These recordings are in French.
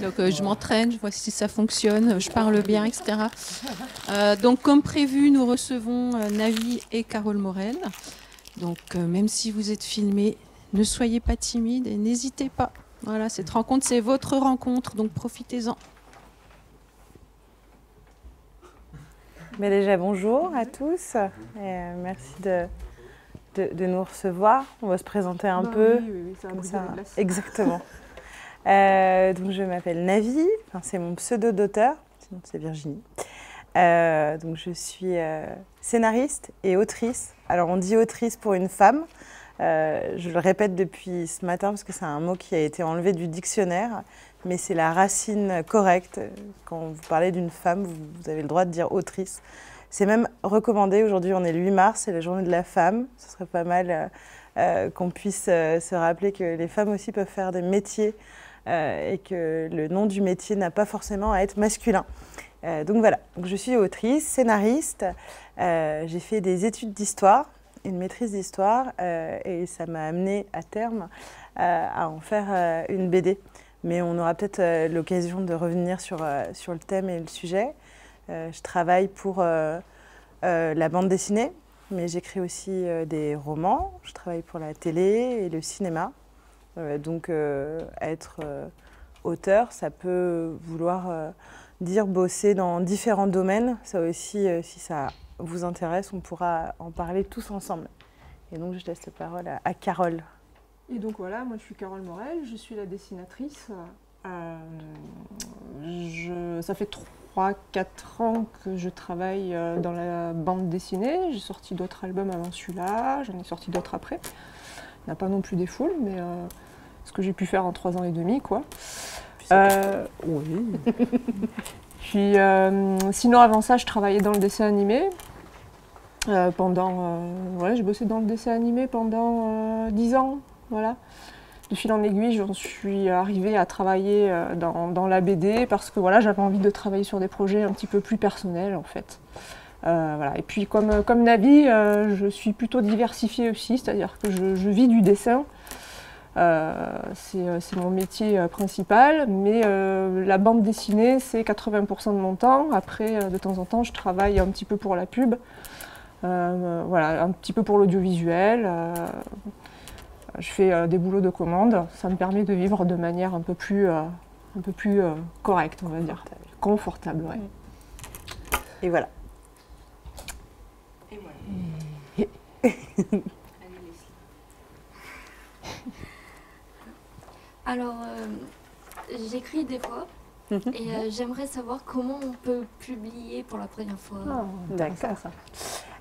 Donc je m'entraîne, je vois si ça fonctionne, je parle bien, etc. Donc comme prévu, nous recevons Navi et Carole Morel. Donc même si vous êtes filmés, ne soyez pas timides et n'hésitez pas. Voilà, cette rencontre, c'est votre rencontre, donc profitez-en. Mais déjà, bonjour à tous. Et, merci de nous recevoir. On va se présenter un peu. Oui, ça va briser la glace. Exactement. Donc, je m'appelle Navi, enfin, c'est mon pseudo d'auteur, sinon c'est Virginie. Donc, je suis scénariste et autrice. Alors, on dit autrice pour une femme. Je le répète depuis ce matin parce que c'est un mot qui a été enlevé du dictionnaire, mais c'est la racine correcte. Quand vous parlez d'une femme, vous avez le droit de dire autrice. C'est même recommandé. Aujourd'hui, on est le 8 mars, c'est la journée de la femme. Ce serait pas mal qu'on puisse se rappeler que les femmes aussi peuvent faire des métiers et que le nom du métier n'a pas forcément à être masculin. Donc voilà, donc, je suis autrice, scénariste. J'ai fait des études d'histoire, une maîtrise d'histoire, et ça m'a amenée à terme à en faire une BD. Mais on aura peut-être l'occasion de revenir sur le thème et le sujet. Je travaille pour la bande dessinée, mais j'écris aussi des romans. Je travaille pour la télé et le cinéma. Donc être auteur, ça peut vouloir dire bosser dans différents domaines. Ça aussi, si ça vous intéresse, on pourra en parler tous ensemble. Et donc je laisse la parole à Carole. Et donc voilà, moi je suis Carole Morel, je suis la dessinatrice. Ça fait 3-4 ans que je travaille dans la bande dessinée. J'ai sorti d'autres albums avant celui-là, j'en ai sorti d'autres après. Il n'y a pas non plus des foules, mais ce que j'ai pu faire en 3 ans et demi, quoi. Oui. Puis sinon avant ça, je travaillais dans le dessin animé. J'ai bossé dans le dessin animé pendant 10 ans, voilà. De fil en aiguille, j'en suis arrivée à travailler dans la BD parce que voilà, j'avais envie de travailler sur des projets un petit peu plus personnels en fait. Voilà. Et puis comme Navi, je suis plutôt diversifiée aussi, c'est-à-dire que je vis du dessin. C'est mon métier principal, mais la bande dessinée, c'est 80% de mon temps. Après, de temps en temps, je travaille un petit peu pour la pub. Voilà, un petit peu pour l'audiovisuel. Je fais des boulots de commande. Ça me permet de vivre de manière un peu plus correcte, on va dire. Confortable, ouais. Et voilà. Et voilà. Allez, Leslie. Alors, j'écris des fois. Et j'aimerais savoir comment on peut publier pour la première fois. D'accord.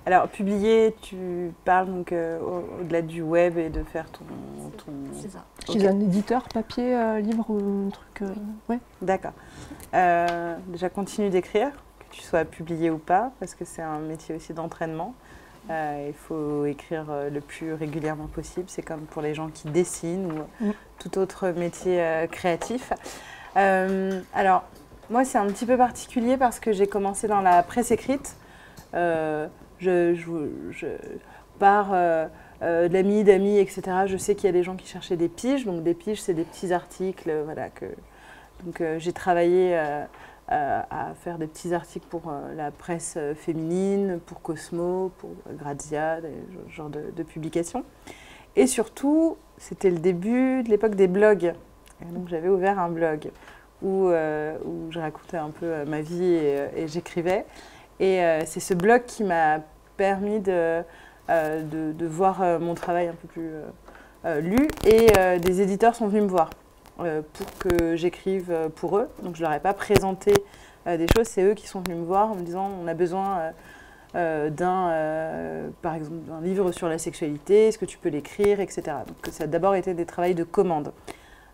Alors, publier, tu parles donc au-delà du web et de faire ton... C'est ça. Chez un éditeur, papier, livre ou un truc... ouais. D'accord. Déjà, continue d'écrire, que tu sois publié ou pas, parce que c'est un métier aussi d'entraînement. Il faut écrire le plus régulièrement possible. C'est comme pour les gens qui dessinent ou tout autre métier créatif. Alors, moi, c'est un petit peu particulier parce que j'ai commencé dans la presse écrite. Par d'amis, etc. Je sais qu'il y a des gens qui cherchaient des piges. Donc, des piges, c'est des petits articles. Voilà, donc, j'ai travaillé à faire des petits articles pour la presse féminine, pour Cosmo, pour Grazia, ce genre de publications. Et surtout, c'était le début de l'époque des blogs. Et donc, j'avais ouvert un blog où je racontais un peu ma vie et j'écrivais. Et c'est ce blog qui m'a permis de voir mon travail un peu plus lu. Et des éditeurs sont venus me voir pour que j'écrive pour eux. Donc je ne leur ai pas présenté des choses, c'est eux qui sont venus me voir en me disant on a besoin par exemple, d'un livre sur la sexualité, est-ce que tu peux l'écrire, etc. Donc ça a d'abord été des travails de commande.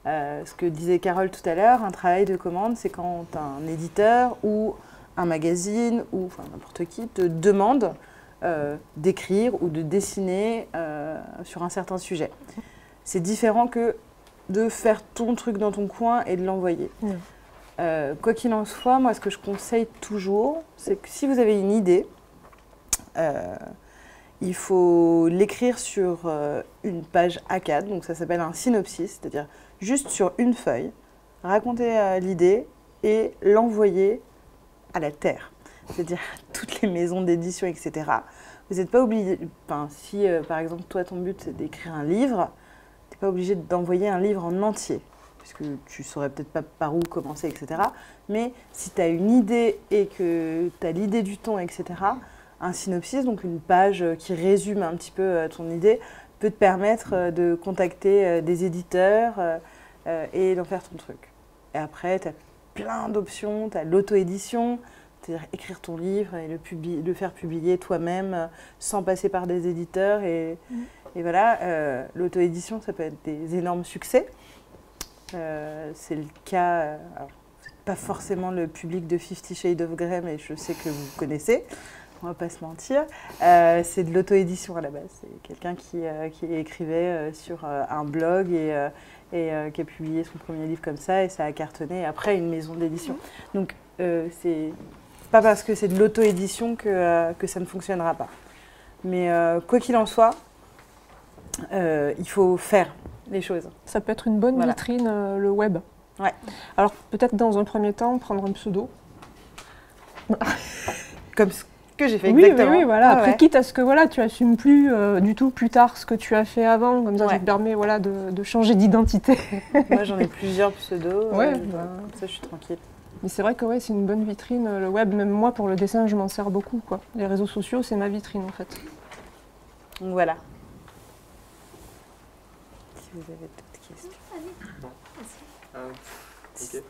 Ce que disait Carole tout à l'heure, un travail de commande, c'est quand un éditeur ou un magazine ou enfin, n'importe qui te demande d'écrire ou de dessiner sur un certain sujet. C'est différent que de faire ton truc dans ton coin et de l'envoyer. Quoi qu'il en soit, moi, ce que je conseille toujours, c'est que si vous avez une idée, il faut l'écrire sur une page A4, donc ça s'appelle un synopsis, c'est-à-dire juste sur une feuille, raconter l'idée et l'envoyer à la terre, c'est-à-dire toutes les maisons d'édition, etc. Vous n'êtes pas obligé, enfin, si par exemple toi ton but c'est d'écrire un livre, tu n'es pas obligé d'envoyer un livre en entier, puisque tu ne saurais peut-être pas par où commencer, etc. Mais si tu as une idée et que tu as l'idée du ton, etc., un synopsis, donc une page qui résume un petit peu ton idée, peut te permettre de contacter des éditeurs et d'en faire ton truc. Et après, tu as plein d'options, tu as l'auto-édition, c'est-à-dire écrire ton livre et le faire publier toi-même sans passer par des éditeurs. Et voilà, l'auto-édition, ça peut être des énormes succès. C'est le cas, alors, pas forcément le public de 50 Shades of Grey, mais je sais que vous connaissez. On va pas se mentir. C'est de l'auto-édition à la base. C'est quelqu'un qui écrivait sur un blog et qui a publié son premier livre comme ça et ça a cartonné. Après, une maison d'édition. Donc, c'est pas parce que c'est de l'auto-édition que ça ne fonctionnera pas. Mais quoi qu'il en soit, il faut faire les choses. Ça peut être une bonne vitrine, le web. Ouais. Alors, peut-être dans un premier temps, prendre un pseudo. Comme ce que j'ai fait exactement. Oui, voilà. Après, quitte à ce que voilà, tu assumes plus du tout plus tard ce que tu as fait avant, comme ça, ça te permet voilà, de changer d'identité. Moi, j'en ai plusieurs pseudos. Ça, je suis tranquille. Mais c'est vrai que c'est une bonne vitrine, le web. Même moi, pour le dessin, je m'en sers beaucoup, quoi. Les réseaux sociaux, c'est ma vitrine, en fait. Donc voilà. Si vous avez d'autres questions. Ok.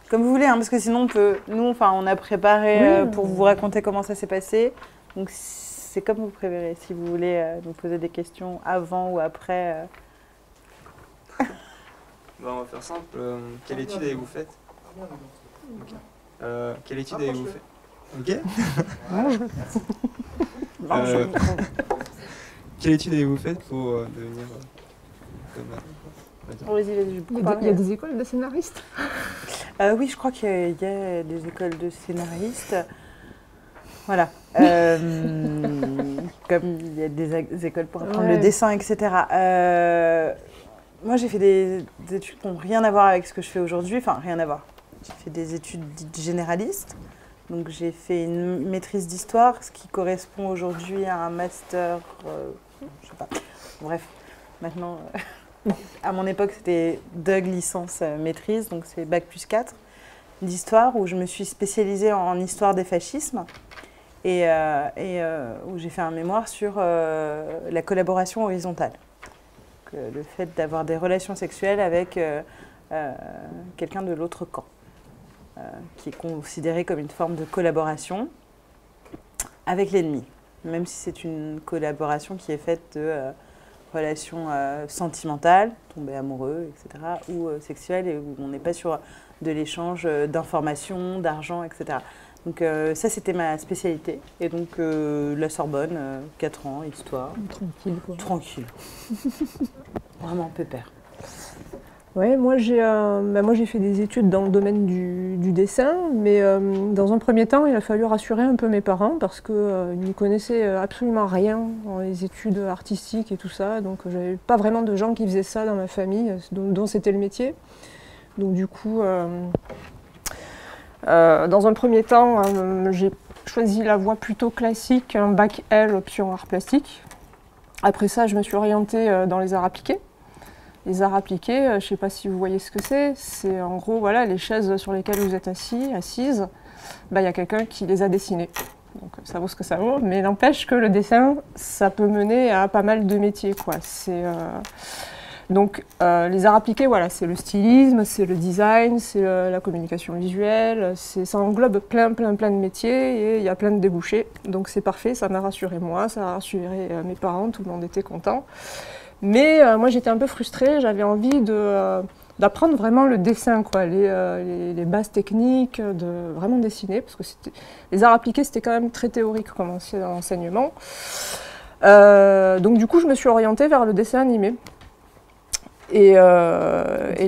Comme vous voulez, hein, parce que sinon, on a préparé pour vous raconter comment ça s'est passé. Donc, c'est comme vous préférez. Si vous voulez nous poser des questions avant ou après. On va faire simple. Quelle étude avez-vous faite? Quelle étude avez-vous faite? Quelle étude avez-vous faite pour devenir comme il y a des écoles de scénaristes? Oui, je crois qu'il y a des écoles de scénaristes. Voilà. Comme il y a des écoles pour apprendre le dessin, etc. Moi, j'ai fait des études qui n'ont rien à voir avec ce que je fais aujourd'hui. Enfin, rien à voir. J'ai fait des études dites généralistes. Donc, j'ai fait une maîtrise d'histoire, ce qui correspond aujourd'hui à un master... je sais pas. Bref, maintenant... À mon époque, c'était DUG licence maîtrise, donc c'est Bac plus 4 d'histoire, où je me suis spécialisée en histoire des fascismes et où j'ai fait un mémoire sur la collaboration horizontale. Donc, le fait d'avoir des relations sexuelles avec quelqu'un de l'autre camp, qui est considéré comme une forme de collaboration avec l'ennemi, même si c'est une collaboration qui est faite de... relations sentimentales, tomber amoureux, etc., ou sexuelles, et où on n'est pas sur de l'échange d'informations, d'argent, etc. Donc ça, c'était ma spécialité. Et donc la Sorbonne, 4 ans, histoire. Tranquille, quoi. Tranquille. Vraiment pépère. Ouais, moi j'ai fait des études dans le domaine du dessin, mais dans un premier temps, il a fallu rassurer un peu mes parents parce qu'ils n'y connaissaient absolument rien dans les études artistiques et tout ça. Donc j'avais pas vraiment de gens qui faisaient ça dans ma famille, dont c'était le métier. Donc du coup, dans un premier temps, j'ai choisi la voie plutôt classique, un bac L, option art plastique. Après ça, je me suis orientée dans les arts appliqués. Les arts appliqués, je ne sais pas si vous voyez ce que c'est en gros voilà, les chaises sur lesquelles vous êtes assises, il y a quelqu'un qui les a dessinées. Donc ça vaut ce que ça vaut, mais n'empêche que le dessin, ça peut mener à pas mal de métiers, quoi. Donc les arts appliqués, voilà, c'est le stylisme, c'est le design, c'est la communication visuelle, ça englobe plein de métiers et il y a plein de débouchés. Donc c'est parfait, ça m'a rassuré moi, ça a rassuré mes parents, tout le monde était content. Mais moi j'étais un peu frustrée, j'avais envie d'apprendre vraiment le dessin, quoi, les bases techniques, de vraiment dessiner, parce que les arts appliqués c'était quand même très théorique comme enseignement. Donc du coup je me suis orientée vers le dessin animé. Et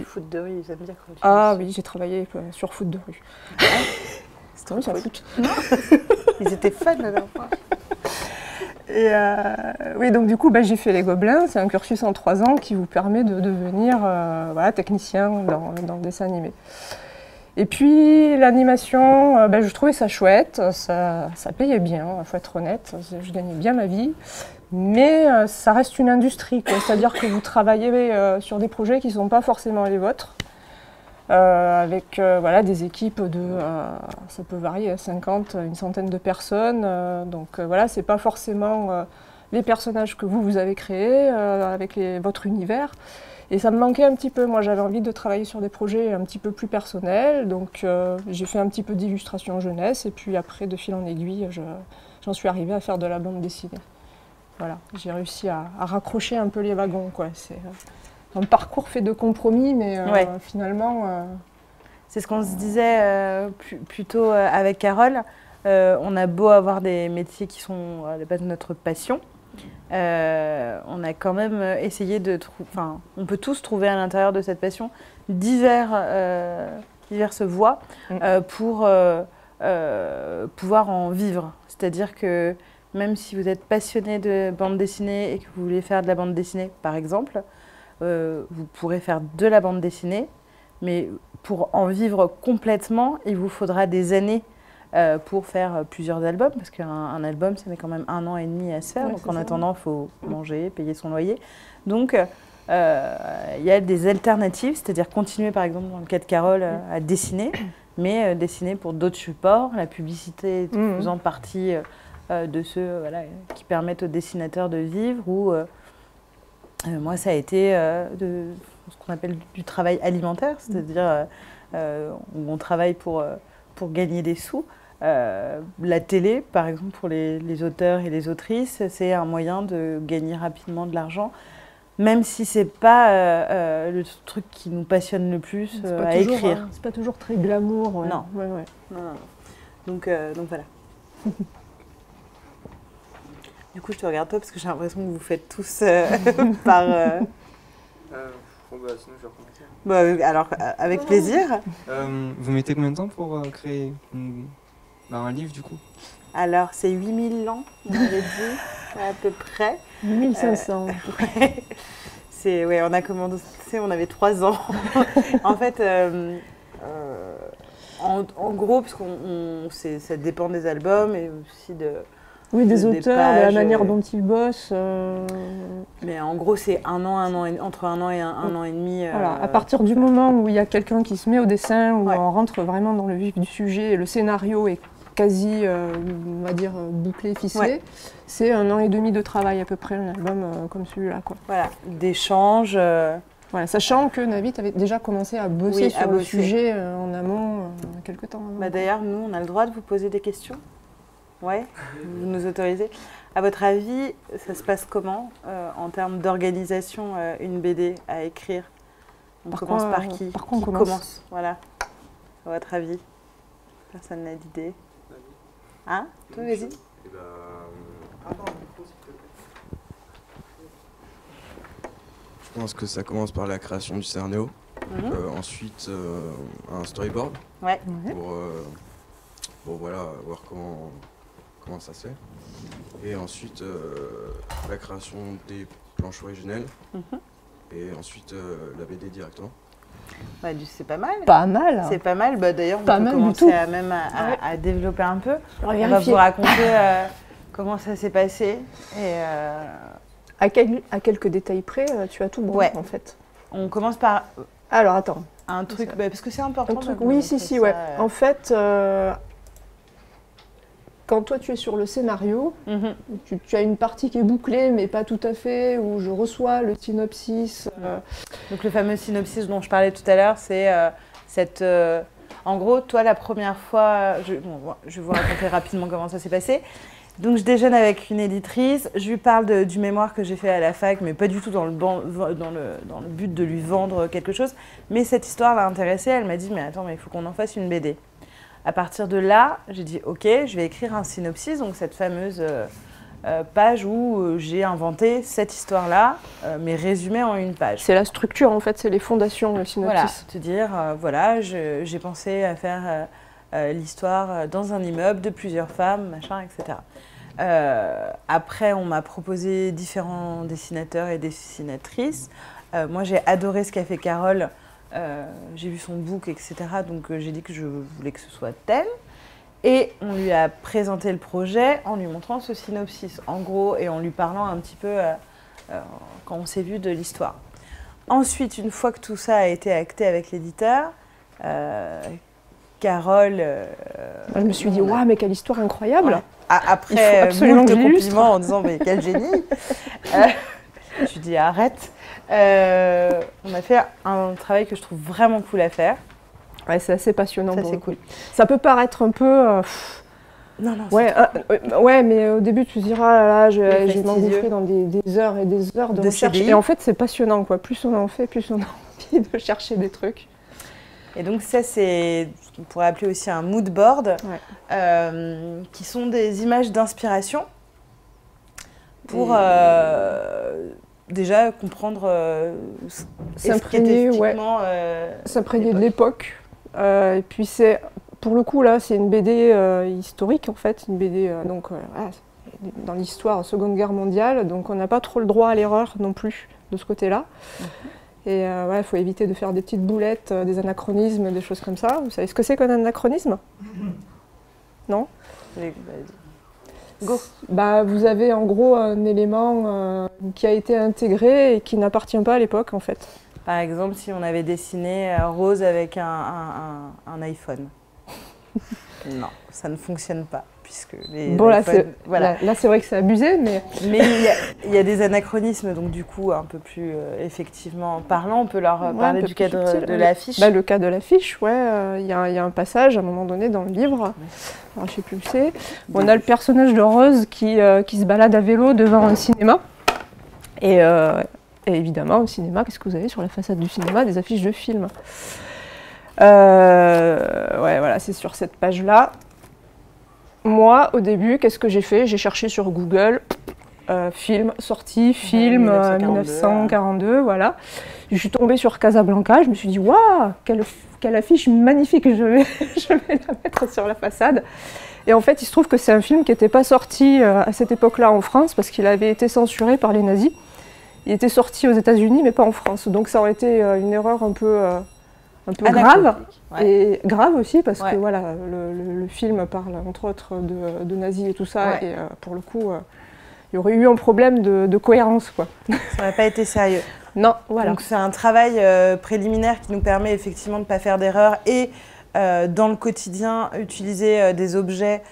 Foot de rue, ça veut dire quoi? Ah oui, j'ai travaillé sur Foot de rue. C'était un foot. Ils étaient fans la dernière fois. Et oui, donc du coup, j'ai fait les Gobelins. C'est un cursus en 3 ans qui vous permet de devenir voilà, technicien dans le dessin animé. Et puis l'animation, je trouvais ça chouette, ça payait bien, il faut être honnête, je gagnais bien ma vie. Mais ça reste une industrie, c'est-à-dire que vous travaillez sur des projets qui ne sont pas forcément les vôtres, avec voilà, des équipes de, ça peut varier, 50, une centaine de personnes. Donc voilà, ce n'est pas forcément les personnages que vous avez créés avec votre univers. Et ça me manquait un petit peu. Moi, j'avais envie de travailler sur des projets un petit peu plus personnels. Donc j'ai fait un petit peu d'illustration jeunesse. Et puis après, de fil en aiguille, j'en suis arrivée à faire de la bande dessinée. Voilà, j'ai réussi à raccrocher un peu les wagons, quoi. C'est un parcours fait de compromis, mais finalement... C'est ce qu'on se disait plus tôt avec Carole. On a beau avoir des métiers qui sont pas de notre passion. On a quand même essayé de trouver... Enfin, on peut tous trouver à l'intérieur de cette passion diverses voies pour pouvoir en vivre. C'est-à-dire que même si vous êtes passionné de bande dessinée et que vous voulez faire de la bande dessinée, par exemple, vous pourrez faire de la bande dessinée, mais pour en vivre complètement, il vous faudra des années pour faire plusieurs albums, parce qu'un album, ça met quand même 1 an et demi à se faire. Donc en attendant, il faut manger, payer son loyer. Donc il y a des alternatives, c'est-à-dire continuer, par exemple, dans le cas de Carole, à dessiner, mais dessiner pour d'autres supports, la publicité faisant partie de ceux qui permettent aux dessinateurs de vivre, ou moi ça a été ce qu'on appelle du travail alimentaire, c'est-à-dire où on travaille pour gagner des sous. La télé, par exemple, pour les auteurs et les autrices, c'est un moyen de gagner rapidement de l'argent, même si c'est pas le truc qui nous passionne le plus à écrire. C'est pas toujours très glamour. Ouais. Non. Ouais. Non. Donc voilà. Du coup, je te regarde toi parce que j'ai l'impression que vous faites tous par... sinon, je vais recommencer. Alors, avec plaisir. Vous mettez combien de temps pour créer un livre, du coup? Alors, c'est 8000 ans, on avait dit, à peu près. 1500. On a commencé, on avait 3 ans. En fait, en gros, parce ça dépend des albums et aussi des auteurs, pages, de la manière dont ils bossent. Mais en gros, c'est entre 1 an et un an et demi. Voilà, à partir du moment où il y a quelqu'un qui se met au dessin, où on rentre vraiment dans le vif du sujet, et le scénario est quasi, on va dire, bouclé, ficelé, c'est 1 an et demi de travail à peu près, un album comme celui-là, quoi. Voilà, d'échanges. Voilà, sachant que Navi avait déjà commencé à bosser sur le sujet en amont, quelques temps avant. D'ailleurs, nous, on a le droit de vous poser des questions. Ouais, vous nous autorisez. À votre avis, ça se passe comment en termes d'organisation, une BD à écrire? On commence par qui? Par quoi on commence? Voilà, à votre avis. Personne n'a d'idée. Hein? Toi, vas-y. Je pense que ça commence par la création du scénario, ensuite un storyboard pour voir comment ça se fait, et ensuite la création des planches originelles, et ensuite la BD directement. C'est pas mal. Pas mal. C'est pas mal. D'ailleurs, on peut commencer à développer un peu. On va vous raconter comment ça s'est passé. Et à quelques détails près, tu as tout bon, en fait. On commence par... Alors, attends. Un truc, parce que c'est important. Ouais. En fait, quand toi, tu es sur le scénario, tu as une partie qui est bouclée, mais pas tout à fait, où je reçois le synopsis. Donc, le fameux synopsis dont je parlais tout à l'heure, c'est cette... en gros, toi, la première fois... je vais vous raconter rapidement comment ça s'est passé. Donc, je déjeune avec une éditrice, je lui parle du mémoire que j'ai fait à la fac, mais pas du tout dans le but de lui vendre quelque chose. Mais cette histoire l'a intéressée, elle m'a dit « Mais attends, mais il faut qu'on en fasse une BD ». À partir de là, j'ai dit « Ok, je vais écrire un synopsis », donc cette fameuse page où j'ai inventé cette histoire-là, mais résumée en une page. C'est la structure, en fait, c'est les fondations, le synopsis. Voilà, te dire, j'ai pensé à faire l'histoire dans un immeuble de plusieurs femmes, machin, etc. Après, on m'a proposé différents dessinateurs et dessinatrices. Moi, j'ai adoré ce qu'a fait Carole. J'ai vu son book, etc. Donc, j'ai dit que je voulais que ce soit elle. Et on lui a présenté le projet en lui montrant ce synopsis, en gros, et en lui parlant un petit peu, quand on s'est vu, de l'histoire. Ensuite, une fois que tout ça a été acté avec l'éditeur, Carole... je me suis dit, waouh, mais quelle histoire incroyable! Ouais. Après, absolument moult compliments en disant, mais quel génie! Je lui dis, arrête. On a fait un travail que je trouve vraiment cool à faire. Ouais, c'est assez passionnant. Ça, c'est cool. Ça peut paraître un peu... Non, ouais, mais au début, tu te diras, là, je vais m'engouffrer dans des heures et des heures de recherche. CDI. Et en fait, c'est passionnant, quoi. Plus on en fait, plus on a envie de chercher des trucs. Et donc ça, c'est ce qu'on pourrait appeler aussi un mood board, qui sont des images d'inspiration pour déjà comprendre s'imprégner de l'époque. Et puis c'est, pour le coup, là, c'est une BD historique, en fait, une BD dans l'histoire Seconde Guerre mondiale, donc on n'a pas trop le droit à l'erreur non plus de ce côté-là. Et il faut éviter de faire des petites boulettes, des anachronismes, des choses comme ça. Vous savez ce que c'est qu'un anachronisme? Non? Go. Vous avez en gros un élément qui a été intégré et qui n'appartient pas à l'époque, en fait. Par exemple, si on avait dessiné Rose avec un iPhone. Non, ça ne fonctionne pas. Puisque les iPhones, là, c'est vrai que c'est abusé, mais il y a des anachronismes, donc du coup, un peu plus effectivement parlant. On peut leur parler du cadre de l'affiche. Le cas de l'affiche, il y a un passage à un moment donné dans le livre, alors, je ne sais plus où c'est. On a le personnage de Rose qui se balade à vélo devant un cinéma. Et évidemment, au cinéma, qu'est-ce que vous avez sur la façade du cinéma? Des affiches de films. Voilà, c'est sur cette page-là. Moi, au début, qu'est-ce que j'ai fait? J'ai cherché sur Google, film, sortie, film, 1942, voilà. Je suis tombée sur Casablanca, je me suis dit, waouh, quelle affiche magnifique, je vais la mettre sur la façade. Et en fait, il se trouve que c'est un film qui n'était pas sorti à cette époque-là en France, parce qu'il avait été censuré par les nazis. Il était sorti aux États-Unis, mais pas en France. Donc ça aurait été une erreur un peu grave, et grave aussi parce que voilà, le film parle entre autres de nazis et tout ça, et pour le coup, il y aurait eu un problème de cohérence, quoi. Ça n'aurait pas été sérieux. Non, voilà. Donc c'est un travail préliminaire qui nous permet effectivement de ne pas faire d'erreur et dans le quotidien utiliser des objets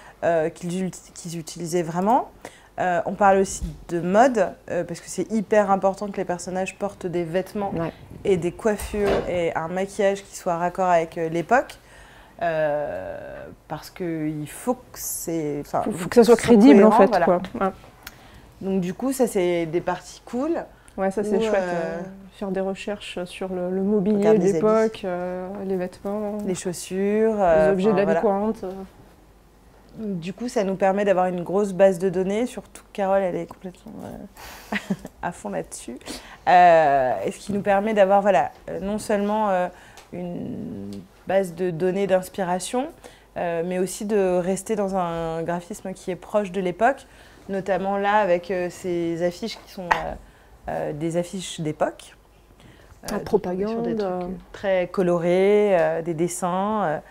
qu'ils utilisaient vraiment. On parle aussi de mode, parce que c'est hyper important que les personnages portent des vêtements et des coiffures et un maquillage qui soit raccord avec l'époque. Parce qu'il faut que faut que ça soit crédible, cohérent, en fait. Voilà. Quoi. Donc du coup, ça c'est des parties cool. Ouais, ça c'est chouette. Faire des recherches sur le mobilier de l'époque, les vêtements, les chaussures, les objets de la vie courante. Du coup, ça nous permet d'avoir une grosse base de données, surtout que Carole, elle est complètement à fond là-dessus. Et ce qui nous permet d'avoir non seulement une base de données d'inspiration, mais aussi de rester dans un graphisme qui est proche de l'époque, notamment là avec ces affiches qui sont des affiches d'époque. Propagande. Sur des trucs très colorés, des dessins.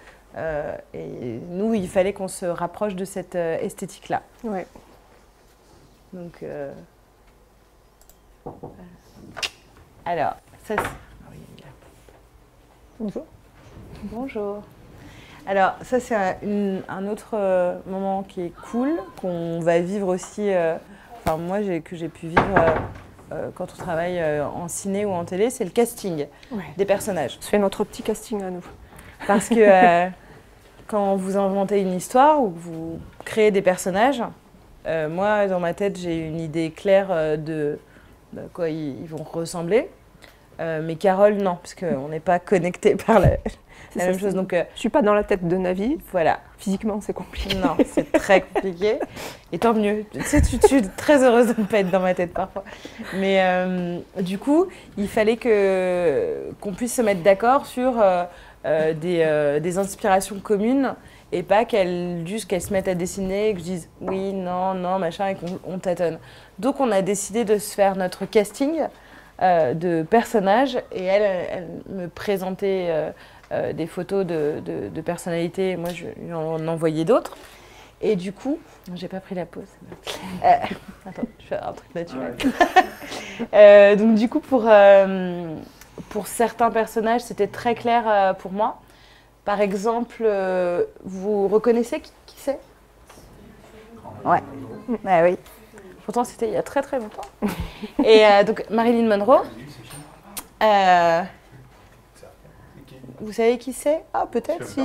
Et nous, il fallait qu'on se rapproche de cette esthétique-là. Ouais. Donc, alors, ça c'est... Bonjour. Bonjour. Alors, ça c'est un autre moment qui est cool, qu'on va vivre aussi... moi, que j'ai pu vivre quand on travaille en ciné ou en télé, c'est le casting des personnages. On se fait notre petit casting à nous. Parce que quand vous inventez une histoire ou que vous créez des personnages, moi, dans ma tête, j'ai une idée claire de quoi ils vont ressembler. Mais Carole, non, parce qu'on n'est pas connecté par la même chose. Donc, je ne suis pas dans la tête de Navi. Voilà. Physiquement, c'est compliqué. Non, c'est très compliqué. Et tant mieux. Tu sais, je suis très heureuse de ne pas être dans ma tête parfois. Mais du coup, il fallait qu'on puisse se mettre d'accord sur des inspirations communes et pas juste qu'elle se mette à dessiner et que je dise oui, non, non, machin et qu'on tâtonne. Donc on a décidé de se faire notre casting de personnages et elle me présentait des photos de personnalités et moi je lui en envoyais d'autres. Et du coup, j'ai pas pris la pause. Attends, je fais un truc naturel. Donc du coup, pour certains personnages, c'était très clair pour moi. Par exemple, vous reconnaissez qui c'est? Ouais. Ah oui. Pourtant, c'était il y a très très longtemps. Et donc, Marilyn Monroe. Vous savez qui c'est? Ah, peut-être si.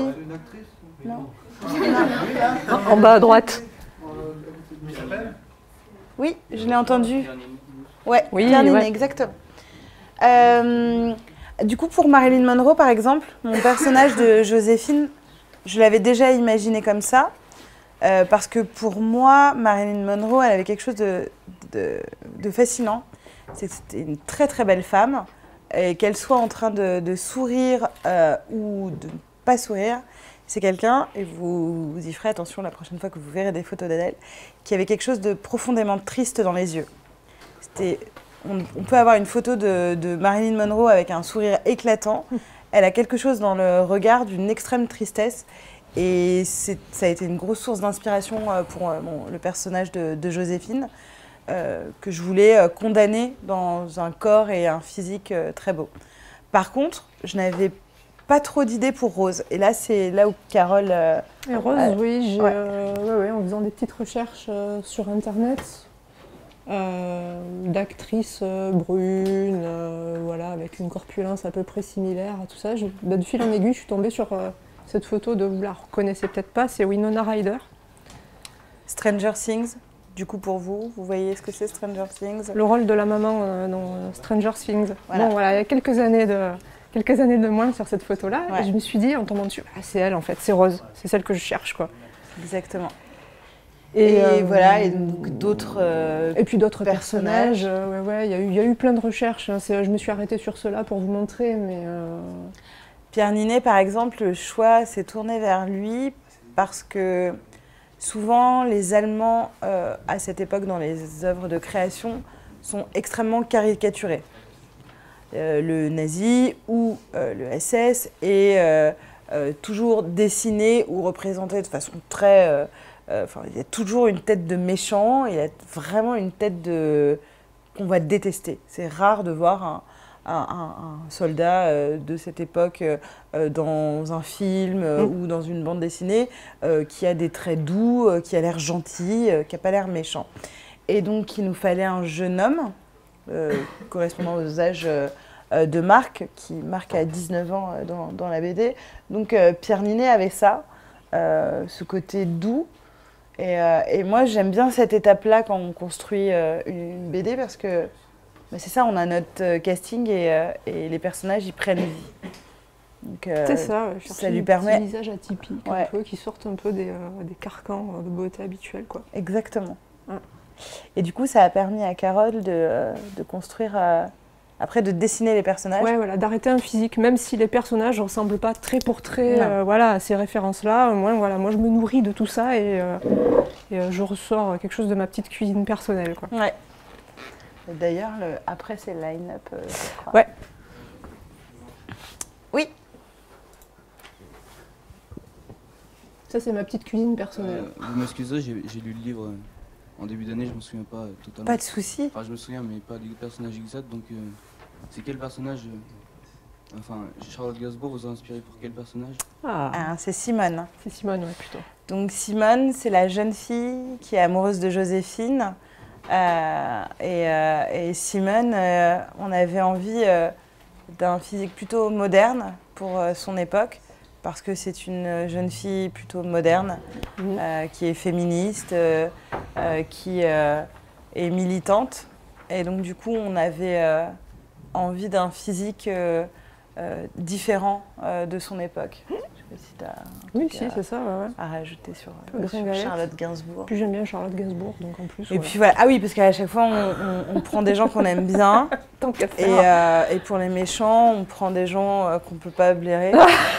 Non. En bas à droite. Oui, je l'ai entendu. Ouais, Oui, Pierre Niney, ouais. exactement. Du coup, pour Marilyn Monroe, par exemple, mon personnage de Joséphine, je l'avais déjà imaginé comme ça, parce que pour moi, Marilyn Monroe, elle avait quelque chose de fascinant. C'est que c'était une très très belle femme, et qu'elle soit en train de sourire ou de ne pas sourire, c'est quelqu'un, et vous y ferez attention la prochaine fois que vous verrez des photos d'elle, qui avait quelque chose de profondément triste dans les yeux. On peut avoir une photo de Marilyn Monroe avec un sourire éclatant. Elle a quelque chose dans le regard d'une extrême tristesse. Et ça a été une grosse source d'inspiration pour le personnage de Joséphine, que je voulais condamner dans un corps et un physique très beau. Par contre, je n'avais pas trop d'idées pour Rose. Et là, c'est là où Carole... Et Rose, oui, ouais. en faisant des petites recherches sur Internet, d'actrices brunes, voilà, avec une corpulence à peu près similaire à tout ça. De fil en aiguille, je suis tombée sur cette photo vous la reconnaissez peut-être pas, c'est Winona Ryder. Stranger Things, du coup pour vous voyez ce que c'est Stranger Things? Le rôle de la maman dans Stranger Things. Voilà. Bon, voilà, il y a quelques années de moins sur cette photo-là, Ouais. et je me suis dit, en tombant dessus, ah, c'est elle en fait, c'est Rose, c'est celle que je cherche, quoi. Exactement. Et voilà, et donc d'autres et puis d'autres personnages. personnages. Il y a eu plein de recherches. Hein. Je me suis arrêtée sur cela pour vous montrer, mais Pierre Niney, par exemple, le choix s'est tourné vers lui parce que souvent les Allemands, à cette époque, dans les œuvres de création, sont extrêmement caricaturés. Le nazi ou le SS est toujours dessiné ou représenté de façon très... il y a toujours une tête de méchant, il y a vraiment une tête qu'on va détester. C'est rare de voir un soldat de cette époque dans un film ou dans une bande dessinée qui a des traits doux, qui a l'air gentil, qui n'a pas l'air méchant. Et donc il nous fallait un jeune homme correspondant aux âges de Marc, qui Marc a 19 ans dans la BD. Donc Pierre Niney avait ça, ce côté doux. Et moi, j'aime bien cette étape-là quand on construit une BD parce que c'est ça, on a notre casting et les personnages, ils prennent vie. Donc, c'est ça, ça lui permet... des visages atypiques, Ouais. un peu, qui sortent un peu des carcans de beauté habituels, quoi. Exactement. Ouais. Et du coup, ça a permis à Carole de construire... après, de dessiner les personnages. Ouais, voilà, d'arrêter un physique, même si les personnages ne ressemblent pas trait pour trait voilà, à ces références-là. Moi, je me nourris de tout ça et je ressors quelque chose de ma petite cuisine personnelle, quoi. Ouais. D'ailleurs, après, c'est le line-up, je crois. Ouais. Oui. Ça, c'est ma petite cuisine personnelle. Vous m'excusez, j'ai lu le livre en début d'année, je me souviens pas totalement. Pas de souci. Enfin, je me souviens, mais pas des personnages exacts. Donc, c'est quel personnage Enfin, Charlotte Gainsbourg vous a inspiré pour quel personnage? C'est Simone. C'est Simone, ouais, plutôt. Donc Simone, c'est la jeune fille qui est amoureuse de Joséphine. Et Simone, on avait envie d'un physique plutôt moderne pour son époque, parce que c'est une jeune fille plutôt moderne, qui est féministe, qui est militante. Et donc du coup, on avait envie d'un physique différent de son époque. Je sais sais pas si tu as Oui, si, c'est ça, ouais. à rajouter sur Gringalette. Charlotte Gainsbourg. Puis j'aime bien Charlotte Gainsbourg, donc en plus. Et puis voilà, ah oui, parce qu'à chaque fois, on prend des gens qu'on aime bien. Tant qu'à faire. Et pour les méchants, on prend des gens qu'on peut pas blairer.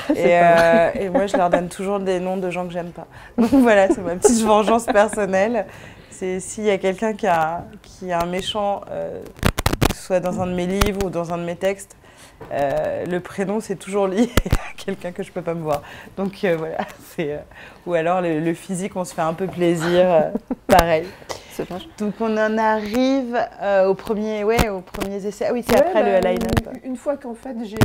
C'est et moi, je leur donne toujours des noms de gens que j'aime pas. Donc voilà, c'est ma petite vengeance personnelle. C'est s'il y a quelqu'un qui a un méchant, que ce soit dans un de mes livres ou dans un de mes textes, le prénom, c'est toujours lié à quelqu'un que je peux pas me voir. Donc voilà, ou alors le physique, on se fait un peu plaisir, pareil. Donc on en arrive aux premiers essais. Ah oui, c'est après le line-up. Une fois qu'en fait j'ai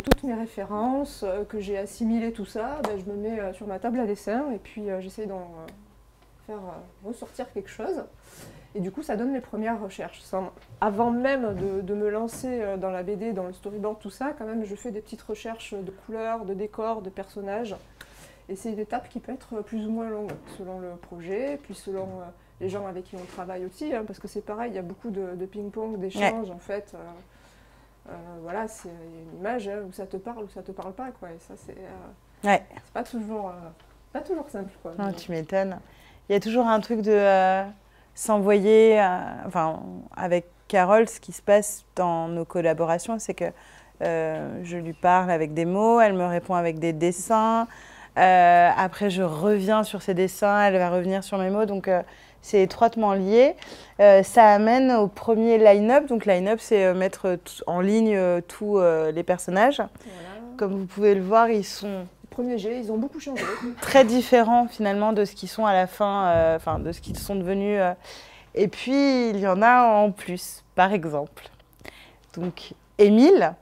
toutes mes références, que j'ai assimilé tout ça, je me mets sur ma table à dessin et puis j'essaye d'en faire ressortir quelque chose. Et du coup, ça donne les premières recherches. Avant même de me lancer dans la BD, dans le storyboard, tout ça, quand même, je fais des petites recherches de couleurs, de décors, de personnages. Et c'est une étape qui peut être plus ou moins longue, selon le projet, puis selon les gens avec qui on travaille aussi, hein, parce que c'est pareil, il y a beaucoup de ping-pong, d'échanges, en fait. Voilà, c'est une image où ça te parle ou ça te parle pas, quoi. Et ça, c'est pas toujours simple, quoi. Non, tu m'étonnes. Il y a toujours un truc de s'envoyer, avec Carole, ce qui se passe dans nos collaborations, c'est que je lui parle avec des mots, elle me répond avec des dessins, après je reviens sur ses dessins, elle va revenir sur mes mots, donc c'est étroitement lié. Ça amène au premier line-up, donc line-up c'est mettre en ligne tous les personnages. Voilà. Comme vous pouvez le voir, ils sont... Premier jet, ils ont beaucoup changé. Très différents finalement de ce qu'ils sont à la fin, de ce qu'ils sont devenus. Et puis il y en a en plus, par exemple. Donc Émile,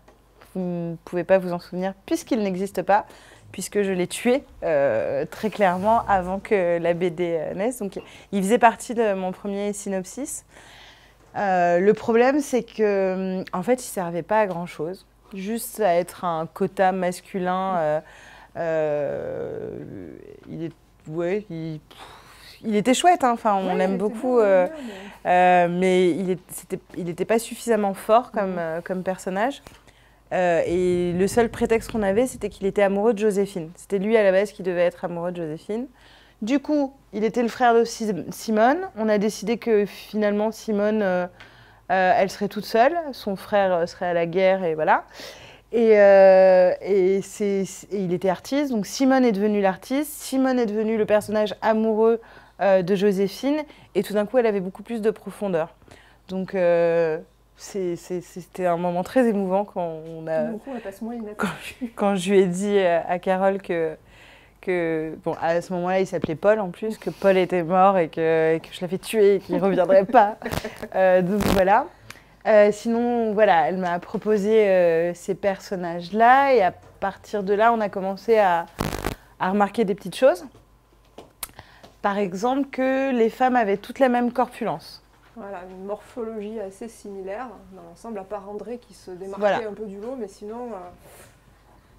vous ne pouvez pas vous en souvenir puisqu'il n'existe pas, puisque je l'ai tué très clairement avant que la BD naisse. Donc il faisait partie de mon premier synopsis. Le problème, c'est que en fait, il ne servait pas à grand chose, juste à être un quota masculin. Il était chouette, hein. Enfin, on l'aime beaucoup, mais il n'était pas suffisamment fort comme personnage. Et le seul prétexte qu'on avait, c'était qu'il était amoureux de Joséphine. C'était lui à la base qui devait être amoureux de Joséphine. Du coup, il était le frère de Simone. On a décidé que finalement, Simone, elle serait toute seule. Son frère serait à la guerre et voilà. Et il était artiste, donc Simone est devenue l'artiste, Simone est devenue le personnage amoureux de Joséphine, et tout d'un coup elle avait beaucoup plus de profondeur. Donc c'était un moment très émouvant quand quand je lui ai dit à Carole bon, à ce moment-là il s'appelait Paul en plus, que Paul était mort et que je l'avais tué et qu'il ne reviendrait pas. Donc voilà. Sinon, voilà, elle m'a proposé ces personnages-là et à partir de là, on a commencé à remarquer des petites choses. Par exemple, que les femmes avaient toutes la même corpulence. Voilà, une morphologie assez similaire dans l'ensemble, à part André qui se démarquait un peu du lot, mais sinon,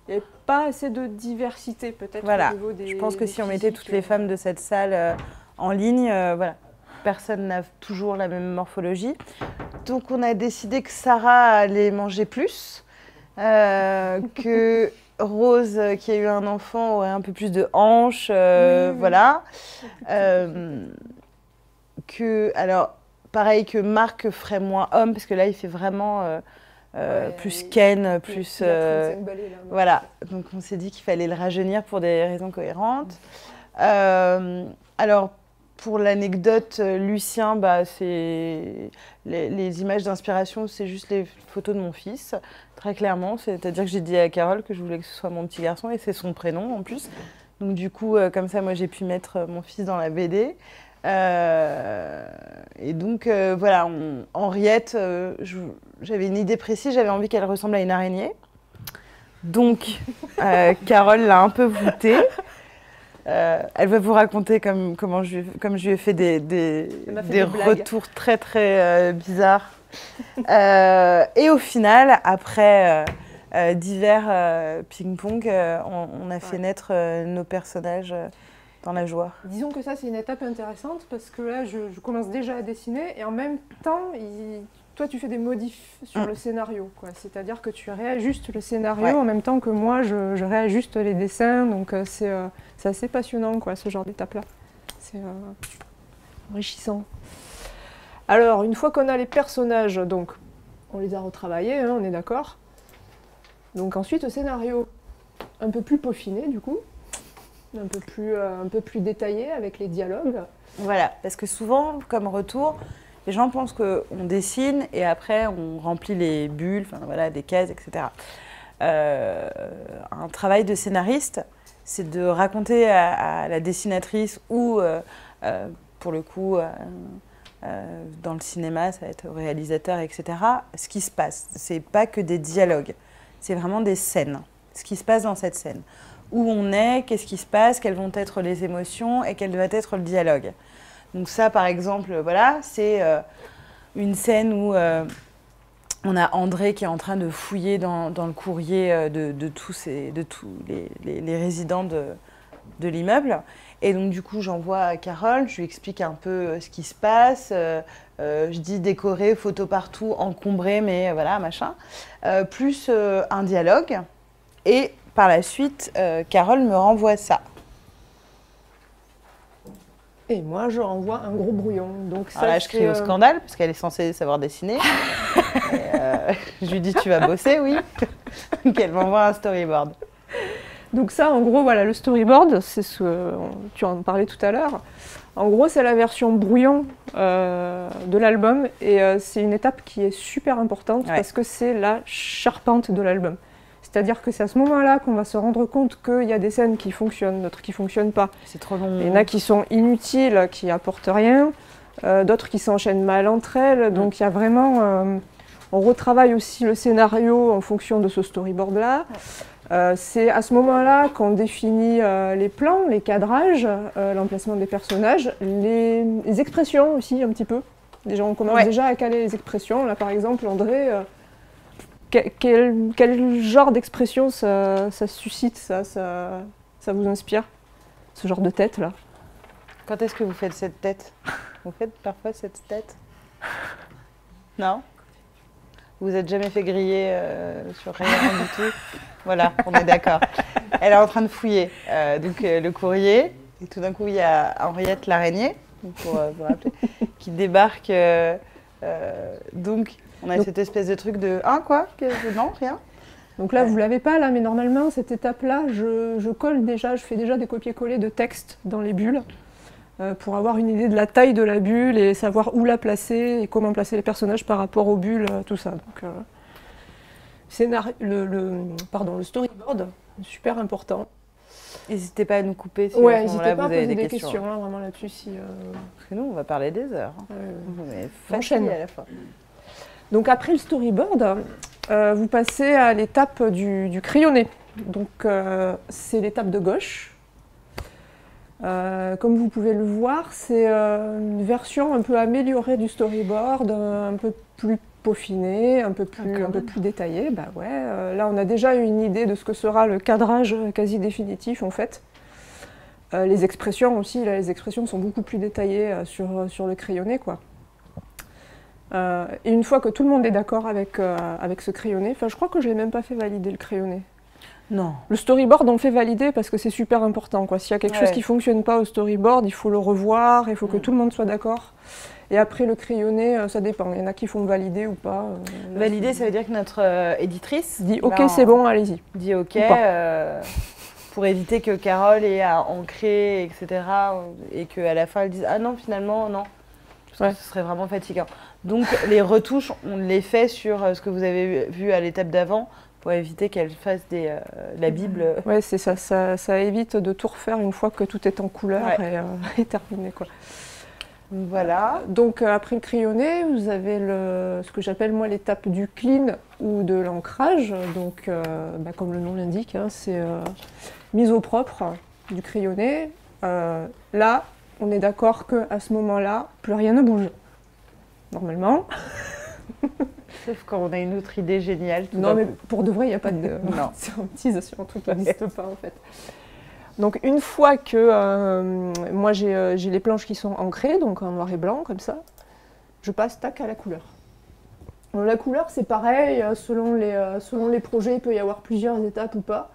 il n'y avait pas assez de diversité peut-être au niveau des... Je pense que si on mettait toutes les femmes de cette salle en ligne, voilà. Personne n'a toujours la même morphologie. Donc on a décidé que Sarah allait manger plus, que Rose, qui a eu un enfant, aurait un peu plus de hanches, voilà. Alors, pareil que Marc ferait moins homme, parce que là il fait vraiment plus Ken, plus... voilà, donc on s'est dit qu'il fallait le rajeunir pour des raisons cohérentes. Alors, pour l'anecdote, Lucien, c'est les images d'inspiration, c'est juste les photos de mon fils, très clairement. C'est-à-dire que j'ai dit à Carole que je voulais que ce soit mon petit garçon, et c'est son prénom en plus. Donc du coup, comme ça, moi, j'ai pu mettre mon fils dans la BD. Et donc, voilà, Henriette, j'avais une idée précise, j'avais envie qu'elle ressemble à une araignée. Donc, Carole l'a un peu voûtée. Elle va vous raconter comme je lui ai fait des retours très très bizarres. Et au final, après divers ping-pong, on a fait naître nos personnages dans la joie. Disons que ça, c'est une étape intéressante parce que là, je commence déjà à dessiner et en même temps, toi, tu fais des modifs sur le scénario, quoi. C'est-à-dire que tu réajustes le scénario en même temps que moi, je réajuste les dessins. Donc, c'est assez passionnant, quoi, ce genre d'étape-là. C'est enrichissant. Alors, une fois qu'on a les personnages, donc, on les a retravaillés, hein, on est d'accord. Donc ensuite, le scénario un peu plus peaufiné, du coup, un peu plus détaillé avec les dialogues. Voilà, parce que souvent, comme retour, les gens pensent qu'on dessine et après on remplit les bulles, enfin voilà, des cases, etc. Un travail de scénariste, c'est de raconter à la dessinatrice ou, pour le coup, dans le cinéma, ça va être au réalisateur, etc., ce qui se passe. C'est pas que des dialogues, c'est vraiment des scènes. Ce qui se passe dans cette scène. Où on est, qu'est-ce qui se passe, quelles vont être les émotions et quel doit être le dialogue. Donc ça, par exemple, voilà, c'est une scène où on a André qui est en train de fouiller dans le courrier de tous les résidents de l'immeuble. Et donc du coup, j'envoie Carole, je lui explique un peu ce qui se passe. Je dis décoré, photo partout, encombré, mais voilà, machin. Plus un dialogue. Et par la suite, Carole me renvoie ça. Et moi, je renvoie un gros brouillon. Donc ça, alors là, je crie au scandale, parce qu'elle est censée savoir dessiner. Et, je lui dis, tu vas bosser, oui. Donc elle m'envoie un storyboard. Donc ça, en gros, voilà, le storyboard, c'est tu en parlais tout à l'heure. En gros, c'est la version brouillon de l'album. Et c'est une étape qui est super importante parce que c'est la charpente de l'album. C'est-à-dire que c'est à ce moment-là qu'on va se rendre compte qu'il y a des scènes qui fonctionnent, d'autres qui ne fonctionnent pas. C'est trop long. Il y en a qui sont inutiles, qui n'apportent rien, d'autres qui s'enchaînent mal entre elles. Donc il y a vraiment... on retravaille aussi le scénario en fonction de ce storyboard-là. C'est à ce moment-là qu'on définit les plans, les cadrages, l'emplacement des personnages, les expressions aussi un petit peu. Déjà, on commence déjà à caler les expressions. Là, par exemple, André... Quel genre d'expression ça suscite, ça vous inspire, ce genre de tête-là? Quand est-ce que vous faites cette tête? Vous faites parfois cette tête? Non? Vous vous êtes jamais fait griller sur rien du tout? Voilà, on est d'accord. Elle est en train de fouiller le courrier, et tout d'un coup, il y a Henriette l'araignée, pour vous rappeler, qui débarque. Donc, on a cette espèce de truc de « Ah, quoi? Non, rien ?» Donc là, vous ne l'avez pas, là, mais normalement, cette étape-là, je colle déjà, je fais déjà des copier-coller de texte dans les bulles pour avoir une idée de la taille de la bulle et savoir où la placer et comment placer les personnages par rapport aux bulles, tout ça. Donc, le storyboard, super important. N'hésitez pas à nous couper si n'hésitez pas vous avez des questions hein, vraiment là-dessus. Si, Parce que nous, on va parler des heures. On enchaîne à la fois. Donc après le storyboard, vous passez à l'étape du crayonné. Donc c'est l'étape de gauche. Comme vous pouvez le voir, c'est une version un peu améliorée du storyboard, un peu plus peaufinée, un peu plus détaillée. Bah ouais, là on a déjà une idée de ce que sera le cadrage quasi définitif en fait. Les expressions aussi, là, les expressions sont beaucoup plus détaillées sur le crayonné, quoi. Et une fois que tout le monde est d'accord avec ce crayonné, je crois que je n'ai même pas fait valider le crayonné. Non. Le storyboard, on le fait valider parce que c'est super important, quoi. S'il y a quelque chose qui ne fonctionne pas au storyboard, il faut le revoir, il faut que tout le monde soit d'accord. Et après, le crayonné, ça dépend. Il y en a qui font valider ou pas. Valider, ça veut dire que notre éditrice dit « Ok, c'est bon, allez-y ». Dit « Ok », pour éviter que Carole ait à ancrer, etc. Et qu'à la fin, elle dise « Ah non, finalement, non ». Parce que ce serait vraiment fatigant. Donc, les retouches, on les fait sur ce que vous avez vu à l'étape d'avant pour éviter qu'elle fasse la Bible. Oui, c'est ça, ça évite de tout refaire une fois que tout est en couleur et terminé, quoi. Voilà. Donc, après le crayonné, vous avez ce que j'appelle moi l'étape du clean ou de l'ancrage. Donc, comme le nom l'indique, hein, c'est mise au propre du crayonné. Là, on est d'accord qu'à ce moment-là, plus rien ne bouge. Normalement. Sauf quand on a une autre idée géniale. Non, mais pour de vrai, il n'y a pas de... Non. C'est un petit sur un truc qui n'existe pas, en fait. Donc, une fois que moi, j'ai les planches qui sont ancrées, donc en noir et blanc, comme ça, je passe, tac, à la couleur. La couleur, c'est pareil, selon les projets, il peut y avoir plusieurs étapes ou pas.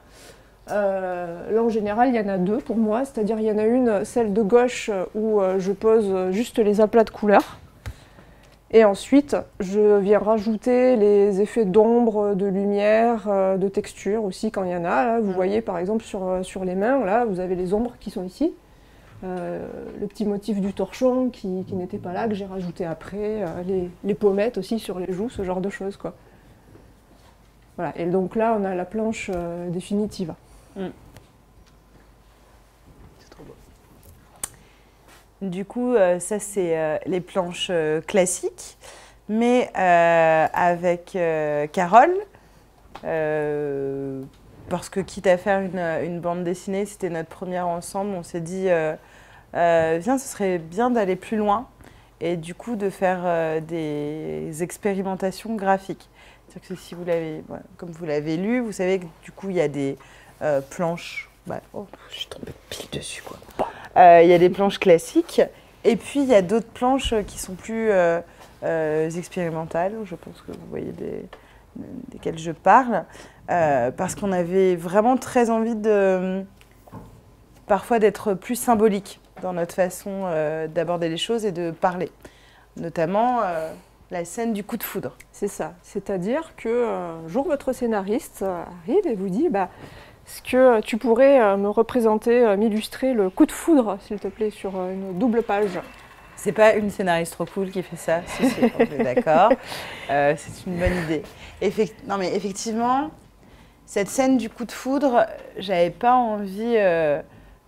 Là, en général, il y en a 2 pour moi, c'est-à-dire il y en a une, celle de gauche, où je pose juste les aplats de couleurs. Et ensuite, je viens rajouter les effets d'ombre, de lumière, de texture aussi, quand il y en a. Là, vous voyez, par exemple, sur les mains, là, vous avez les ombres qui sont ici. Le petit motif du torchon qui n'était pas là, que j'ai rajouté après, les pommettes aussi sur les joues, ce genre de choses, quoi. Voilà, et donc là, on a la planche définitive. C'est trop beau. Du coup, ça, c'est les planches classiques, mais avec Carole, parce que quitte à faire une bande dessinée, c'était notre première ensemble, on s'est dit... viens, ce serait bien d'aller plus loin et du coup de faire des expérimentations graphiques. C'est-à-dire que si vous l'avez, voilà, comme vous l'avez lu, vous savez que du coup il y a des planches. Oh, je suis tombée pile dessus quoi. Il y a des planches classiques et puis il y a d'autres planches qui sont plus expérimentales. Je pense que vous voyez desquelles je parle, parce qu'on avait vraiment très envie parfois d'être plus symbolique dans notre façon d'aborder les choses et de parler. Notamment la scène du coup de foudre. C'est ça. C'est-à-dire qu'un jour, votre scénariste arrive et vous dit est-ce que tu pourrais me représenter, m'illustrer le coup de foudre, s'il te plaît, sur une double page. C'est pas une scénariste trop cool qui fait ça, si, on est d'accord. C'est une bonne idée. Non, mais effectivement, cette scène du coup de foudre, j'avais pas envie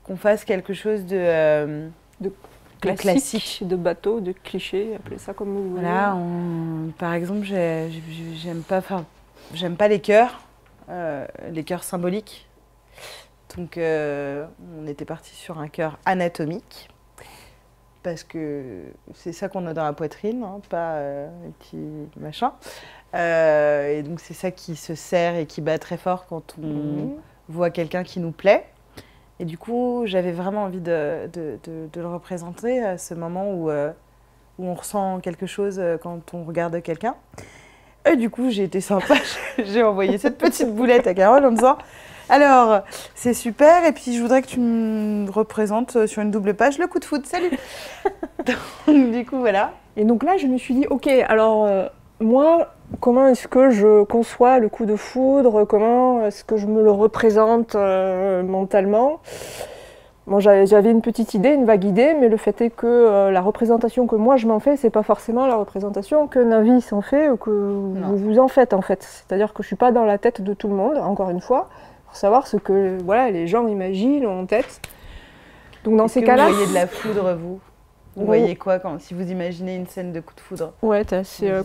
qu'on fasse quelque chose de classique, de bateau, de cliché, appelez ça comme vous voulez. Voilà, par exemple, j'aime pas les cœurs symboliques. Donc, on était parti sur un cœur anatomique, parce que c'est ça qu'on a dans la poitrine, hein, pas les petits machins. Et donc, c'est ça qui se serre et qui bat très fort quand on voit quelqu'un qui nous plaît. Et du coup, j'avais vraiment envie de le représenter à ce moment où on ressent quelque chose quand on regarde quelqu'un. Et du coup, j'ai été sympa, j'ai envoyé cette petite boulette à Carole en disant « Alors, c'est super, et puis je voudrais que tu me représentes sur une double page le coup de foudre, salut !» Donc, du coup, voilà. Et donc là, je me suis dit « Ok, alors moi, comment est-ce que je conçois le coup de foudre? Comment est-ce que je me le représente mentalement ?» Bon, j'avais une petite idée, une vague idée, mais le fait est que la représentation que moi je m'en fais, c'est pas forcément la représentation que Navi s'en fait ou que vous en faites en fait. C'est-à-dire que je suis pas dans la tête de tout le monde, encore une fois, pour savoir ce que les gens imaginent en tête. Donc dans ces cas-là, vous voyez de la foudre, vous voyez quoi si vous imaginez une scène de coup de foudre? Ouais,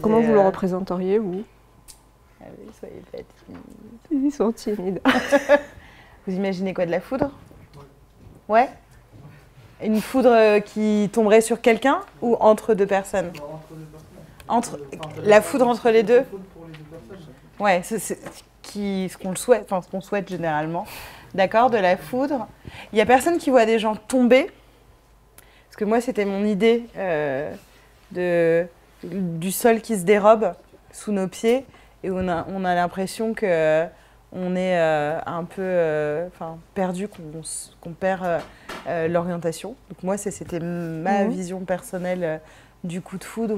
comment vous le représenteriez, vous? Allez, soyez pas timides. Ils sont timides. Vous imaginez quoi, de la foudre? Ouais. Une foudre qui tomberait sur quelqu'un ou entre deux personnes? La foudre entre les deux? Ouais, c'est ce qu'on souhaite, enfin ce qu'on souhaite généralement. D'accord, de la foudre. Il n'y a personne qui voit des gens tomber. Parce que moi, c'était mon idée du sol qui se dérobe sous nos pieds et on a l'impression que on est un peu perdu, qu'on perd l'orientation. Donc moi, c'était ma vision personnelle du coup de foudre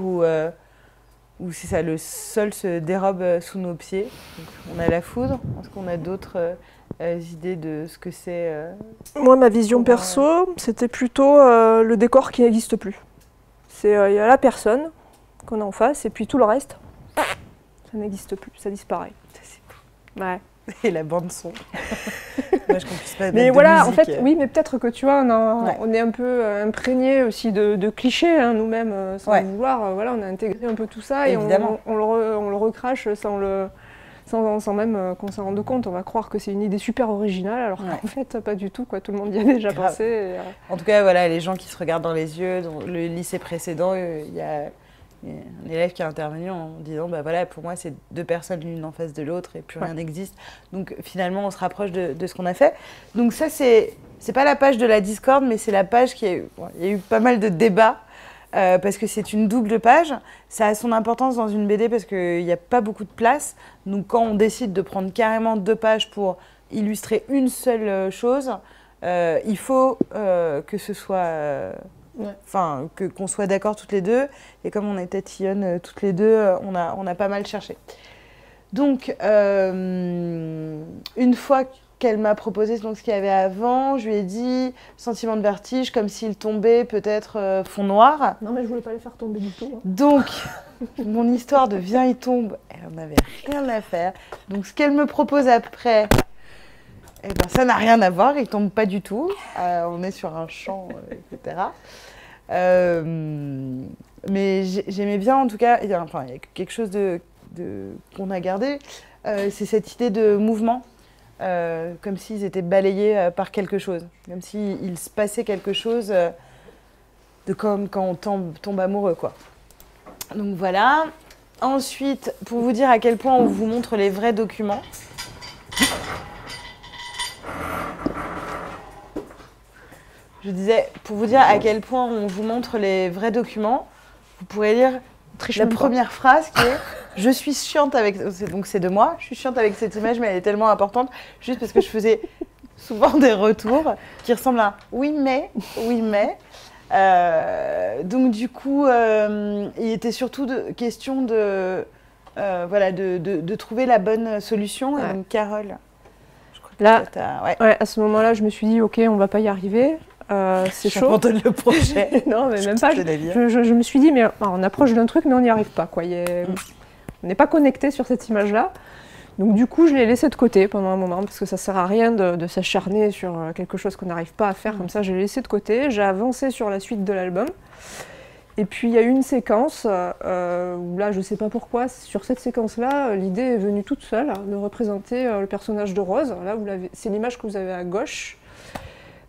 où c'est ça, le sol se dérobe sous nos pieds. Donc, on a la foudre. Est-ce qu'on a d'autres idées de ce que c'est Moi, ma vision perso, c'était plutôt le décor qui n'existe plus. Il y a la personne qu'on a en face et puis tout le reste, ça n'existe plus, ça disparaît. Ça, c'est beau. Ouais. Et la bande son. Dommage qu'on puisse pas mettre mais de voilà, musique. en fait, oui, mais peut-être que tu vois, on est un peu imprégné aussi de clichés, hein, nous-mêmes, sans le vouloir. Voilà, on a intégré un peu tout ça et on le recrache sans même qu'on s'en rende compte. On va croire que c'est une idée super originale, alors qu'en fait, pas du tout, quoi. Tout le monde y a déjà pensé. Et, En tout cas, voilà, les gens qui se regardent dans les yeux, dans le lycée précédent, il y a un élève qui a intervenu en disant voilà, pour moi c'est deux personnes l'une en face de l'autre et plus rien n'existe. Donc finalement on se rapproche de ce qu'on a fait. Donc ça c'est pas la page de la Discord, mais c'est la page il y a eu pas mal de débats parce que c'est une double page. Ça a son importance dans une BD parce qu'il n'y a pas beaucoup de place. Donc quand on décide de prendre carrément 2 pages pour illustrer une seule chose, il faut que ce soit... Enfin, qu'on soit d'accord toutes les deux. Et comme on est tatillonnes toutes les deux, on a pas mal cherché. Donc, une fois qu'elle m'a proposé donc, ce qu'il y avait avant, je lui ai dit sentiment de vertige, comme s'il tombait peut-être fond noir. Non, mais je voulais pas les faire tomber du tout. Hein. Donc, mon histoire de viens, il tombe, elle n'avait rien à faire. Donc, ce qu'elle me propose après, eh ben, ça n'a rien à voir, il tombe pas du tout. On est sur un champ, etc. Mais j'aimais bien, en tout cas, il y a quelque chose qu'on a gardé, c'est cette idée de mouvement, comme s'ils étaient balayés par quelque chose, comme s'il se passait quelque chose de comme quand on tombe amoureux, quoi. Donc voilà. Ensuite, pour vous dire à quel point on vous montre les vrais documents, je disais, pour vous dire à quel point on vous montre les vrais documents, vous pourrez lire la première phrase qui est « Je suis chiante avec… » Donc c'est de moi. « Je suis chiante avec cette image, mais elle est tellement importante. » Juste parce que je faisais souvent des retours qui ressemblent à « Oui, mais… » donc du coup, il était surtout question de trouver la bonne solution. Et donc Carole, je crois que là, ouais, à ce moment-là, je me suis dit « Ok, on va pas y arriver. » c'est chaud. J'abandonne le projet. Non, mais même pas. Je me suis dit, mais on approche d'un truc, mais on n'y arrive pas. Quoi. On n'est pas connecté sur cette image-là. Donc du coup, je l'ai laissé de côté pendant un moment, parce que ça ne sert à rien de s'acharner sur quelque chose qu'on n'arrive pas à faire. Comme ça, j'ai laissé de côté. J'ai avancé sur la suite de l'album. Et puis, il y a eu une séquence où là, je ne sais pas pourquoi, sur cette séquence-là, l'idée est venue toute seule de représenter le personnage de Rose. Là, c'est l'image que vous avez à gauche.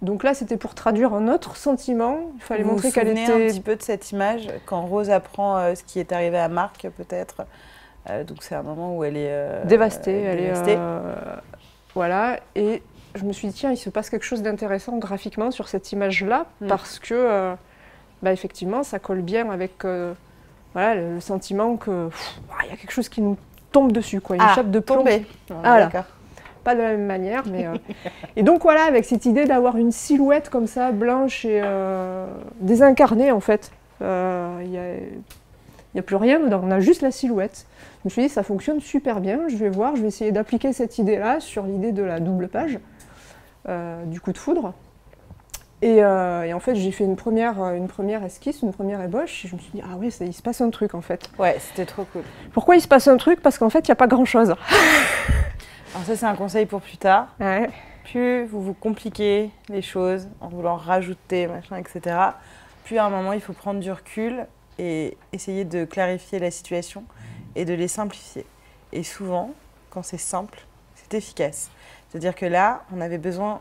Donc là, c'était pour traduire un autre sentiment. Il fallait montrer qu'elle était… Vous vous souvenez un petit peu de cette image, quand Rose apprend ce qui est arrivé à Marc, peut-être. Donc c'est un moment où elle est… dévastée. Voilà. Et je me suis dit, tiens, il se passe quelque chose d'intéressant graphiquement sur cette image-là, parce que, effectivement, ça colle bien avec le sentiment que y a quelque chose qui nous tombe dessus, quoi. Une chape de plomb. Voilà. D'accord. Pas de la même manière, mais… Et donc voilà, avec cette idée d'avoir une silhouette comme ça, blanche et désincarnée en fait. Il n'y a plus rien dedans, on a juste la silhouette. Je me suis dit, ça fonctionne super bien, je vais essayer d'appliquer cette idée-là sur l'idée de la double page, du coup de foudre. Et en fait, j'ai fait une première esquisse, une première ébauche, et je me suis dit, ah oui, il se passe un truc en fait. Ouais, c'était trop cool. Pourquoi il se passe un truc? Parce qu'en fait, il n'y a pas grand-chose. Alors ça, c'est un conseil pour plus tard. Ouais. Plus vous compliquez les choses en voulant rajouter, machin, etc., plus à un moment, il faut prendre du recul et essayer de clarifier la situation et de les simplifier. Et souvent, quand c'est simple, c'est efficace. C'est-à-dire que là, on avait besoin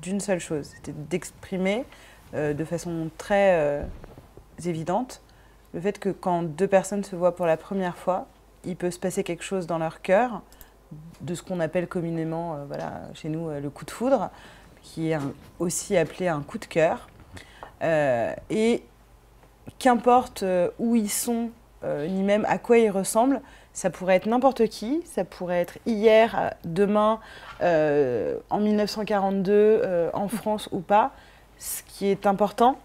d'une seule chose, c'était d'exprimer de façon très évidente le fait que quand 2 personnes se voient pour la première fois, il peut se passer quelque chose dans leur cœur, de ce qu'on appelle communément, chez nous, le coup de foudre, qui est aussi appelé un coup de cœur. Et qu'importe où ils sont, ni même à quoi ils ressemblent, ça pourrait être n'importe qui, ça pourrait être hier, demain, en 1942, en France ou pas. Ce qui est important,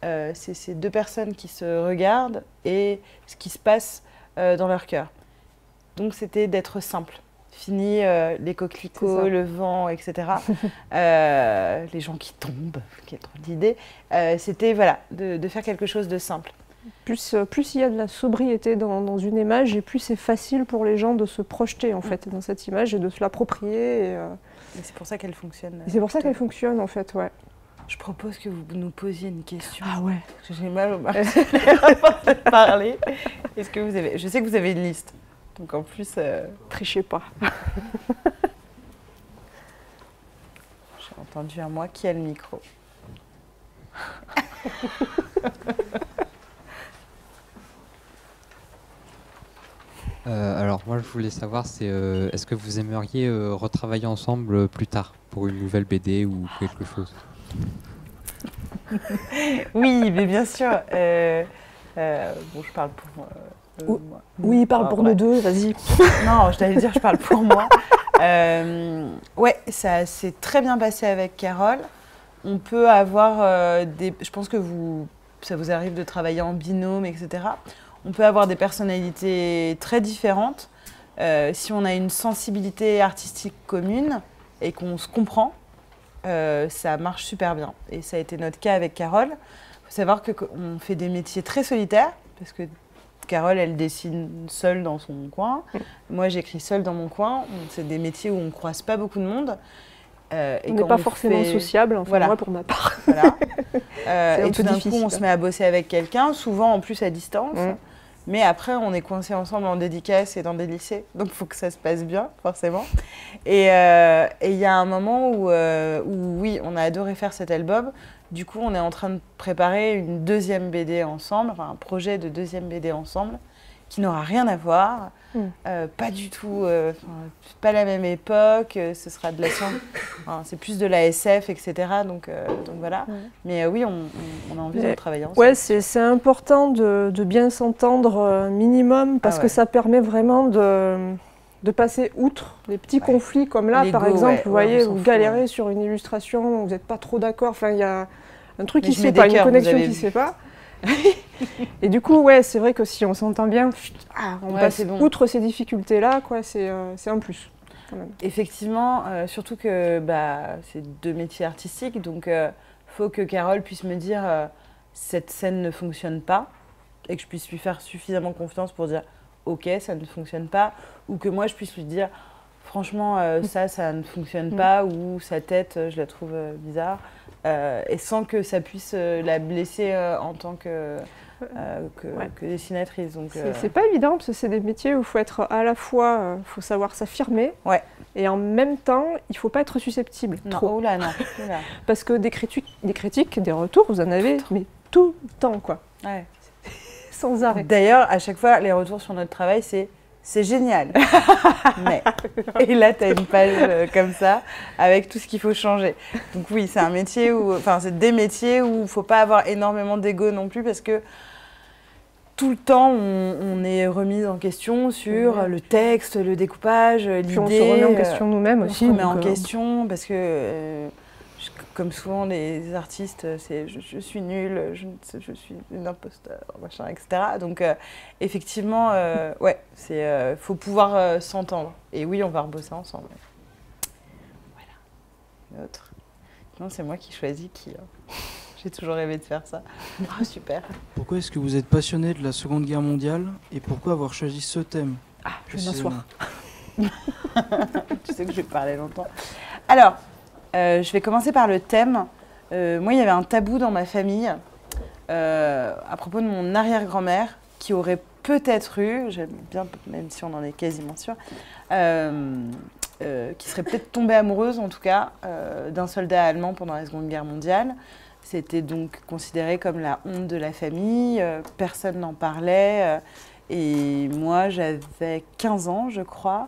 c'est ces 2 personnes qui se regardent et ce qui se passe dans leur cœur. Donc c'était d'être simple. Fini les coquelicots, le vent, etc. Les gens qui tombent, qui est trop d'idées. C'était de faire quelque chose de simple. Plus il y a de la sobriété dans une image, et plus c'est facile pour les gens de se projeter en fait dans cette image et de se l'approprier. Et c'est pour ça qu'elle fonctionne. C'est pour ça qu'elle fonctionne en fait, ouais. Je propose que vous nous posiez une question. Ah ouais. J'ai mal au de parler. Est-ce que vous avez… Je sais que vous avez une liste. Donc en plus… Trichez pas. J'ai entendu un moi qui a le micro. Alors moi je voulais savoir, est-ce que vous aimeriez retravailler ensemble plus tard pour une nouvelle BD ou quelque chose? Oui, mais bien sûr. Bon, je parle pour moi. Oui, parle pour nous deux, vas-y. Non, je t'allais dire, je parle pour moi. Ouais, ça s'est très bien passé avec Carole. On peut avoir je pense que ça vous arrive de travailler en binôme, etc. On peut avoir des personnalités très différentes. Si on a une sensibilité artistique commune et qu'on se comprend, ça marche super bien. Et ça a été notre cas avec Carole. Il faut savoir qu'on fait des métiers très solitaires, parce que Carole, elle dessine seule dans son coin. Moi, j'écris seule dans mon coin. C'est des métiers où on ne croise pas beaucoup de monde. On n'est pas forcément sociable, enfin voilà. Moi pour ma part. Voilà. Et tout d'un coup, on se met à bosser avec quelqu'un, souvent en plus à distance. Mais après, on est coincés ensemble en dédicace et dans des lycées. Donc, il faut que ça se passe bien, forcément. Et il y a un moment où, oui, on a adoré faire cet album. Du coup, on est en train de préparer une deuxième BD ensemble, enfin un projet de deuxième BD ensemble, qui n'aura rien à voir. Pas du tout, pas la même époque. Ce sera de la science, c'est plus de la SF, etc. Donc voilà. Mais oui, on a envie de travailler ensemble. Ouais, c'est important de bien s'entendre minimum, parce que ça permet vraiment de passer outre les petits conflits comme là, par exemple, vous voyez, vous galérez sur une illustration, vous n'êtes pas trop d'accord, enfin il y a un truc qui ne se fait pas, une connexion qui ne se fait pas. Et du coup, ouais, c'est vrai que si on s'entend bien, on passe outre ces difficultés-là, quoi, c'est un plus. Quand même. Effectivement, surtout que c'est deux métiers artistiques, donc faut que Carole puisse me dire cette scène ne fonctionne pas, et que je puisse lui faire suffisamment confiance pour dire ok, ça ne fonctionne pas, ou que moi je puisse lui dire franchement ça ne fonctionne pas, ou sa tête je la trouve bizarre, et sans que ça puisse la blesser en tant que dessinatrice. C'est pas évident, parce que c'est des métiers où il faut être à la fois, faut savoir s'affirmer, et en même temps, il ne faut pas être susceptible. Non, trop. Oula. Parce que des critiques, des retours, vous en avez mais tout le temps, quoi. Ouais. Sans arrêt. D'ailleurs, à chaque fois, les retours sur notre travail, c'est génial. Mais, et là, tu as une page comme ça, avec tout ce qu'il faut changer. Donc oui, c'est un métier c'est des métiers où il ne faut pas avoir énormément d'ego non plus, parce que tout le temps, on est remis en question sur le texte, le découpage, l'idée. Puis on se remet en question nous-mêmes aussi. On se remet en question, parce que comme souvent les artistes, c'est je suis nulle, je suis une imposteur, machin, etc. Donc effectivement, faut pouvoir s'entendre. Et oui, on va rebosser ensemble. Voilà. Une autre. Non, c'est moi qui choisis qui. J'ai toujours rêvé de faire ça. Ah, super. Pourquoi est-ce que vous êtes passionné de la Seconde Guerre mondiale et pourquoi avoir choisi ce thème? Je vais m'asseoir. Tu sais que je vais parler longtemps. Alors, je vais commencer par le thème. Moi, il y avait un tabou dans ma famille à propos de mon arrière-grand-mère qui aurait peut-être eu, j'aime bien, même si on en est quasiment sûr, qui serait peut-être tombée amoureuse, en tout cas, d'un soldat allemand pendant la Seconde Guerre mondiale. C'était donc considéré comme la honte de la famille, personne n'en parlait. Et moi, j'avais 15 ans, je crois.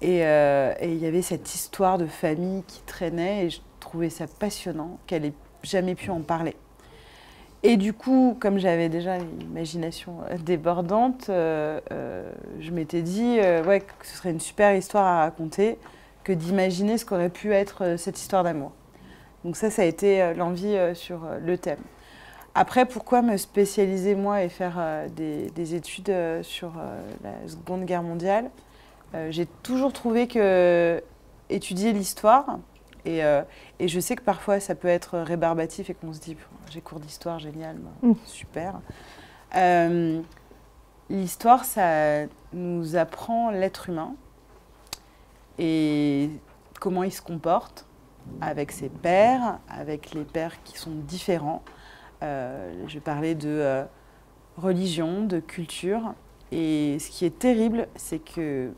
Et il y avait cette histoire de famille qui traînait et je trouvais ça passionnant qu'elle ait jamais pu en parler. Et du coup, comme j'avais déjà une imagination débordante, je m'étais dit que ce serait une super histoire à raconter que d'imaginer ce qu'aurait pu être cette histoire d'amour. Donc ça a été l'envie sur le thème. Après, pourquoi me spécialiser moi et faire des études sur la Seconde Guerre mondiale? J'ai toujours trouvé que étudier l'histoire, et je sais que parfois ça peut être rébarbatif et qu'on se dit j'ai cours d'histoire, génial, super. L'histoire, ça nous apprend l'être humain et comment il se comporte avec ses pairs, avec les pairs qui sont différents. Je vais parler de religion, de culture. Et ce qui est terrible, c'est que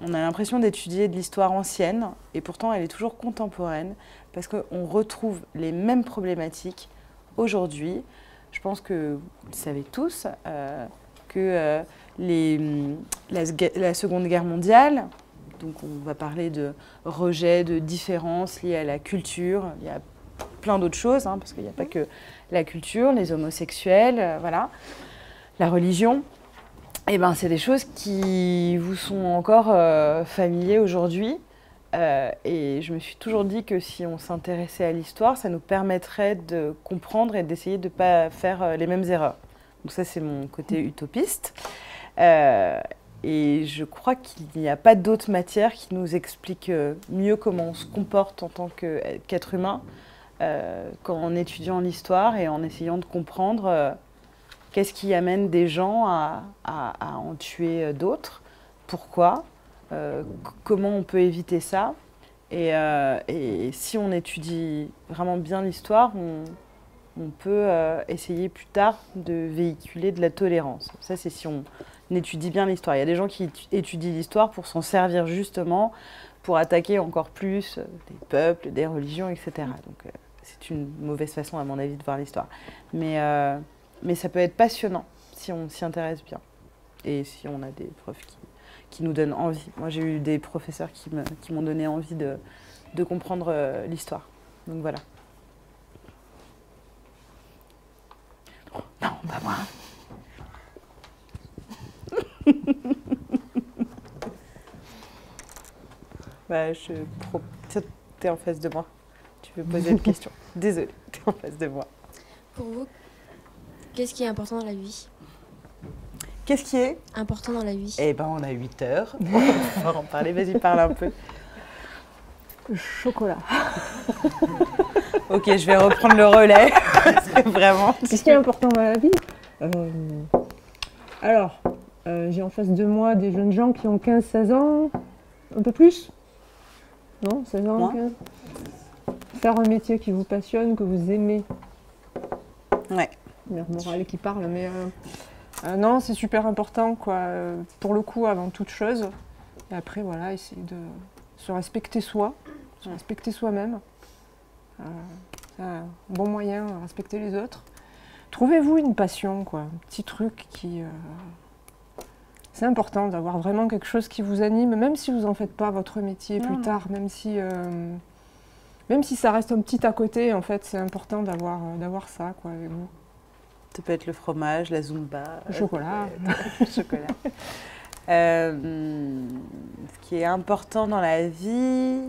on a l'impression d'étudier de l'histoire ancienne, et pourtant elle est toujours contemporaine, parce qu'on retrouve les mêmes problématiques aujourd'hui. Je pense que vous le savez tous, que la Seconde Guerre mondiale, donc on va parler de rejet, de différences liées à la culture. Il y a plein d'autres choses, hein, parce qu'il n'y a pas que la culture, les homosexuels, voilà, la religion. Et ben, c'est des choses qui vous sont encore familiers aujourd'hui. Et je me suis toujours dit que si on s'intéressait à l'histoire, ça nous permettrait de comprendre et d'essayer de ne pas faire les mêmes erreurs. Donc ça, c'est mon côté utopiste. Et je crois qu'il n'y a pas d'autres matières qui nous expliquent mieux comment on se comporte en tant qu'être humain qu'en étudiant l'histoire et en essayant de comprendre qu'est-ce qui amène des gens à en tuer d'autres, pourquoi, comment on peut éviter ça. Et si on étudie vraiment bien l'histoire, on peut essayer plus tard de véhiculer de la tolérance. Ça, c'est si on étudie bien l'histoire. Il y a des gens qui étudient l'histoire pour s'en servir justement, pour attaquer encore plus des peuples, des religions, etc. Donc c'est une mauvaise façon, à mon avis, de voir l'histoire. Mais ça peut être passionnant si on s'y intéresse bien. Et si on a des profs qui nous donnent envie. Moi, j'ai eu des professeurs qui m'ont donné envie de comprendre l'histoire. Donc voilà. Non, pas moi. Bah, t'es en face de moi. Tu veux poser une question. Désolée, t'es en face de moi. Pour vous, qu'est-ce qui est important dans la vie? Qu'est-ce qui est important dans la vie? Eh ben, on a 8 heures. On va pouvoir en parler. Vas-y, parle un peu. Chocolat. Ok, je vais reprendre le relais. C'est vraiment... Qu'est-ce qui est important dans la vie? Alors, j'ai en face de moi des jeunes gens qui ont 15-16 ans, un peu plus. Non, 16 ans, Moi 15. Faire un métier qui vous passionne, que vous aimez. Ouais. Mère morale qui parle, mais non, c'est super important, quoi. Pour le coup, avant toute chose. Et après, voilà, essayer de se respecter soi, se respecter soi-même. C'est un bon moyen à respecter les autres. Trouvez-vous une passion, quoi. Un petit truc qui... C'est important d'avoir vraiment quelque chose qui vous anime, même si vous n'en faites pas votre métier plus tard, même si ça reste un petit à côté, en fait, c'est important d'avoir ça, quoi, avec vous. Ça peut être le fromage, la zumba. Le chocolat. Le chocolat. Ce qui est important dans la vie,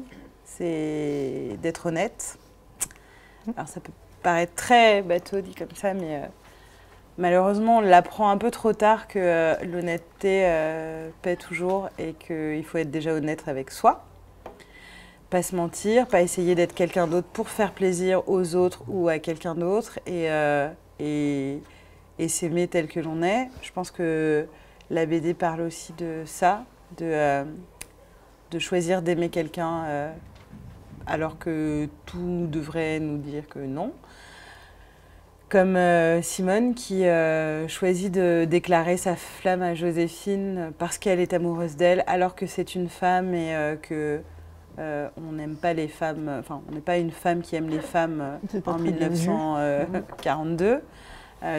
c'est d'être honnête. Alors ça peut paraître très bateau dit comme ça, mais malheureusement on l'apprend un peu trop tard que l'honnêteté paie toujours et qu'il faut être déjà honnête avec soi. Pas se mentir, pas essayer d'être quelqu'un d'autre pour faire plaisir aux autres ou à quelqu'un d'autre et s'aimer tel que l'on est. Je pense que la BD parle aussi de ça, de choisir d'aimer quelqu'un alors que tout devrait nous dire que non. Comme Simone qui choisit de déclarer sa flamme à Joséphine parce qu'elle est amoureuse d'elle alors que c'est une femme et que on n'aime pas les femmes, enfin on n'est pas une femme qui aime les femmes en 1942.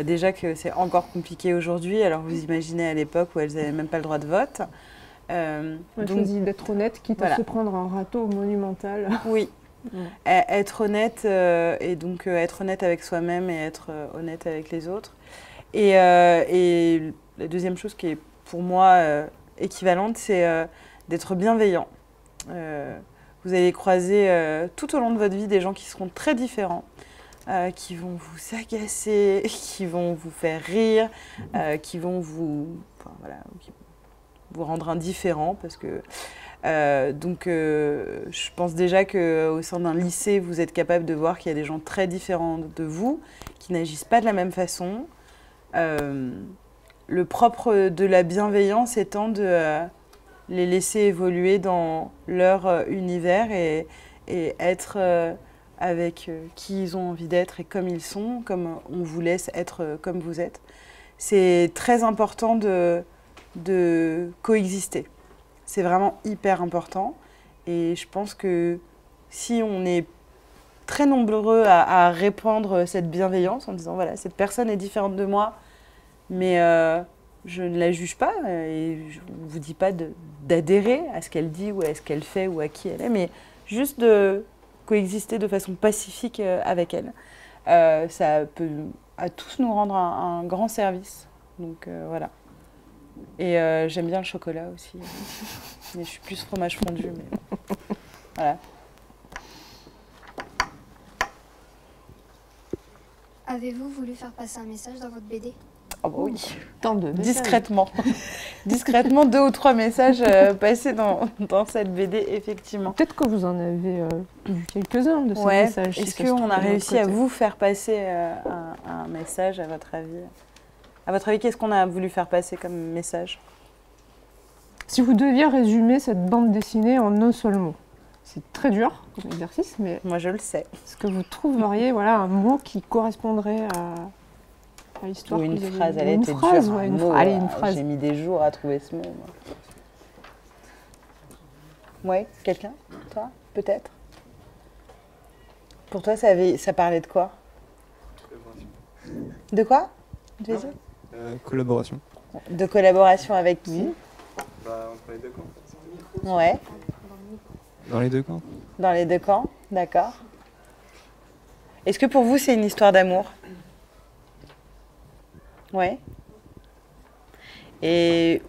Déjà que c'est encore compliqué aujourd'hui, alors vous imaginez à l'époque où elles n'avaient même pas le droit de vote. On choisit d'être honnête, quitte à se prendre un râteau monumental. Oui, être honnête et donc être honnête avec soi-même et être honnête avec les autres. Et la deuxième chose qui est pour moi équivalente, c'est d'être bienveillant. Vous allez croiser tout au long de votre vie des gens qui seront très différents. Qui vont vous agacer, qui vont vous faire rire, qui vont vous rendre indifférent parce que je pense déjà qu'au sein d'un lycée vous êtes capable de voir qu'il y a des gens très différents de vous qui n'agissent pas de la même façon. Le propre de la bienveillance étant de les laisser évoluer dans leur univers et être avec qui ils ont envie d'être et comme ils sont, comme on vous laisse être comme vous êtes. C'est très important de coexister. C'est vraiment hyper important. Et je pense que si on est très nombreux à répandre cette bienveillance en disant voilà, cette personne est différente de moi, mais je ne la juge pas et on ne vous dit pas d'adhérer à ce qu'elle dit ou à ce qu'elle fait ou à qui elle est, mais juste de coexister de façon pacifique avec elle. Ça peut à tous nous rendre un grand service. Donc voilà. Et j'aime bien le chocolat aussi. Mais je suis plus fromage fondu. Mais bon. Voilà. Avez-vous voulu faire passer un message dans votre BD? Oh bah oui, Tant de messages. discrètement. Discrètement, 2 ou 3 messages passés dans cette BD, effectivement. Peut-être que vous en avez eu quelques-uns de ces Ouais. messages. Est-ce qu'on a réussi à vous faire passer un message, à votre avis? À votre avis, qu'est-ce qu'on a voulu faire passer comme message? Si vous deviez résumer cette bande dessinée en un seul mot, c'est très dur comme exercice, mais moi je le sais. Est-ce que vous trouveriez un mot qui correspondrait à l'histoire? Ou une phrase, elle était dure. Allez, une phrase. J'ai mis des jours à trouver ce mot. Ouais, quelqu'un? Toi? Peut-être? Pour toi, ça parlait de quoi? De quoi? Collaboration. De collaboration avec qui? Entre les deux camps. Ouais. Dans les deux camps. Dans les deux camps, d'accord. Est-ce que pour vous, c'est une histoire d'amour? Ouais. Et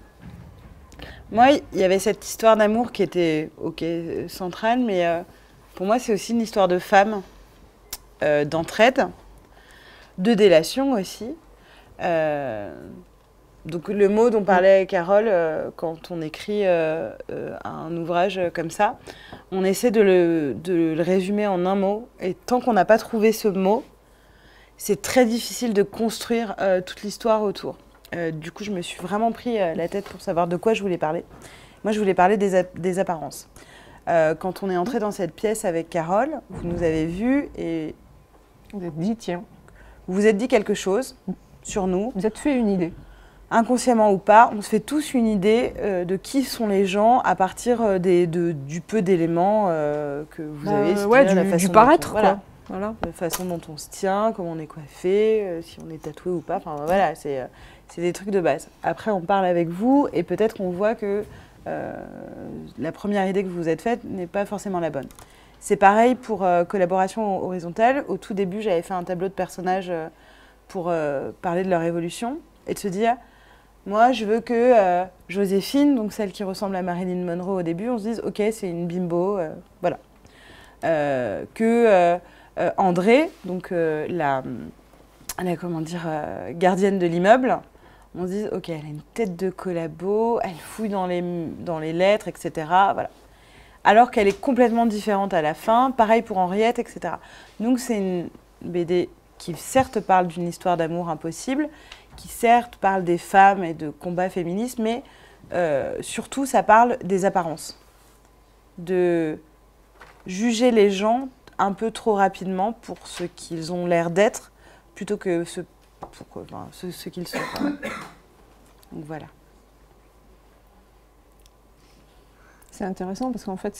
moi, il y avait cette histoire d'amour qui était, centrale, mais pour moi, c'est aussi une histoire de femme, d'entraide, de délation aussi. Donc le mot dont parlait Carole, quand on écrit un ouvrage comme ça, on essaie de le résumer en un mot. Et tant qu'on n'a pas trouvé ce mot, c'est très difficile de construire toute l'histoire autour. Du coup, je me suis vraiment pris la tête pour savoir de quoi je voulais parler. Moi, je voulais parler des apparences. Quand on est entré dans cette pièce avec Carole, vous nous avez vus et vous êtes dit, tiens. Vous vous êtes dit quelque chose sur nous. Vous êtes fait une idée. Inconsciemment ou pas, on se fait tous une idée de qui sont les gens à partir du peu d'éléments que vous avez. Du paraître, quoi. Voilà. La façon dont on se tient, comment on est coiffé, si on est tatoué ou pas. Enfin voilà, c'est des trucs de base. Après, on parle avec vous et peut-être qu'on voit que la première idée que vous vous êtes faite n'est pas forcément la bonne. C'est pareil pour collaboration horizontale. Au tout début, j'avais fait un tableau de personnages pour parler de leur évolution et de se dire, moi, je veux que Joséphine, donc celle qui ressemble à Marilyn Monroe au début, on se dise, ok, c'est une bimbo, voilà. Que André, donc la gardienne de l'immeuble, on se dise, ok, elle a une tête de collabo, elle fouille dans les lettres, etc. Voilà. Alors qu'elle est complètement différente à la fin, pareil pour Henriette, etc. Donc c'est une BD qui certes parle d'une histoire d'amour impossible, qui certes parle des femmes et de combats féministes, mais surtout ça parle des apparences. De juger les gens un peu trop rapidement pour ce qu'ils ont l'air d'être, plutôt que ce qu'ils sont. Donc voilà. C'est intéressant parce qu'en fait,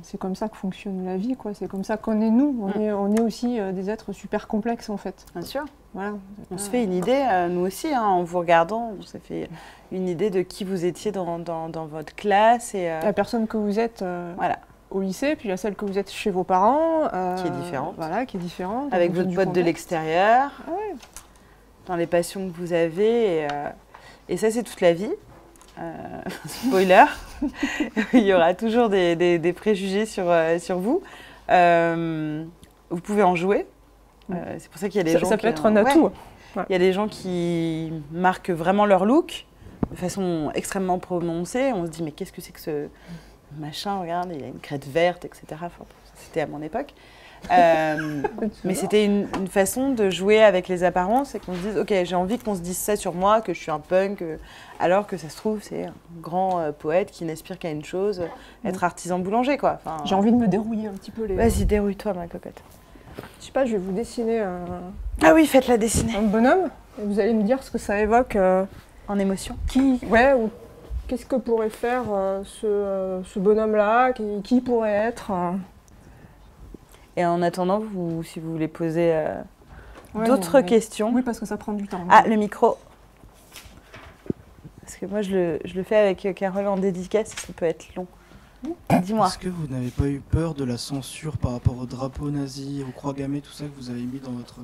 c'est comme ça que fonctionne la vie, quoi. C'est comme ça qu'on est nous. On est aussi des êtres super complexes, en fait. Bien sûr. Voilà. On se fait une idée, nous aussi, hein, en vous regardant, on s'est fait une idée de qui vous étiez dans votre classe. Et, la personne que vous êtes voilà. Au lycée, puis il y a celle que vous êtes chez vos parents. Qui est différente. Voilà, qui est différente. Avec votre pote de l'extérieur, ouais. Dans les passions que vous avez. Et ça, c'est toute la vie. Spoiler, il y aura toujours des préjugés sur vous. Vous pouvez en jouer. C'est pour ça qu'il y a des gens ça peut être un atout. Ouais. Il y a des gens qui marquent vraiment leur look de façon extrêmement prononcée. On se dit, mais qu'est-ce que c'est que ce machin? Regarde, il y a une crête verte, etc. Enfin, c'était à mon époque. Mais c'était une façon de jouer avec les apparences et qu'on se dise, ok, j'ai envie qu'on se dise ça sur moi, que je suis un punk, alors que ça se trouve, c'est un grand poète qui n'aspire qu'à une chose, être artisan boulanger, quoi. Enfin, j'ai envie de me dérouiller un petit peu les... Vas-y, dérouille-toi, ma cocotte. Je sais pas, je vais vous dessiner Ah oui, faites-la dessiner. Un bonhomme, et vous allez me dire ce que ça évoque en émotion. Ouais, ou qu'est-ce que pourrait faire ce bonhomme-là, qui pourrait être Et en attendant, si vous voulez poser d'autres questions. Oui, parce que ça prend du temps. Ah, le micro. Parce que moi, je le fais avec Carole en dédicace, ça peut être long. Dis-moi. Est-ce que vous n'avez pas eu peur de la censure par rapport au drapeau nazi, aux croix gammées, tout ça que vous avez mis dans votre...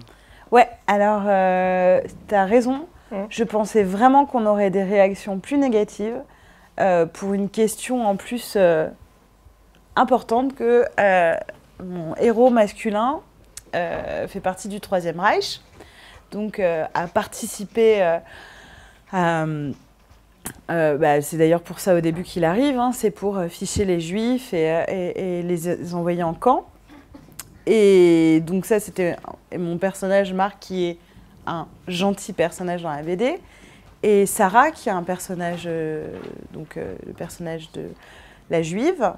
Ouais, alors tu as raison. Je pensais vraiment qu'on aurait des réactions plus négatives pour une question en plus importante que mon héros masculin fait partie du Troisième Reich, donc a participé c'est d'ailleurs pour ça au début qu'il arrive, hein, c'est pour ficher les juifs et les envoyer en camp. Et donc ça, c'était mon personnage Marc qui est un gentil personnage dans la BD. Et Sarah qui est un personnage, le personnage de la juive,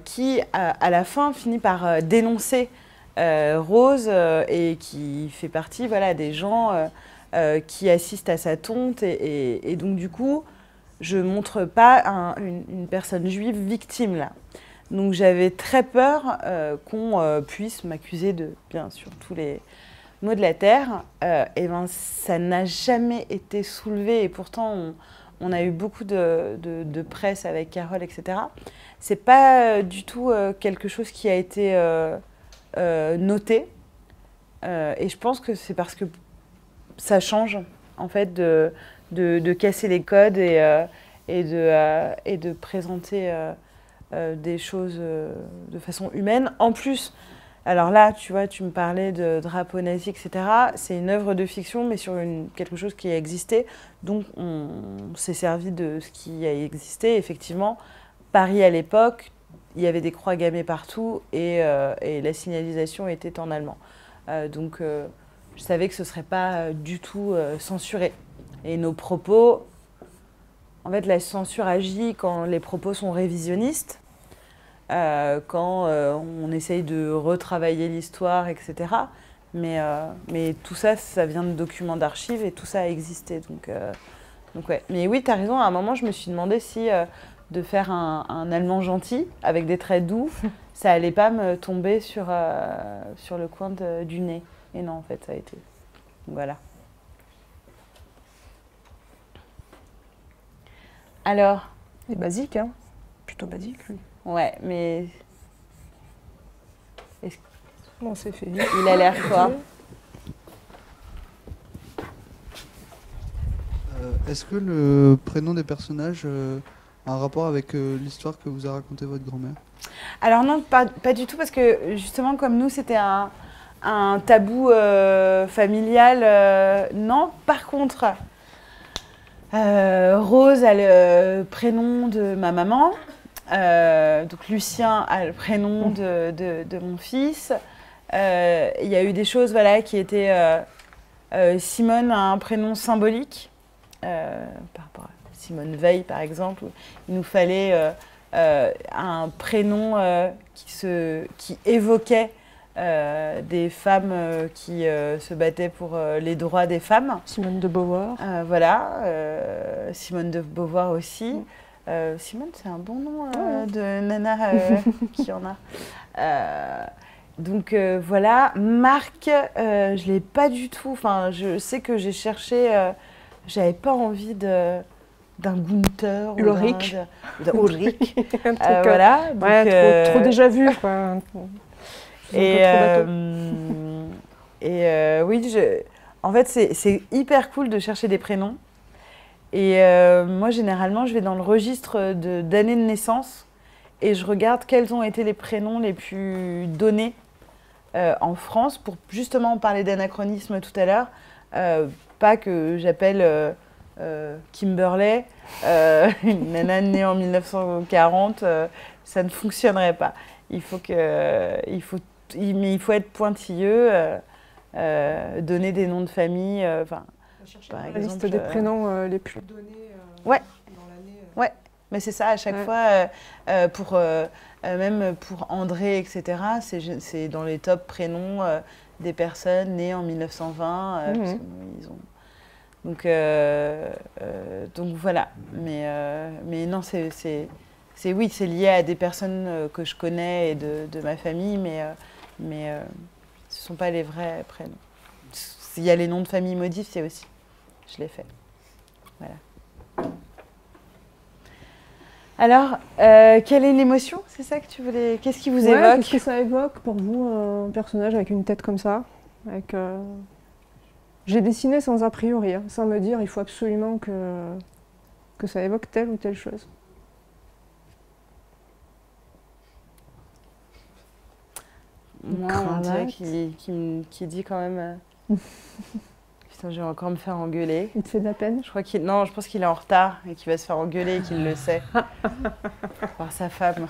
qui à la fin finit par dénoncer Rose et qui fait partie des gens qui assistent à sa tonte. Et donc du coup, je ne montre pas une personne juive victime là. Donc j'avais très peur qu'on puisse m'accuser de, bien sûr, tous les maux de la terre. Et ben, ça n'a jamais été soulevé et pourtant on a eu beaucoup de presse avec Carole, etc. C'est pas du tout quelque chose qui a été noté. Et je pense que c'est parce que ça change en fait de casser les codes et de présenter des choses de façon humaine. En plus, alors là, tu vois, tu me parlais de drapeau nazi, etc. C'est une œuvre de fiction, mais sur quelque chose qui a existé. Donc, on s'est servi de ce qui a existé. Effectivement, Paris, à l'époque, il y avait des croix gammées partout et la signalisation était en allemand. Donc, je savais que ce ne serait pas du tout censuré. Et nos propos... En fait, la censure agit quand les propos sont révisionnistes, quand on essaye de retravailler l'histoire, etc. Mais tout ça, ça vient de documents d'archives et tout ça a existé. Donc ouais. Mais oui, tu as raison, à un moment, je me suis demandé si de faire un Allemand gentil, avec des traits doux, ça allait pas me tomber sur le coin du nez. Et non, en fait, ça a été. Donc, voilà. Alors, c'est basique, hein. Plutôt basique, lui. Ouais, mais... Bon, c'est fait. Il a l'air quoi? Est-ce que le prénom des personnages a un rapport avec l'histoire que vous a racontée votre grand-mère? Alors non, pas du tout, parce que justement, comme nous, c'était un tabou familial, non. Par contre... Rose a le prénom de ma maman, donc Lucien a le prénom de mon fils. Il y a eu des choses qui étaient... Simone a un prénom symbolique, par rapport à Simone Veil par exemple. Il nous fallait un prénom qui évoquait des femmes qui se battaient pour les droits des femmes. Simone de Beauvoir. Simone de Beauvoir aussi. Simone, c'est un bon nom de nana qui en a. Donc voilà. Marc, je ne l'ai pas du tout. Enfin, je sais que j'ai cherché, j'avais pas envie d'un Gunther. Ulrich. Ulrich. Voilà. Donc, ouais, trop déjà vu, quoi. Et oui, en fait, c'est hyper cool de chercher des prénoms. Et moi, généralement, je vais dans le registre d'années de naissance et je regarde quels ont été les prénoms les plus donnés en France pour justement parler d'anachronisme tout à l'heure. Pas que j'appelle Kimberley, une nana née en 1940, ça ne fonctionnerait pas. Il faut être pointilleux, donner des noms de famille. Par exemple, la liste des prénoms les plus donnés ouais. dans l'année. Ouais, mais c'est ça, à chaque fois, même pour André, etc., c'est dans les top prénoms des personnes nées en 1920. Parce que, donc voilà. Mais non, c'est lié à des personnes que je connais et de ma famille, mais ce ne sont pas les vrais prénoms. Il y a les noms de famille modifiés aussi. Je l'ai fait. Voilà. Alors, quelle est l'émotion? C'est ça que tu voulais... Qu'est-ce qui vous évoque? Qu'est-ce que ça évoque pour vous, un personnage avec une tête comme ça avec, J'ai dessiné sans a priori, hein, sans me dire il faut absolument que ça évoque telle ou telle chose. Moi, on dirait qu'il dit quand même... Putain, je vais encore me faire engueuler. Il te fait de la peine? Non, je pense qu'il est en retard et qu'il va se faire engueuler et qu'il le sait. Par sa femme.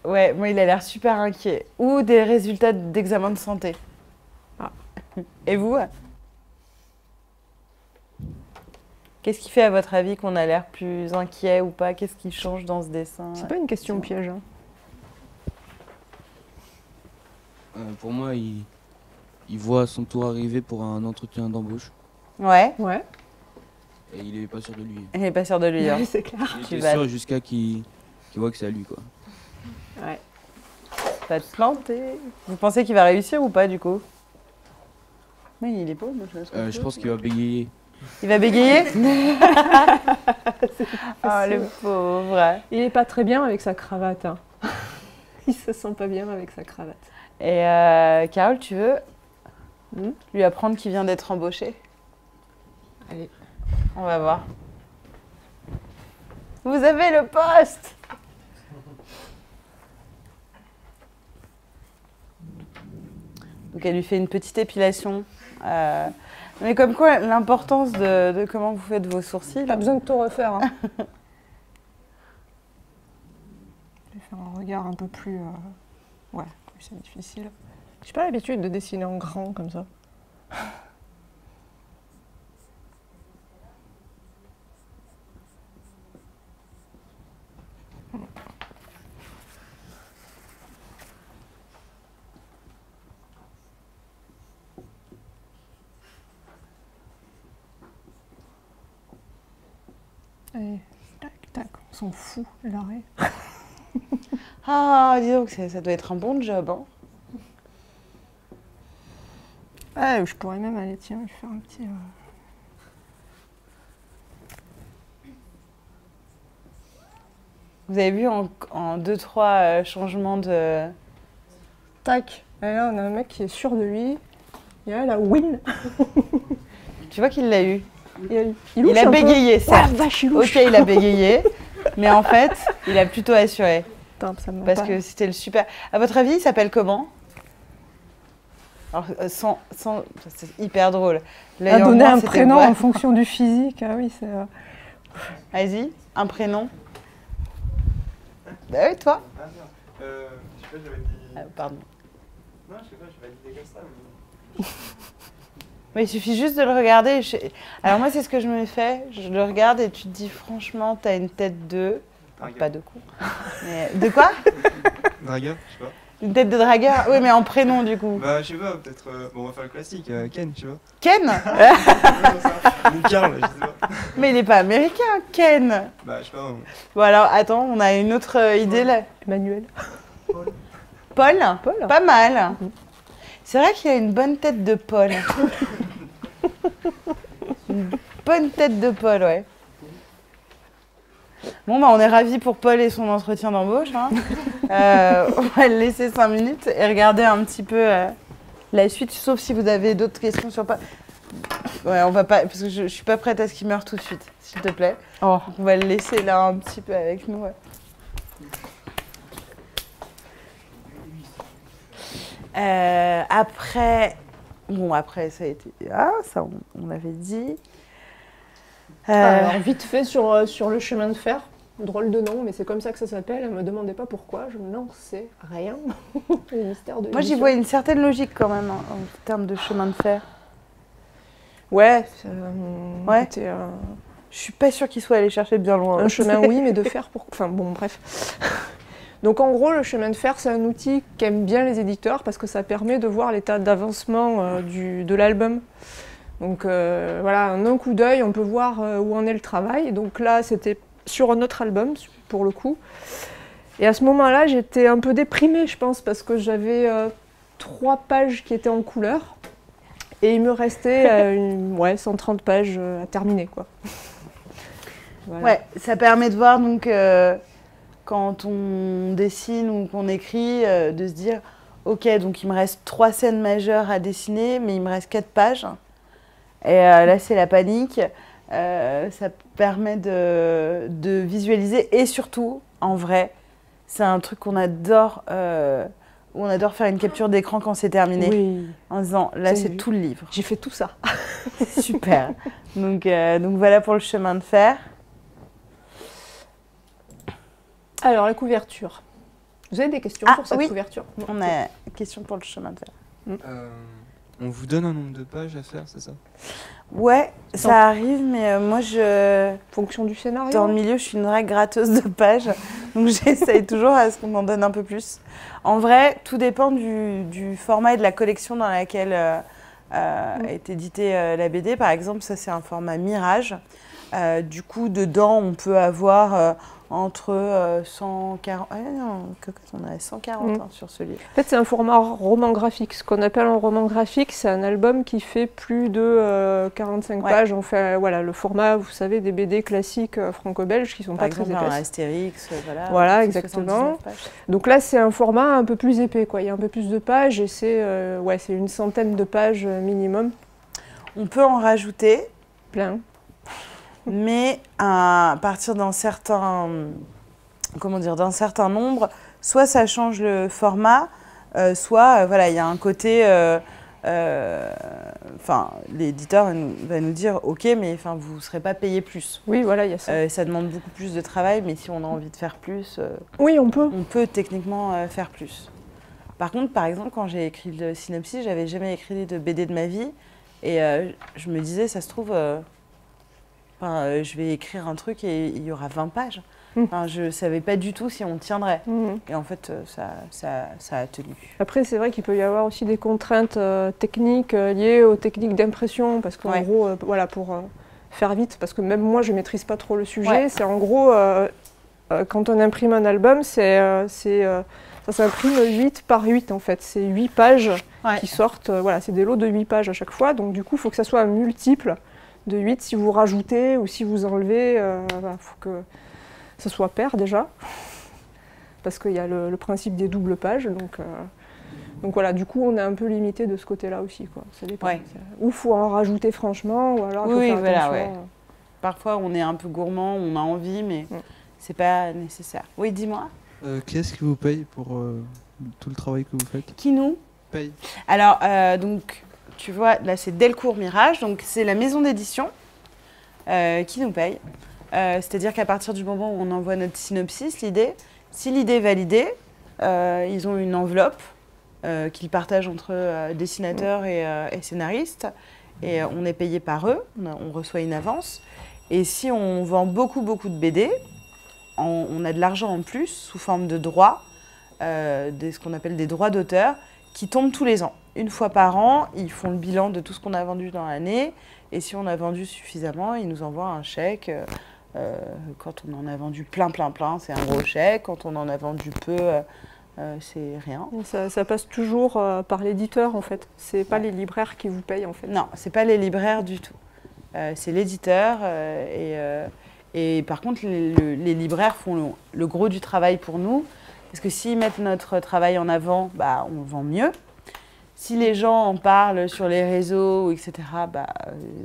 Ouais, moi, il a l'air super inquiet. Ou des résultats d'examen de santé. Ah. Et vous? Qu'est-ce qui fait, à votre avis, qu'on a l'air plus inquiet ou pas? Qu'est-ce qui change dans ce dessin? C'est pas une question piège. Hein. Pour moi, il voit son tour arriver pour un entretien d'embauche. Ouais. Ouais. Et il est pas sûr de lui. Il est pas sûr de lui. Hein. Oui, c'est clair. Il est sûr jusqu'à qu'il voit que c'est à lui, quoi. Ouais. Va te planter. Vous pensez qu'il va réussir ou pas, du coup? Mais il est pauvre, moi, je pense qu'il va bégayer. Il va bégayer? Oh, le pauvre. Il est pas très bien avec sa cravate. Hein. Il se sent pas bien avec sa cravate. Et Carole, tu veux lui apprendre qu'il vient d'être embauché? Allez, on va voir. Vous avez le poste! Donc elle lui fait une petite épilation. Mais comme quoi, l'importance de comment vous faites vos sourcils. Pas besoin de tout refaire. Hein. Je vais faire un regard un peu plus... Ouais, c'est difficile. J'ai pas l'habitude de dessiner en grand comme ça. Allez, tac, tac, on s'en fout, l'arrêt. Ah, dis donc, ça doit être un bon job, hein. Ah, je pourrais même aller, tiens, je vais faire un petit... Vous avez vu en 2-3 changements de... Tac. Et là, on a un mec qui est sûr de lui. Et là, la win. Tu vois qu'il l'a eu. Il a bégayé, certes. Vache, ok, il a bégayé. Mais en fait, il a plutôt assuré. Ça me parce que c'était le super... À votre avis, il s'appelle comment? Alors, c'est hyper drôle. À donner un prénom en fonction du physique, ah oui, c'est... Vas-y, un prénom. Bah oui, toi. Je sais pas, j'avais dit... pardon. Non, je sais pas, j'avais dit comme ça, mais... Mais il suffit juste de le regarder. Alors moi, c'est ce que je me fais. Je le regarde et tu te dis, franchement, t'as une tête de... Enfin, pas de con. Mais... De quoi? Dragueur, je sais pas. Une tête de dragueur? Oui, mais en prénom, du coup. Bah, je sais pas, peut-être... Bon, on va faire le classique, Ken, tu vois. Ken? Ou Karl, je sais pas. Mais il est pas américain, Ken. Bah, je sais pas. Bon, alors, attends, on a une autre idée, là. Emmanuel. Paul? Pas mal. C'est vrai qu'il a une bonne tête de Paul. Une bonne tête de Paul, ouais. Bon, bah, on est ravis pour Paul et son entretien d'embauche. Hein. On va le laisser 5 minutes et regarder un petit peu la suite, sauf si vous avez d'autres questions sur Paul. Ouais, on va pas, parce que je suis pas prête à ce qu'il meure tout de suite, s'il te plaît. Oh. On va le laisser là un petit peu avec nous. Ouais. Après, ça a été... Ah, ça, on l'avait dit. Alors, vite fait sur le chemin de fer, drôle de nom, mais c'est comme ça que ça s'appelle. Elle me demandait pas pourquoi, je n'en sais rien. Le mystère de Moi, j'y vois une certaine logique quand même en termes de chemin de fer. Ouais. Ouais. Je suis pas sûre qu'il soit allé chercher bien loin. Un chemin, oui, mais de fer pour... Enfin, bon, bref. Donc, en gros, le chemin de fer, c'est un outil qu'aiment bien les éditeurs parce que ça permet de voir l'état d'avancement de l'album. Donc, voilà, en un coup d'œil, on peut voir où en est le travail. Donc là, c'était sur un autre album, pour le coup. Et à ce moment-là, j'étais un peu déprimée, je pense, parce que j'avais 3 pages qui étaient en couleur. Et il me restait 130 pages à terminer, quoi. Voilà. Ouais, ça permet de voir donc quand on dessine ou qu'on écrit, de se dire ok, donc il me reste 3 scènes majeures à dessiner, mais il me reste 4 pages. Et là, c'est la panique. Ça permet de visualiser et surtout, en vrai, c'est un truc qu'on adore, où on adore faire une capture d'écran quand c'est terminé. Oui. En disant, là, c'est tout le livre. J'ai fait tout ça. Super. Donc voilà pour le chemin de fer. Alors, la couverture. Vous avez des questions pour cette couverture? On a une question pour le chemin de fer. On vous donne un nombre de pages à faire, c'est ça? Ouais, ça arrive, mais moi, fonction du scénario. Dans le milieu, je suis une vraie gratteuse de pages, donc j'essaye toujours à ce qu'on m'en donne un peu plus. En vrai, tout dépend du format et de la collection dans laquelle est éditée la BD. Par exemple, ça, c'est un format Mirage. Du coup, dedans, on peut avoir entre 140... Ah non, on a 140 sur ce livre. En fait, c'est un format roman graphique. Ce qu'on appelle un roman graphique, c'est un album qui fait plus de 45 pages. Enfin, voilà, le format, vous savez, des BD classiques franco-belges qui sont pas très épaisses. Un Astérix, voilà, exactement. Donc là, c'est un format un peu plus épais, quoi. Il y a un peu plus de pages et c'est c'est une centaine de pages minimum. On peut en rajouter. Plein. Mais à partir d'un certain nombre, soit ça change le format, soit voilà, il y a un côté, l'éditeur va nous dire ok, mais vous ne serez pas payé plus. Oui, voilà, il y a ça. Ça demande beaucoup plus de travail, mais si on a envie de faire plus, oui, on peut. On peut techniquement faire plus. Par contre, par exemple, quand j'ai écrit le synopsis, j'avais jamais écrit de BD de ma vie, et je me disais, ça se trouve. Je vais écrire un truc et il y aura 20 pages. Je ne savais pas du tout si on tiendrait. Et en fait, ça a tenu. Après, c'est vrai qu'il peut y avoir aussi des contraintes techniques liées aux techniques d'impression. Parce qu'en gros, voilà, pour faire vite, parce que même moi, je ne maîtrise pas trop le sujet. C'est en gros, quand on imprime un album, ça s'imprime 8 par 8 en fait. C'est 8 pages qui sortent. Voilà, c'est des lots de 8 pages à chaque fois. Donc du coup, il faut que ça soit un multiple de 8 si vous rajoutez ou si vous enlevez, faut que ça soit pair déjà, parce qu'il y a le principe des doubles pages, donc voilà, du coup on est un peu limité de ce côté-là aussi, quoi. Ça dépend. Ou il faut en rajouter franchement, ou alors il faut faire attention. Parfois on est un peu gourmand, on a envie, mais c'est pas nécessaire. Oui, dis-moi. Qui est-ce qui vous paye pour tout le travail que vous faites? Qui nous paye? Alors, donc... Tu vois, là, c'est Delcourt Mirage, donc c'est la maison d'édition qui nous paye. C'est-à-dire qu'à partir du moment où on envoie notre synopsis, si l'idée est validée, ils ont une enveloppe qu'ils partagent entre dessinateurs et scénaristes, et on est payé par eux, on reçoit une avance. Et si on vend beaucoup de BD, on a de l'argent en plus sous forme de droits, ce qu'on appelle des droits d'auteur, qui tombent tous les ans. Une fois par an, ils font le bilan de tout ce qu'on a vendu dans l'année. Et si on a vendu suffisamment, ils nous envoient un chèque. Quand on en a vendu plein, c'est un gros chèque. Quand on en a vendu peu, c'est rien. Ça passe toujours par l'éditeur, en fait. C'est pas les libraires qui vous payent, en fait. Non, c'est pas les libraires du tout. C'est l'éditeur. Et par contre, les libraires font le gros du travail pour nous. Parce que s'ils mettent notre travail en avant, on vend mieux. Si les gens en parlent sur les réseaux, etc.,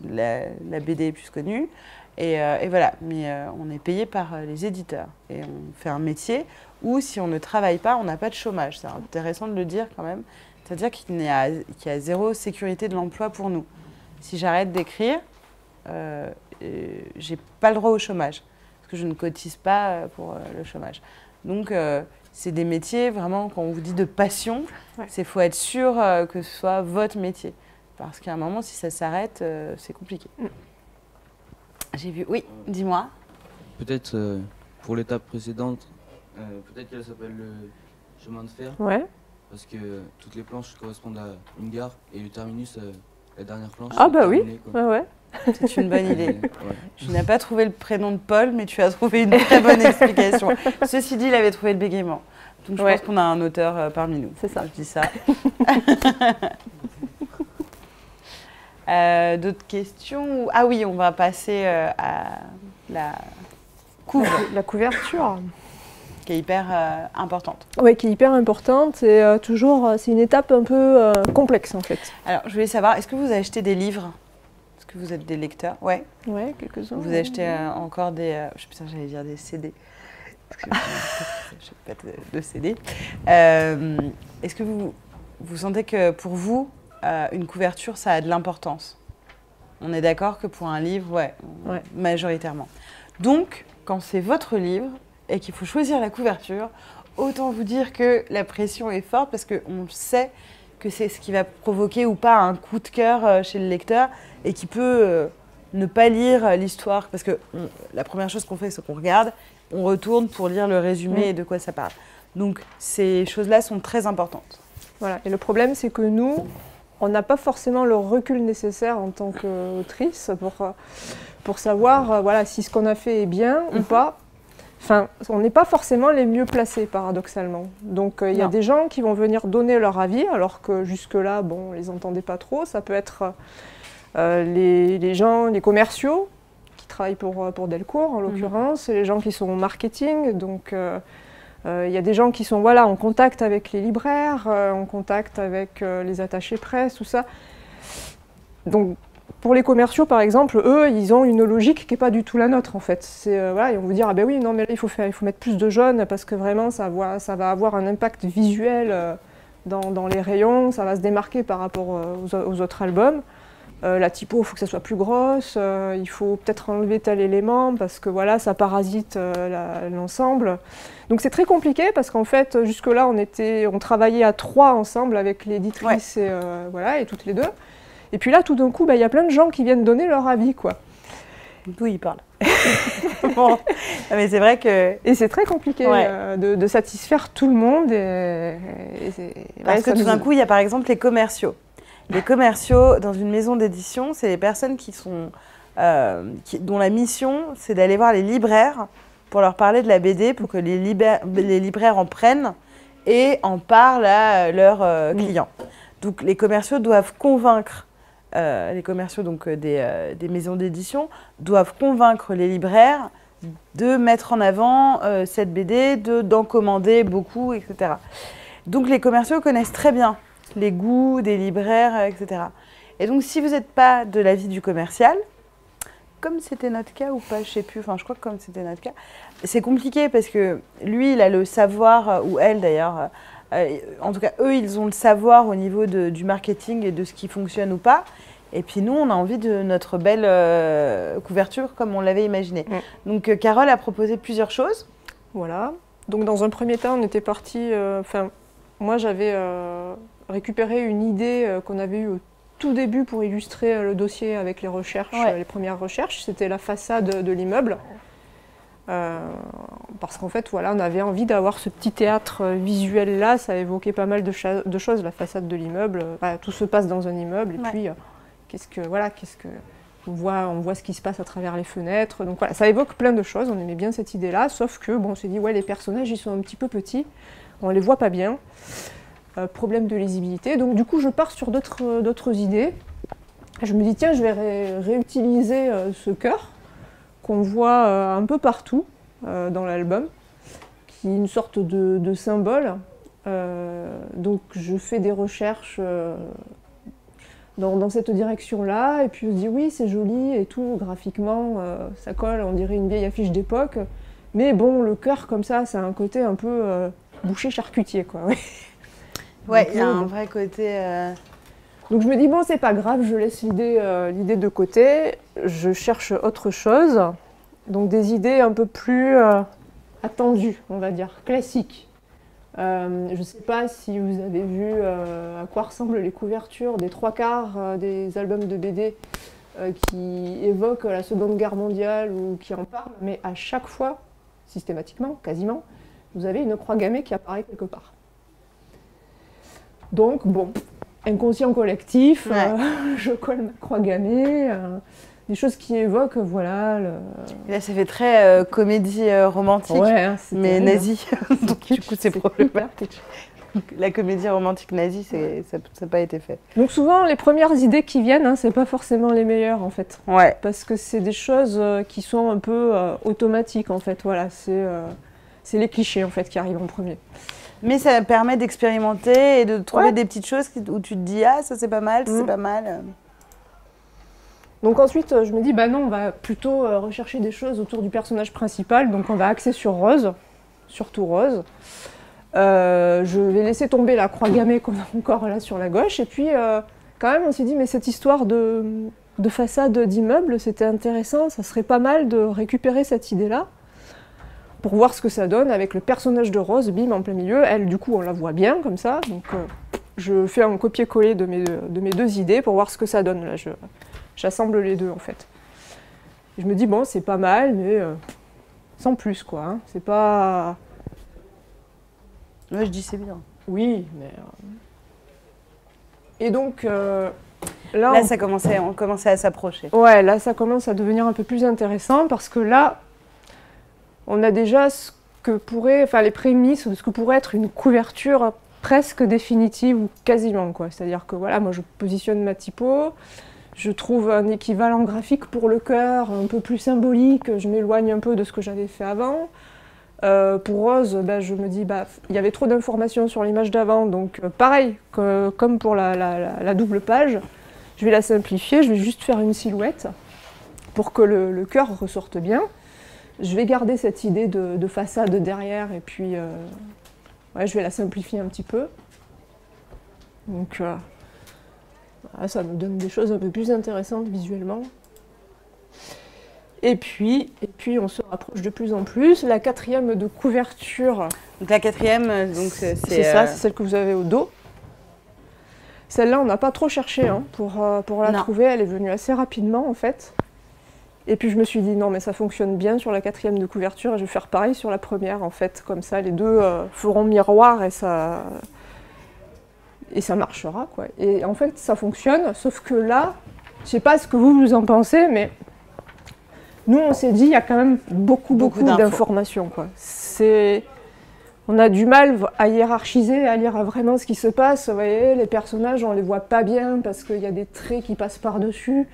la BD est plus connue. Et voilà, mais on est payé par les éditeurs. Et on fait un métier où, si on ne travaille pas, on n'a pas de chômage. C'est intéressant de le dire quand même. C'est-à-dire qu'il y a zéro sécurité de l'emploi pour nous. Si j'arrête d'écrire, j'ai pas le droit au chômage. Parce que je ne cotise pas pour le chômage. Donc, c'est des métiers, vraiment, quand on vous dit de passion, il faut être sûr que ce soit votre métier. Parce qu'à un moment, si ça s'arrête, c'est compliqué. J'ai vu... Oui, dis-moi. Peut-être pour l'étape précédente, peut-être qu'elle s'appelle le chemin de fer. Ouais. Parce que toutes les planches correspondent à une gare et le terminus, la dernière planche. Ah bah oui, ouais. C'est une bonne idée. Je n'ai pas trouvé le prénom de Paul, mais tu as trouvé une très bonne explication. Ceci dit, il avait trouvé le bégaiement. Donc je pense qu'on a un auteur parmi nous. C'est ça. Je dis ça. D'autres questions? Ah oui, on va passer à La couverture. Qui est hyper importante. Oui, qui est hyper importante et c'est une étape un peu complexe en fait. Alors, je voulais savoir, est-ce que vous achetez des livres? Est-ce que vous êtes des lecteurs? Ouais. Ouais, quelques-uns. Vous achetez encore des... putain, j'allais dire des CD. Parce que je n'ai pas de CD. Est-ce que vous sentez que pour vous, une couverture, ça a de l'importance? On est d'accord que pour un livre, ouais, majoritairement. Donc, quand c'est votre livre et qu'il faut choisir la couverture, autant vous dire que la pression est forte parce qu'on sait que c'est ce qui va provoquer ou pas un coup de cœur chez le lecteur et qui peut ne pas lire l'histoire. Parce que la première chose qu'on fait, c'est qu'on regarde, on retourne pour lire le résumé et de quoi ça parle. Donc, ces choses-là sont très importantes. Voilà. Et le problème, c'est que nous, on n'a pas forcément le recul nécessaire en tant qu'autrice pour savoir voilà, si ce qu'on a fait est bien ou pas. Enfin, on n'est pas forcément les mieux placés, paradoxalement. Donc, il y a des gens qui vont venir donner leur avis, alors que jusque-là, bon, on ne les entendait pas trop. Ça peut être les gens, les commerciaux, qui travaillent pour Delcourt, en l'occurrence, les gens qui sont au marketing. Donc, il y a des gens qui sont voilà, en contact avec les libraires, en contact avec les attachés presse, tout ça. Donc, pour les commerciaux, par exemple, eux, ils ont une logique qui n'est pas du tout la nôtre, en fait. Voilà, ils vont vous dire, ah ben oui, non, mais là, il faut mettre plus de jaune parce que vraiment, ça va avoir un impact visuel dans les rayons, ça va se démarquer par rapport aux autres albums. La typo, il faut que ça soit plus grosse, il faut peut-être enlever tel élément parce que voilà, ça parasite l'ensemble. Donc c'est très compliqué parce qu'en fait, jusque-là, on travaillait à 3 ensemble avec l'éditrice et toutes les 2. Et puis là, tout d'un coup, il y a plein de gens qui viennent donner leur avis, quoi. D'où ils parlent. Bon. Mais c'est vrai que... Et c'est très compliqué de satisfaire tout le monde. Parce que tout d'un coup, il y a par exemple les commerciaux. Les commerciaux, dans une maison d'édition, c'est les personnes dont la mission, c'est d'aller voir les libraires pour leur parler de la BD, pour que les libraires en prennent et en parlent à leurs clients. Donc les commerciaux doivent convaincre, les commerciaux donc, des maisons d'édition doivent convaincre les libraires de mettre en avant cette BD, d'en commander beaucoup, etc. Donc les commerciaux connaissent très bien les goûts des libraires, etc. Et donc si vous n'êtes pas de l'avis du commercial, comme c'était notre cas ou pas, je ne sais plus, enfin je crois que comme c'était notre cas, c'est compliqué parce que lui, il a le savoir, ou elle d'ailleurs, en tout cas, eux, ils ont le savoir au niveau du marketing et de ce qui fonctionne ou pas. Et puis nous, on a envie de notre belle couverture comme on l'avait imaginé. Donc Carole a proposé plusieurs choses. Voilà. Donc dans un premier temps, on était parti... moi, j'avais récupéré une idée qu'on avait eue au tout début pour illustrer le dossier avec les recherches, les premières recherches. C'était la façade de l'immeuble. Parce qu'en fait, voilà, on avait envie d'avoir ce petit théâtre visuel-là, ça évoquait pas mal de choses, la façade de l'immeuble, tout se passe dans un immeuble, et puis on voit ce qui se passe à travers les fenêtres, donc voilà, ça évoque plein de choses, on aimait bien cette idée-là, sauf que, bon, on s'est dit, ouais, les personnages, ils sont un petit peu petits, on les voit pas bien, problème de lisibilité, donc du coup, je pars sur d'autres idées, je me dis, tiens, je vais réutiliser ce cœur, qu'on voit un peu partout dans l'album, qui est une sorte de symbole. Donc je fais des recherches dans cette direction-là, et puis on se dit oui, c'est joli et tout, graphiquement, ça colle, on dirait une vieille affiche d'époque. Mais bon, le cœur comme ça a un côté un peu boucher charcutier, quoi. Ouais, il y a un vrai côté... Donc je me dis, bon, c'est pas grave, je laisse l'idée de côté, je cherche autre chose. Donc des idées un peu plus attendues, on va dire, classiques. Je ne sais pas si vous avez vu à quoi ressemblent les couvertures des 3/4 des albums de BD qui évoquent la Seconde Guerre mondiale ou qui en parlent, mais à chaque fois, systématiquement, quasiment, vous avez une croix gammée qui apparaît quelque part. Donc, bon, inconscient collectif, je colle ma croix gammée, des choses qui évoquent, voilà... Et là, ça fait très comédie romantique, mais nazie, donc du coup, c'est problématique. la comédie romantique nazie, ça n'a pas été fait. Donc souvent, les premières idées qui viennent, hein, c'est pas forcément les meilleures en fait. Ouais. Parce que c'est des choses qui sont un peu automatiques en fait. Voilà, c'est les clichés en fait qui arrivent en premier. Mais ça permet d'expérimenter et de trouver des petites choses où tu te dis ah ça c'est pas mal, ça c'est pas mal. Donc ensuite, je me dis bah non, on va plutôt rechercher des choses autour du personnage principal. Donc on va axer sur Rose, surtout Rose. Je vais laisser tomber la croix gammée qu'on a encore là sur la gauche. Et puis quand même, on s'est dit mais cette histoire de façade d'immeuble, c'était intéressant. Ça serait pas mal de récupérer cette idée-là pour voir ce que ça donne avec le personnage de Rose, bim, en plein milieu. Elle, du coup, on la voit bien, comme ça. Donc, je fais un copier-coller de mes deux idées pour voir ce que ça donne. Là, j'assemble les deux, en fait. Et je me dis, bon, c'est pas mal, mais sans plus, quoi. Hein. C'est pas... Ouais, je dis c'est bien. Oui, mais... Et donc... là on commençait à s'approcher. Ouais, là, ça commence à devenir un peu plus intéressant, parce que là... On a déjà les prémices de ce que pourrait être une couverture presque définitive ou quasiment, quoi. C'est-à-dire que voilà, moi je positionne ma typo, je trouve un équivalent graphique pour le cœur, un peu plus symbolique, je m'éloigne un peu de ce que j'avais fait avant. Pour Rose, je me dis, il y avait trop d'informations sur l'image d'avant, donc pareil, comme pour la double page, je vais la simplifier, je vais juste faire une silhouette pour que le cœur ressorte bien. Je vais garder cette idée de façade derrière et puis je vais la simplifier un petit peu. Donc ça me donne des choses un peu plus intéressantes visuellement. Et puis on se rapproche de plus en plus. La quatrième de couverture. Donc la quatrième, c'est ça, c'est celle que vous avez au dos. Celle-là, on n'a pas trop cherché pour la trouver. Elle est venue assez rapidement en fait. Et puis je me suis dit non mais ça fonctionne bien sur la quatrième de couverture et je vais faire pareil sur la première en fait, comme ça les deux feront miroir et ça marchera quoi. Et en fait ça fonctionne, sauf que là, je sais pas ce que vous en pensez, mais nous on s'est dit il y a quand même beaucoup d'informations quoi. On a du mal à hiérarchiser, à lire vraiment ce qui se passe. Vous voyez, les personnages on les voit pas bien parce qu'il y a des traits qui passent par-dessus.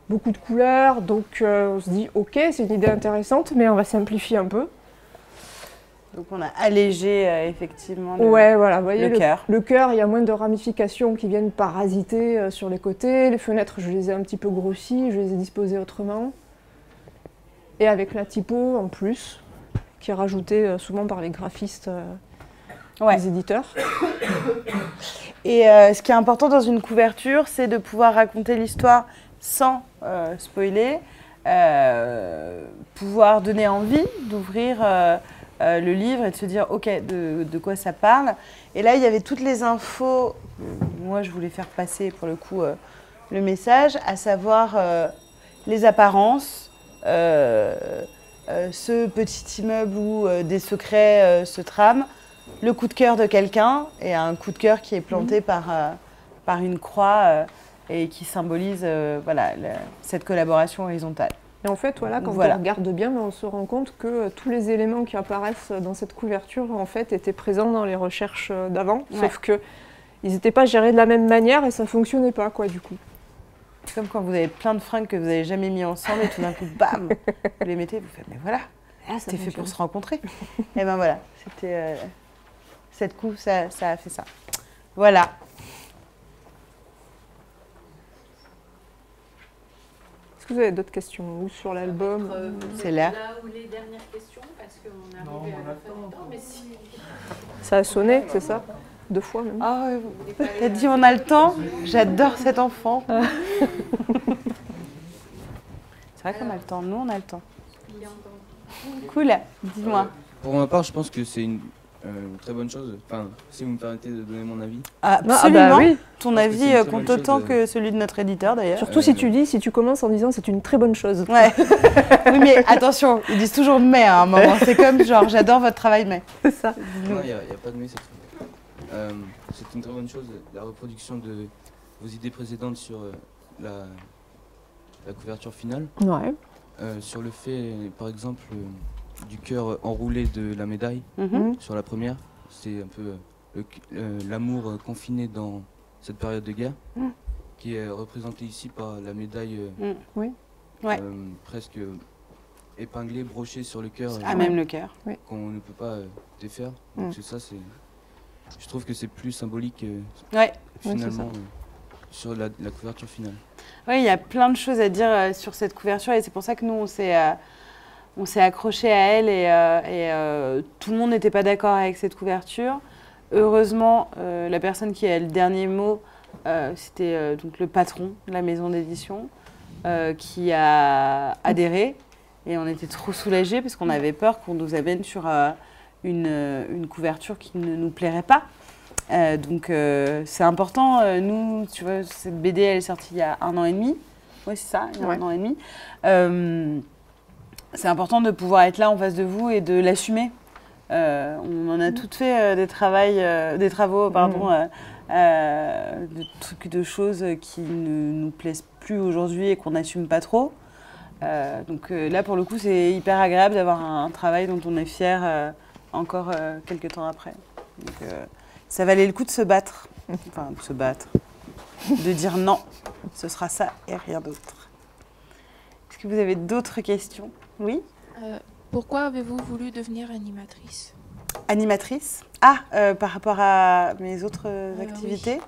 Beaucoup de couleurs, donc on se dit ok, c'est une idée intéressante, mais on va simplifier un peu. Donc on a allégé effectivement voilà, vous voyez, le cœur. Le cœur, il y a moins de ramifications qui viennent parasiter sur les côtés. Les fenêtres, je les ai un petit peu grossies, je les ai disposées autrement. Et avec la typo en plus, qui est rajoutée souvent par les graphistes, les éditeurs. Et ce qui est important dans une couverture, c'est de pouvoir raconter l'histoire sans spoiler, pouvoir donner envie d'ouvrir le livre et de se dire ok, de quoi ça parle. Et là il y avait toutes les infos, moi je voulais faire passer pour le coup le message, à savoir les apparences, ce petit immeuble où des secrets se trament, le coup de cœur de quelqu'un et un coup de cœur qui est planté par une croix et qui symbolise cette collaboration horizontale. Et en fait, quand on regarde bien, on se rend compte que tous les éléments qui apparaissent dans cette couverture en fait, étaient présents dans les recherches d'avant, sauf qu'ils n'étaient pas gérés de la même manière et ça ne fonctionnait pas, quoi, du coup. C'est comme quand vous avez plein de fringues que vous n'avez jamais mis ensemble et tout d'un coup, bam, vous les mettez, vous faites, mais voilà, c'était fait pour se rencontrer. Et ben voilà, c'était cette coupe, ça a fait ça. Voilà. Est-ce que vous avez d'autres questions ou sur l'album C'est l'air. Là où les dernières questions, parce qu'on est arrivé à la fin du temps, mais si... Ça a sonné, c'est ça? 2 fois même. Ah ouais, t'as dit on a le temps. J'adore cet enfant. C'est vrai qu'on a le temps. Nous, on a le temps. Cool. Dis-moi. Pour ma part, je pense que c'est une très bonne chose. Enfin, si vous me permettez de donner mon avis. Absolument. Oui. Ton avis compte autant que celui de notre éditeur d'ailleurs. Surtout si tu commences en disant c'est une très bonne chose. Ouais. Oui, mais attention, ils disent toujours mais à un moment. C'est comme genre j'adore votre travail, mais. C'est ça. Non, il n'y a pas de mais cette fois. C'est une très bonne chose, la reproduction de vos idées précédentes sur la couverture finale. Ouais. Sur le fait, par exemple, du cœur enroulé de la médaille sur la première. c'est un peu l'amour confiné dans cette période de guerre, qui est représenté ici par la médaille Oui. Ouais. presque épinglée, brochée sur le cœur. Même le cœur. Oui. Qu'on ne peut pas défaire. Donc c'est ça, je trouve que c'est plus symbolique finalement sur la couverture finale. Oui, il y a plein de choses à dire sur cette couverture et c'est pour ça que nous, on s'est accroché à elle et tout le monde n'était pas d'accord avec cette couverture. Heureusement, la personne qui a le dernier mot, c'était donc le patron de la maison d'édition qui a adhéré et on était trop soulagés parce qu'on avait peur qu'on nous amène sur une couverture qui ne nous plairait pas. Donc c'est important, nous, tu vois, cette BD elle est sortie il y a 1 an et demi. Oui, c'est ça, il y a 1 an et demi. C'est important de pouvoir être là en face de vous et de l'assumer. On en a toutes fait des travaux, de trucs, de choses qui ne nous plaisent plus aujourd'hui et qu'on n'assume pas trop. Donc là, pour le coup, c'est hyper agréable d'avoir un travail dont on est fier encore quelques temps après. Donc, ça valait le coup de se battre, de dire non, ce sera ça et rien d'autre. Est-ce que vous avez d'autres questions? Oui. Pourquoi avez-vous voulu devenir animatrice? Animatrice? Par rapport à mes autres activités.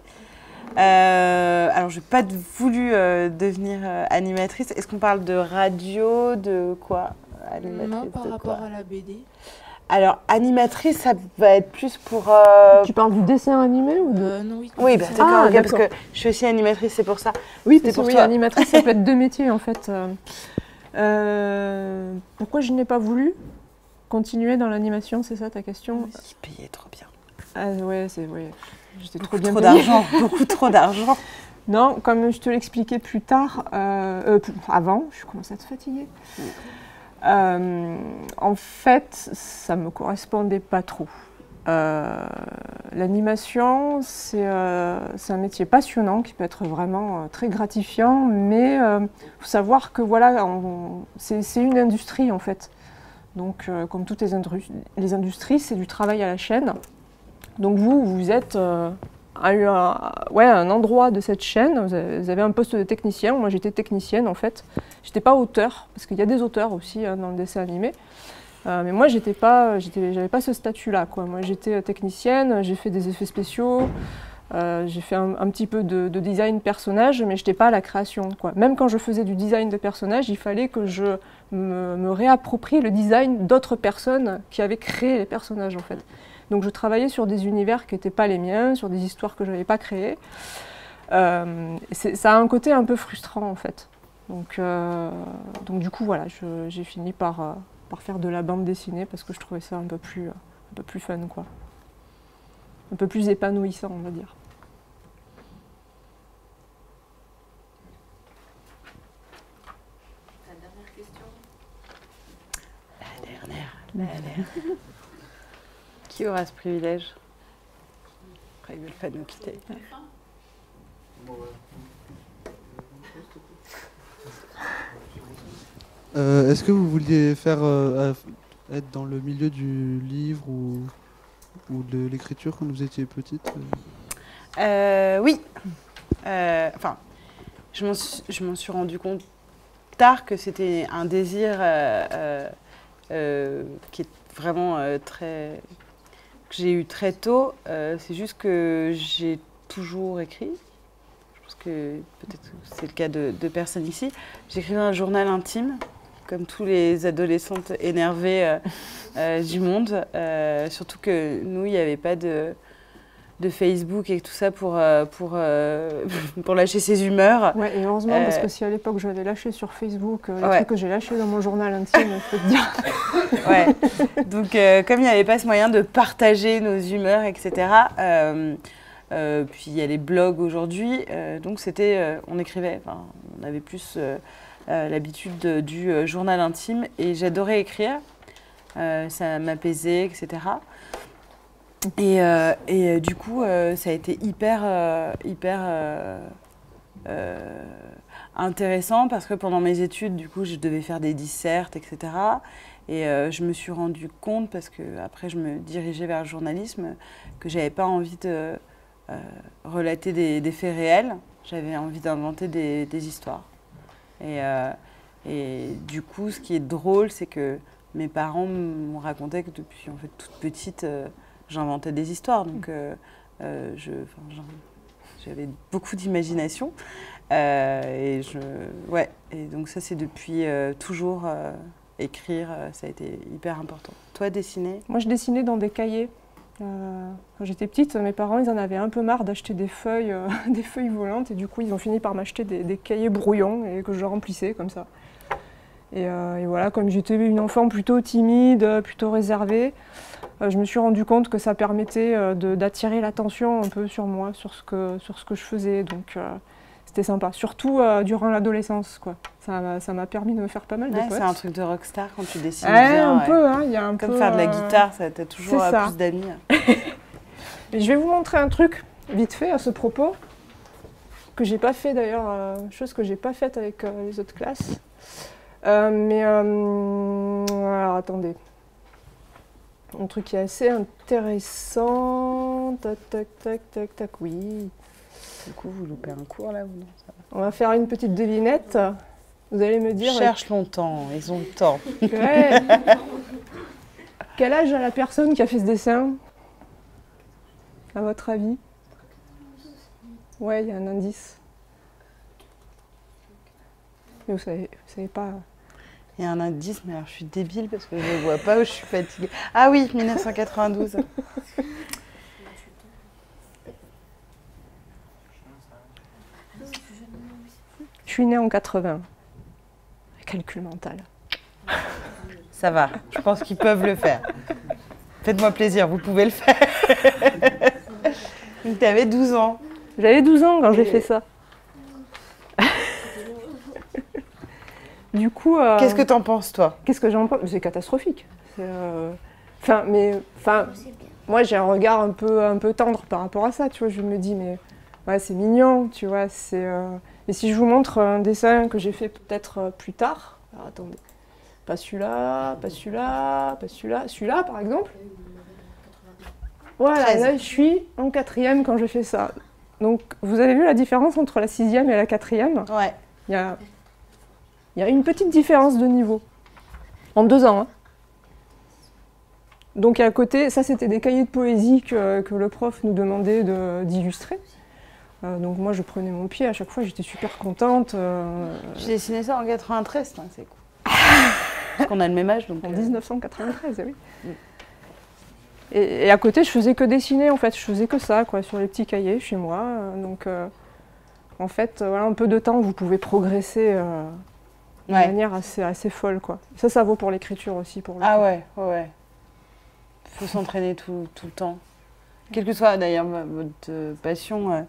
Alors, je n'ai pas voulu devenir animatrice. Est-ce qu'on parle de radio, de quoi? Non, par rapport à la BD. Alors, animatrice, ça va être plus pour... Tu parles du dessin animé ou de... Non, oui. Oui, d'accord, parce que je suis aussi animatrice, c'est pour ça. Oui, c'est pour toi. Animatrice, ça peut être 2 métiers, en fait. Pourquoi je n'ai pas voulu continuer dans l'animation, c'est ça ta question? Ils payaient trop bien. J'étais trop bien payée. D'argent, beaucoup trop d'argent. Non, comme je te l'expliquais plus tard, avant, je commence à te fatiguer. En fait, ça me correspondait pas trop. L'animation, c'est un métier passionnant qui peut être vraiment très gratifiant, mais il faut savoir que voilà, c'est une industrie en fait. Donc, comme toutes les industries, c'est du travail à la chaîne. Donc vous êtes à un endroit de cette chaîne, vous avez un poste de technicien. Moi, j'étais technicienne en fait. J'étais pas auteur, parce qu'il y a des auteurs aussi dans le dessin animé. Mais moi, j'avais pas ce statut-là, quoi. Moi, j'étais technicienne, j'ai fait des effets spéciaux, j'ai fait un petit peu de design personnage, mais je n'étais pas à la création, quoi. Même quand je faisais du design de personnage, il fallait que je me réapproprie le design d'autres personnes qui avaient créé les personnages, en fait. Donc, je travaillais sur des univers qui n'étaient pas les miens, sur des histoires que je n'avais pas créées. Ça a un côté un peu frustrant, en fait. Donc du coup, voilà, j'ai fini par faire de la bande dessinée parce que je trouvais ça un peu plus fun, quoi. Un peu plus épanouissant, on va dire. La dernière question. La dernière. Qui aura ce privilège? Après, ils veulent pas nous quitter. Est-ce que vous vouliez être dans le milieu du livre ou de l'écriture quand vous étiez petite? Oui. Je m'en suis rendu compte tard que c'était un désir qui est vraiment que j'ai eu très tôt. C'est juste que j'ai toujours écrit. Je pense que peut-être c'est le cas de personnes ici. J'écrivais un journal intime, comme tous les adolescentes énervées du monde. Surtout que nous, il n'y avait pas de Facebook et tout ça pour lâcher ses humeurs. Ouais, et heureusement, parce que si à l'époque j'avais lâché sur Facebook les trucs que j'ai lâchés dans mon journal intime, je peux te dire. Ouais. Donc, comme il n'y avait pas ce moyen de partager nos humeurs, etc., puis il y a les blogs aujourd'hui, donc on écrivait, on avait plus l'habitude du journal intime et j'adorais écrire, ça m'apaisait, etc. Et du coup, ça a été hyper intéressant parce que pendant mes études, du coup, je devais faire des dissertes, etc. je me suis rendu compte, parce que après je me dirigeais vers le journalisme, que j'avais pas envie de relater des faits réels. J'avais envie d'inventer des histoires. Et du coup, ce qui est drôle, c'est que mes parents m'ont raconté que depuis en fait, toute petite, j'inventais des histoires. Donc j'avais beaucoup d'imagination. Et donc ça, c'est depuis toujours écrire, ça a été hyper important. Toi, dessiner? Moi, je dessinais dans des cahiers. Quand j'étais petite, mes parents, ils en avaient un peu marre d'acheter des feuilles volantes, et du coup, ils ont fini par m'acheter des cahiers brouillons et que je remplissais comme ça. Et voilà, comme j'étais une enfant plutôt timide, plutôt réservée, je me suis rendu compte que ça permettait d'attirer l'attention un peu sur moi, sur ce que je faisais. Donc c'était sympa, surtout durant l'adolescence, quoi. Ça m'a permis de me faire pas mal de potes. C'est un truc de rockstar quand tu dessines bien. Un peu, hein, y a un comme peu, faire de la guitare, ça t'as toujours plus d'amis. Je vais vous montrer un truc, vite fait, à ce propos, que j'ai pas fait d'ailleurs, chose que j'ai pas faite avec les autres classes. Alors attendez. Un truc qui est assez intéressant. Tac, tac, tac, tac, tac, oui. Du coup, vous loupez un cours là ou non? On va faire une petite devinette. Vous allez me dire... Cherche longtemps, ils ont le temps. Ouais. Quel âge a la personne qui a fait ce dessin? À votre avis? Ouais, il y a un indice. Mais vous savez pas... Il y a un indice, mais alors je suis débile parce que je ne vois pas où je suis fatiguée. Ah oui, 1992. Je suis née en 80. Calcul mental. Ça va, je pense qu'ils peuvent le faire. Faites-moi plaisir, vous pouvez le faire. Donc tu avais 12 ans. J'avais 12 ans quand j'ai fait ça. Du coup, qu'est-ce que t'en penses, toi? Qu'est-ce que j'en pense? C'est catastrophique. Moi, j'ai un regard un peu tendre par rapport à ça. Tu vois, je me dis, mais ouais, c'est mignon, tu vois. Et si je vous montre un dessin que j'ai fait peut-être plus tard, alors attendez, pas celui-là, pas celui-là, pas celui-là, celui-là, par exemple. Voilà, 13. Là, je suis en 4e quand je fais ça. Donc, vous avez vu la différence entre la 6e et la 4e? Ouais. Il y a une petite différence de niveau, en 2 ans. Hein. Donc à côté, ça c'était des cahiers de poésie que le prof nous demandait d'illustrer. Donc moi je prenais mon pied, à chaque fois j'étais super contente. J'ai dessiné ça en 93, c'est cool. Parce qu'on a le même âge. Donc, en 1993, oui. Et à côté je faisais que dessiner en fait, je faisais que ça, quoi, sur les petits cahiers chez moi. Donc en fait, voilà, un peu de temps, vous pouvez progresser. De manière assez folle, quoi. Ça vaut pour l'écriture aussi. Pour ouais. Il faut s'entraîner tout le temps. Quelle que soit d'ailleurs votre passion,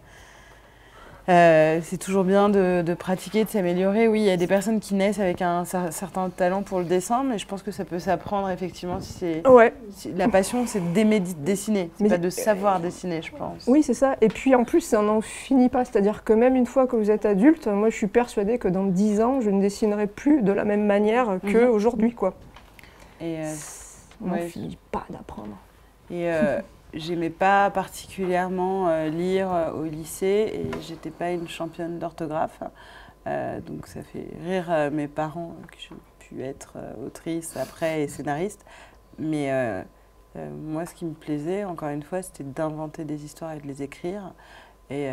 c'est toujours bien de pratiquer, de s'améliorer. Oui, il y a des personnes qui naissent avec un certain talent pour le dessin, mais je pense que ça peut s'apprendre effectivement. La passion, c'est d'aimer dessiner, c'est pas de savoir dessiner, je pense. Oui, c'est ça. Et puis en plus, ça n'en finit pas. C'est-à-dire que même une fois que vous êtes adulte, moi je suis persuadée que dans 10 ans, je ne dessinerai plus de la même manière qu'aujourd'hui, quoi. Et on n'en finit pas d'apprendre. Et j'aimais pas particulièrement lire au lycée et j'étais pas une championne d'orthographe. Donc ça fait rire mes parents que j'ai pu être autrice après et scénariste. Mais moi, ce qui me plaisait, encore une fois, c'était d'inventer des histoires et de les écrire. Et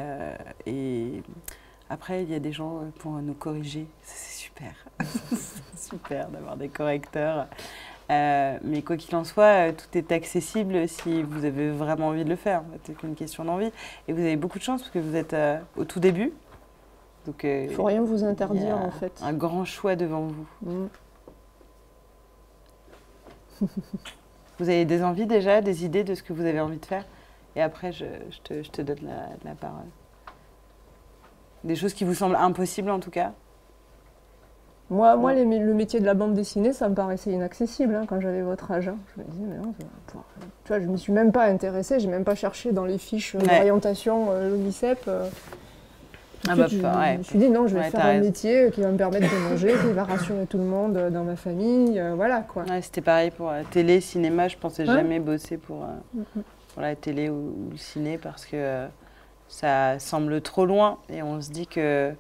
après, il y a des gens pour nous corriger. C'est super. C'est super d'avoir des correcteurs. Mais quoi qu'il en soit, tout est accessible si vous avez vraiment envie de le faire. C'est qu'une question d'envie. Et vous avez beaucoup de chance parce que vous êtes au tout début. Donc, il ne faut rien vous interdire, en fait. Un grand choix devant vous. Vous avez des envies déjà, des idées de ce que vous avez envie de faire? Et après, je te donne la parole. Des choses qui vous semblent impossibles, en tout cas? Moi, le métier de la bande dessinée, ça me paraissait inaccessible quand j'avais votre âge. Je me disais, mais non, tu vois, je ne m'y suis même pas intéressée, je n'ai même pas cherché dans les fiches d'orientation, le lycée. Tout de Ah bah, suite, ouais. je me suis dit non, je vais Ouais, faire t'as un raison. métier qui va me permettre de manger, qui va rassurer tout le monde dans ma famille, voilà quoi. Ouais, c'était pareil pour télé, cinéma. Je pensais Ouais. jamais bosser pour la télé ou le ciné parce que ça semble trop loin et on se dit que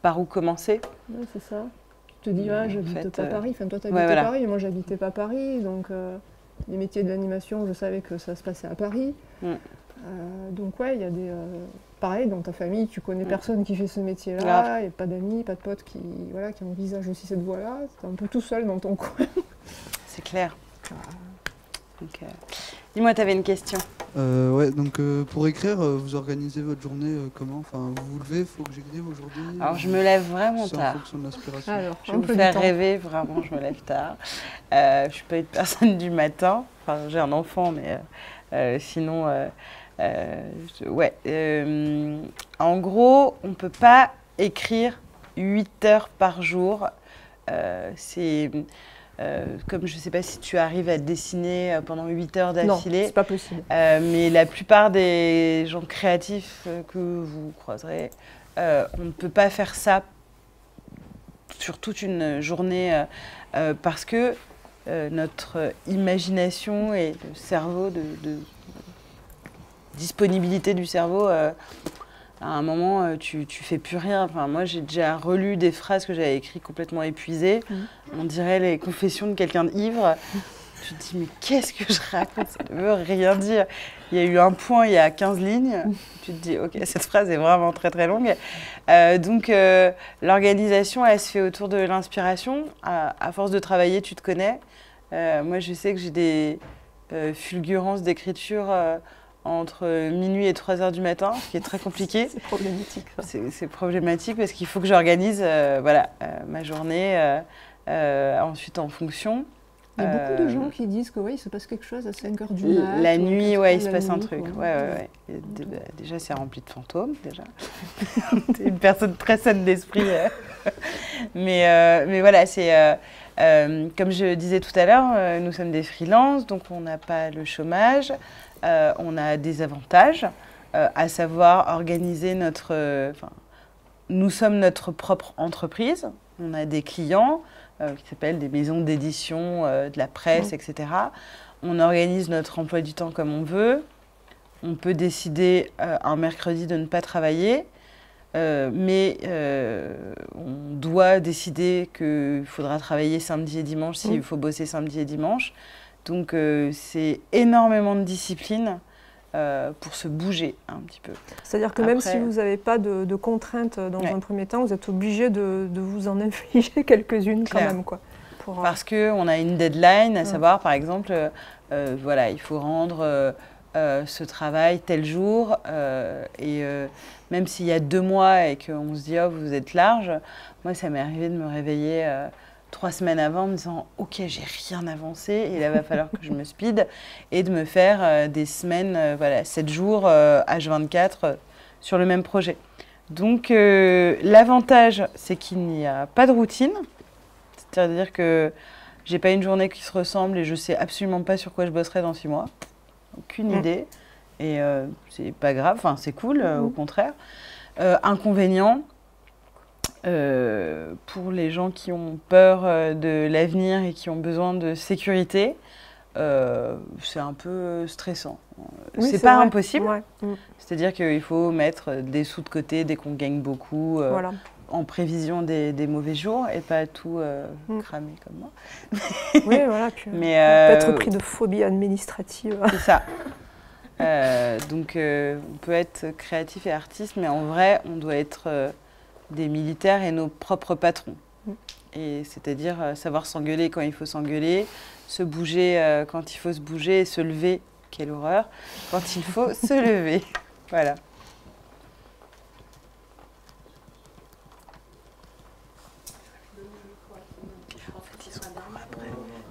par où commencer. Ouais, c'est ça. Tu te dis, ah, j'habite fait, pas Paris. Enfin, toi, t'habitais ouais, voilà. Paris, mais moi, j'habitais pas Paris. Donc, les métiers de l'animation, je savais que ça se passait à Paris. Donc, ouais, il y a des... pareil, dans ta famille, tu connais personne qui fait ce métier-là. Grave. Il n'y a pas d'amis, pas de potes qui envisagent aussi cette voie-là. T'es un peu tout seul dans ton coin. C'est clair. Donc, dis-moi, tu avais une question. Ouais, donc pour écrire, vous organisez votre journée comment? Enfin, vous vous levez, il faut que j'écrive aujourd'hui? Alors, je me lève vraiment C'est tard. en fonction de l'inspiration. Alors, Je vais vous faire rêver, vraiment, je me lève tard. Je ne suis pas une personne du matin. Enfin, j'ai un enfant, mais sinon, ouais. En gros, on ne peut pas écrire 8 heures par jour. C'est... comme je ne sais pas si tu arrives à dessiner pendant 8 heures d'affilée. Non, c'est pas possible. Mais la plupart des gens créatifs que vous croiserez, on ne peut pas faire ça sur toute une journée parce que notre imagination et le cerveau, de disponibilité du cerveau, à un moment, tu fais plus rien. Enfin, moi, j'ai déjà relu des phrases que j'avais écrites complètement épuisées. On dirait les confessions de quelqu'un d'ivre. Tu te dis, mais qu'est-ce que je raconte? Ça ne veut rien dire. Il y a eu un point, il y a 15 lignes. Tu te dis, ok, cette phrase est vraiment très, très longue. Donc, l'organisation, elle se fait autour de l'inspiration. À force de travailler, tu te connais. Moi, je sais que j'ai des fulgurances d'écriture entre minuit et 3 heures du matin, ce qui est très compliqué. C'est problématique. C'est problématique parce qu'il faut que j'organise ma journée ensuite en fonction. Il y a beaucoup de gens qui disent que il se passe quelque chose à 5 heures du matin. La nuit, ouais, il se passe un truc. Ouais. Et déjà, c'est rempli de fantômes, déjà. T'es une personne très saine d'esprit. Mais voilà, c'est... comme je disais tout à l'heure, nous sommes des freelances, donc on n'a pas le chômage. On a des avantages, à savoir organiser nous sommes notre propre entreprise. On a des clients qui s'appellent des maisons d'édition, de la presse, etc. On organise notre emploi du temps comme on veut. On peut décider un mercredi de ne pas travailler, mais on doit décider qu'il faudra travailler samedi et dimanche s'il faut bosser samedi et dimanche. Donc c'est énormément de discipline pour se bouger un petit peu. C'est-à-dire que même si vous n'avez pas de contraintes dans un premier temps, vous êtes obligé de vous en infliger quelques-unes quand même, quoi. Parce qu'on a une deadline, à savoir par exemple, voilà, il faut rendre ce travail tel jour, et même s'il y a 2 mois et qu'on se dit oh vous êtes large, moi ça m'est arrivé de me réveiller 3 semaines avant en me disant ok j'ai rien avancé et là il va falloir que je me speed et de me faire des semaines, voilà, 7 jours H24 sur le même projet. Donc l'avantage c'est qu'il n'y a pas de routine, c'est-à-dire que j'ai pas une journée qui se ressemble et je sais absolument pas sur quoi je bosserai dans 6 mois, aucune idée, et c'est pas grave, enfin c'est cool, au contraire. Inconvénient, pour les gens qui ont peur de l'avenir et qui ont besoin de sécurité, c'est un peu stressant. Oui, c'est pas vrai. impossible, Ouais. c'est-à-dire qu'il faut mettre des sous de côté dès qu'on gagne beaucoup, Voilà. en prévision des mauvais jours et pas tout cramer comme moi. Oui, voilà. Puis, mais, on peut être pris de phobie administrative. C'est ça. Donc on peut être créatif et artiste, mais en vrai, on doit être des militaires et nos propres patrons. Et c'est-à-dire savoir s'engueuler quand il faut s'engueuler, se bouger quand il faut se bouger et se lever, quelle horreur, quand il faut se lever. Voilà. En fait, ils sont énormes après,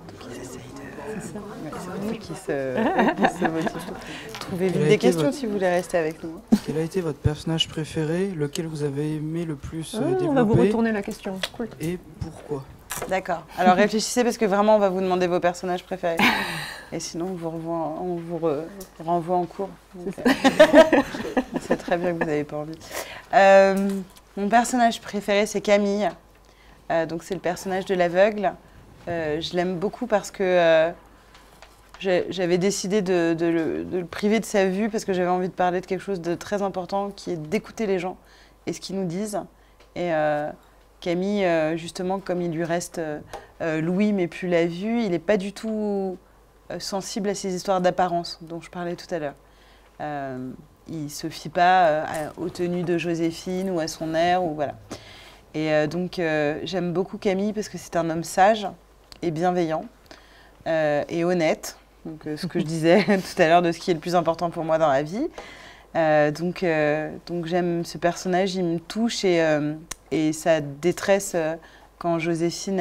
donc ils essayent de... C'est ça. Ouais, c'est vrai qu'ils se motivent. Trouvez vite des questions si vous voulez rester avec nous. Quel a été votre personnage préféré, lequel vous avez aimé le plus développer? On va vous retourner la question. Cool. Et pourquoi? D'accord. Alors réfléchissez parce que vraiment on va vous demander vos personnages préférés. Et sinon on vous renvoie en cours. Donc, on sait très bien que vous n'avez pas envie. Mon personnage préféré, c'est Camille. Donc c'est le personnage de l'aveugle. Je l'aime beaucoup parce que j'avais décidé de le priver de sa vue parce que j'avais envie de parler de quelque chose de très important qui est d'écouter les gens et ce qu'ils nous disent. Et Camille, justement, comme il lui reste l'ouïe mais plus la vue, il n'est pas du tout sensible à ces histoires d'apparence dont je parlais tout à l'heure. Il ne se fie pas aux tenues de Joséphine ou à son air. Ou voilà. Et donc, j'aime beaucoup Camille parce que c'est un homme sage et bienveillant et honnête. Donc, ce que je disais tout à l'heure de ce qui est le plus important pour moi dans la vie. Donc j'aime ce personnage, il me touche et sa détresse quand Joséphine,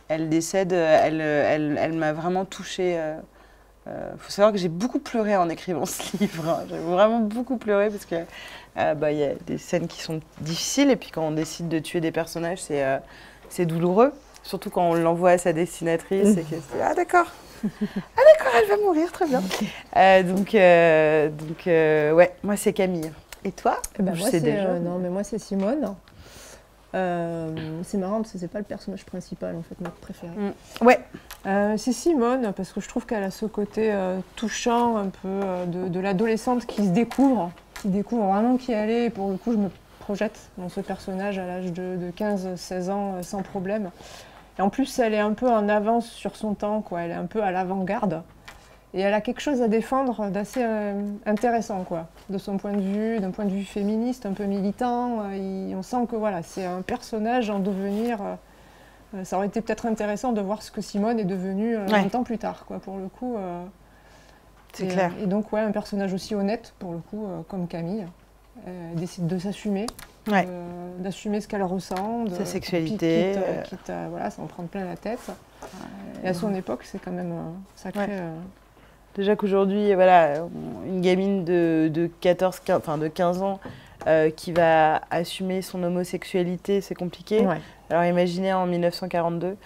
elle décède, elle m'a vraiment touchée. Faut savoir que j'ai beaucoup pleuré en écrivant ce livre. Hein. J'ai vraiment beaucoup pleuré parce que y a des scènes qui sont difficiles et puis quand on décide de tuer des personnages, c'est douloureux. Surtout quand on l'envoie à sa destinatrice et que c'est ah d'accord, elle va mourir, très bien. Ouais, moi c'est Camille. Et toi? Moi c'est Simone. C'est marrant parce que c'est pas le personnage principal en fait, notre préféré. Ouais. C'est Simone parce que je trouve qu'elle a ce côté touchant un peu de l'adolescente qui se découvre, vraiment qui elle est. Et pour le coup, je me projette dans ce personnage à l'âge de 15-16 ans sans problème. Et en plus, elle est un peu en avance sur son temps, quoi. Elle est un peu à l'avant-garde. Et elle a quelque chose à défendre d'assez intéressant, quoi. De son point de vue, d'un point de vue féministe, un peu militant. On sent que voilà, c'est un personnage en devenir. Ça aurait été peut-être intéressant de voir ce que Simone est devenue longtemps plus tard, quoi, pour le coup. C'est clair. Et donc, ouais, un personnage aussi honnête, pour le coup, comme Camille. Elle décide de s'assumer. D'assumer ce qu'elle ressent, sa sexualité, quitte à voilà, s'en prendre plein la tête. Et à son époque, c'est quand même sacré. Déjà qu'aujourd'hui, voilà, une gamine de 15 ans qui va assumer son homosexualité, c'est compliqué. Ouais. Alors imaginez en 1942.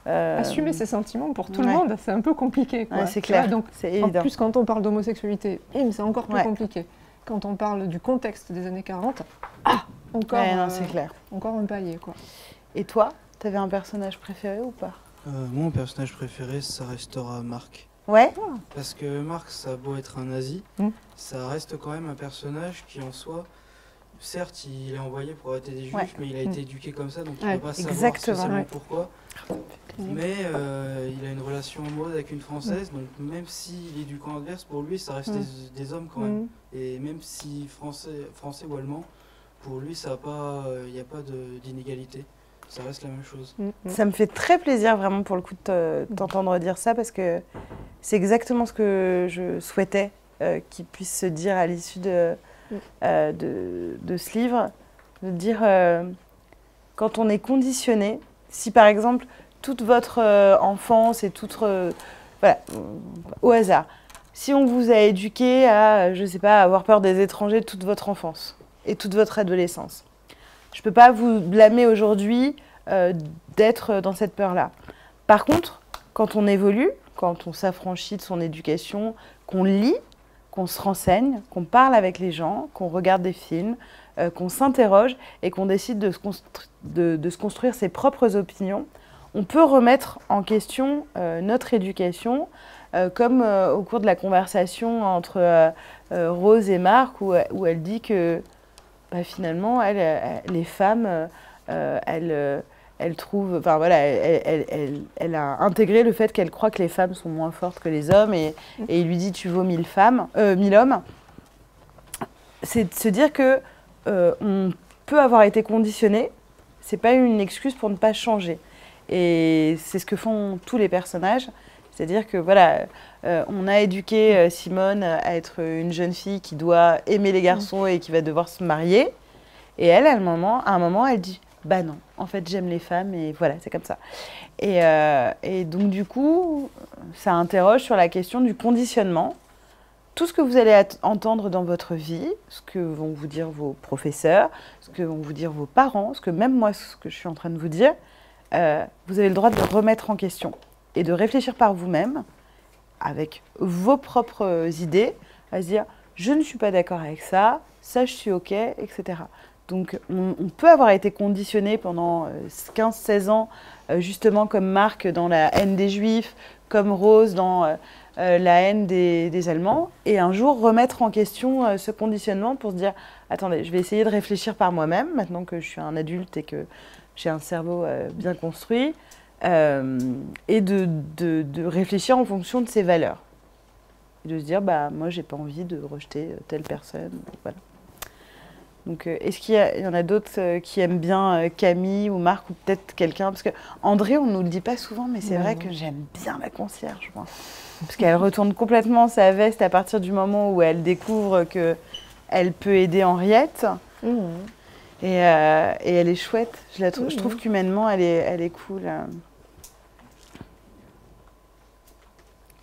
Assumer ses sentiments pour tout le monde, c'est un peu compliqué. Ouais, c'est clair, donc, c'est évident. En plus, quand on parle d'homosexualité, c'est encore plus compliqué. Quand on parle du contexte des années 40, c'est clair. Encore un palier, quoi. Et toi, t'avais un personnage préféré ou pas? Moi, mon personnage préféré, ça restera Marc. Ouais. Parce que Marc, ça a beau être un nazi, ça reste quand même un personnage qui, en soi, certes, il est envoyé pour arrêter des juifs, mais il a été éduqué comme ça, donc il ne peut pas savoir spécialement pourquoi. Mais il a une relation amoureuse avec une Française, donc même s'il est du camp adverse, pour lui, ça reste des hommes quand même. Et même si français ou allemand, pour lui, il n'y a pas d'inégalité. Ça reste la même chose. Ça me fait très plaisir vraiment pour le coup de t'entendre dire ça parce que c'est exactement ce que je souhaitais qu'il puisse se dire à l'issue de ce livre. De dire quand on est conditionné, si par exemple toute votre enfance et toute... voilà, au hasard, si on vous a éduqué à, je sais pas, avoir peur des étrangers toute votre enfance et toute votre adolescence, je ne peux pas vous blâmer aujourd'hui d'être dans cette peur-là. Par contre, quand on évolue, quand on s'affranchit de son éducation, qu'on lit, qu'on se renseigne, qu'on parle avec les gens, qu'on regarde des films, qu'on s'interroge et qu'on décide de se construire ses propres opinions, on peut remettre en question notre éducation, comme au cours de la conversation entre Rose et Marc, où elle dit que finalement, les femmes, elle trouve, enfin voilà, elle a intégré le fait qu'elle croit que les femmes sont moins fortes que les hommes, et il lui dit tu vaux 1000 hommes. C'est de se dire que on peut avoir été conditionné, c'est pas une excuse pour ne pas changer. Et c'est ce que font tous les personnages. C'est-à-dire que voilà, on a éduqué Simone à être une jeune fille qui doit aimer les garçons et qui va devoir se marier. Et elle, à un moment, elle dit « Bah non, en fait, j'aime les femmes et voilà, c'est comme ça. » Et donc, du coup, ça interroge sur la question du conditionnement. Tout ce que vous allez entendre dans votre vie, ce que vont vous dire vos professeurs, ce que vont vous dire vos parents, ce que même moi, ce que je suis en train de vous dire, vous avez le droit de le remettre en question et de réfléchir par vous-même, avec vos propres idées, à se dire « je ne suis pas d'accord avec ça, ça je suis OK, etc. Donc on peut avoir été conditionné pendant 15-16 ans, justement comme Marc dans la haine des Juifs, comme Rose dans la haine des Allemands, et un jour remettre en question ce conditionnement pour se dire « Attendez, je vais essayer de réfléchir par moi-même, maintenant que je suis un adulte et que j'ai un cerveau bien construit, et de réfléchir en fonction de ses valeurs. » Et de se dire bah, « Moi, j'ai pas envie de rejeter telle personne. » Voilà. Donc, est-ce qu'il y en a d'autres qui aiment bien Camille ou Marc ou peut-être quelqu'un? Parce que André, on ne nous le dit pas souvent, mais c'est vrai que j'aime bien la concierge, moi. Parce qu'elle retourne complètement sa veste à partir du moment où elle découvre qu'elle peut aider Henriette. Et elle est chouette. Je trouve qu'humainement, elle est cool.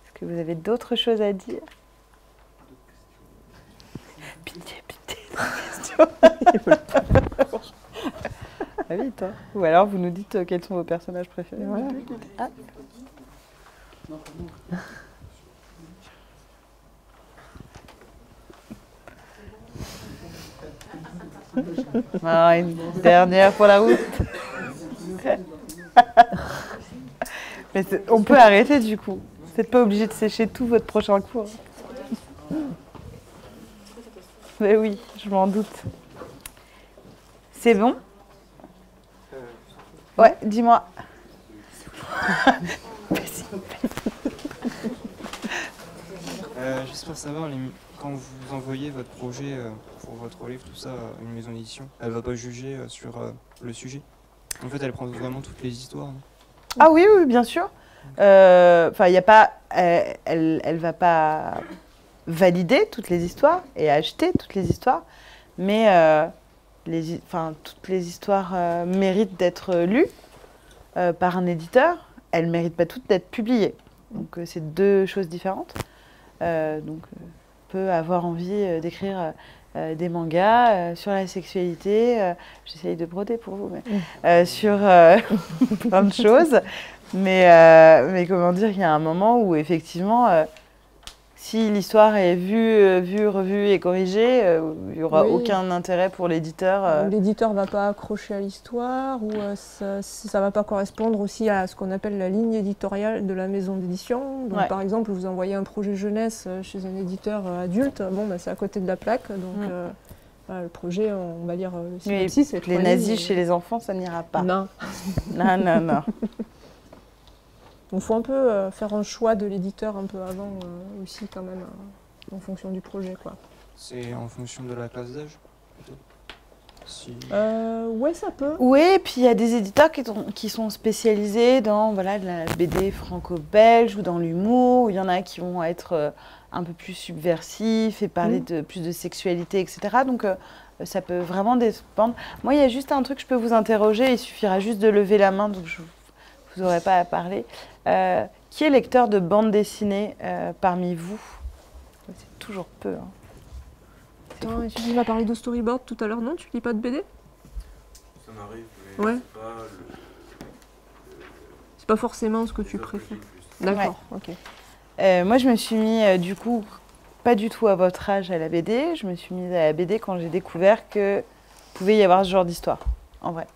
Est-ce que vous avez d'autres choses à dire? Pitié. Ah oui, toi. Ou alors vous nous dites quels sont vos personnages préférés. Voilà. Ah, une dernière pour la route. Mais on peut arrêter du coup. Vous n'êtes pas obligé de sécher tout votre prochain cours. Mais oui, je m'en doute. C'est bon? Ouais, dis-moi. Juste pour savoir, quand vous envoyez votre projet pour votre livre, tout ça, à une maison d'édition, elle va pas juger sur le sujet? En fait, elle prend vraiment toutes les histoires, non? Ah oui, bien sûr. Enfin, il y a pas... elle va pas valider toutes les histoires et acheter toutes les histoires, mais toutes les histoires méritent d'être lues par un éditeur. Elles ne méritent pas toutes d'être publiées. Donc, c'est deux choses différentes. Donc, on peut avoir envie d'écrire des mangas sur la sexualité. J'essaye de broder pour vous, mais sur plein de choses. Mais comment dire, il y a un moment où effectivement, si l'histoire est vue, revue et corrigée, il n'y aura aucun intérêt pour l'éditeur. L'éditeur ne va pas accrocher à l'histoire ou ça ne va pas correspondre aussi à ce qu'on appelle la ligne éditoriale de la maison d'édition. Donc, par exemple, vous envoyez un projet jeunesse chez un éditeur adulte, bon, bah, c'est à côté de la plaque. Donc, le projet, on va dire, le synopsis, c'est les nazis chez les enfants, ça n'ira pas. Non. Non. Donc il faut un peu faire un choix de l'éditeur un peu avant aussi quand même, en fonction du projet, quoi. C'est en fonction de la classe d'âge plutôt? Ouais, ça peut. Oui, et puis il y a des éditeurs qui sont spécialisés dans de la BD franco-belge ou dans l'humour. Il y en a qui vont être un peu plus subversifs et parler plus de sexualité, etc. Donc ça peut vraiment dépendre. Moi, il y a juste un truc, je peux vous interroger, il suffira juste de lever la main, donc vous n'aurez pas à parler. Qui est lecteur de bande dessinée parmi vous? C'est toujours peu. Hein. Attends, tu m'as parlé de storyboard tout à l'heure, non? Tu lis pas de BD? Ça m'arrive, mais c'est pas c'est pas forcément ce que tu préfères. D'accord, ok. Moi, je me suis mis, du coup, pas du tout à votre âge à la BD. Je me suis mise à la BD quand j'ai découvert que pouvait y avoir ce genre d'histoire, en vrai.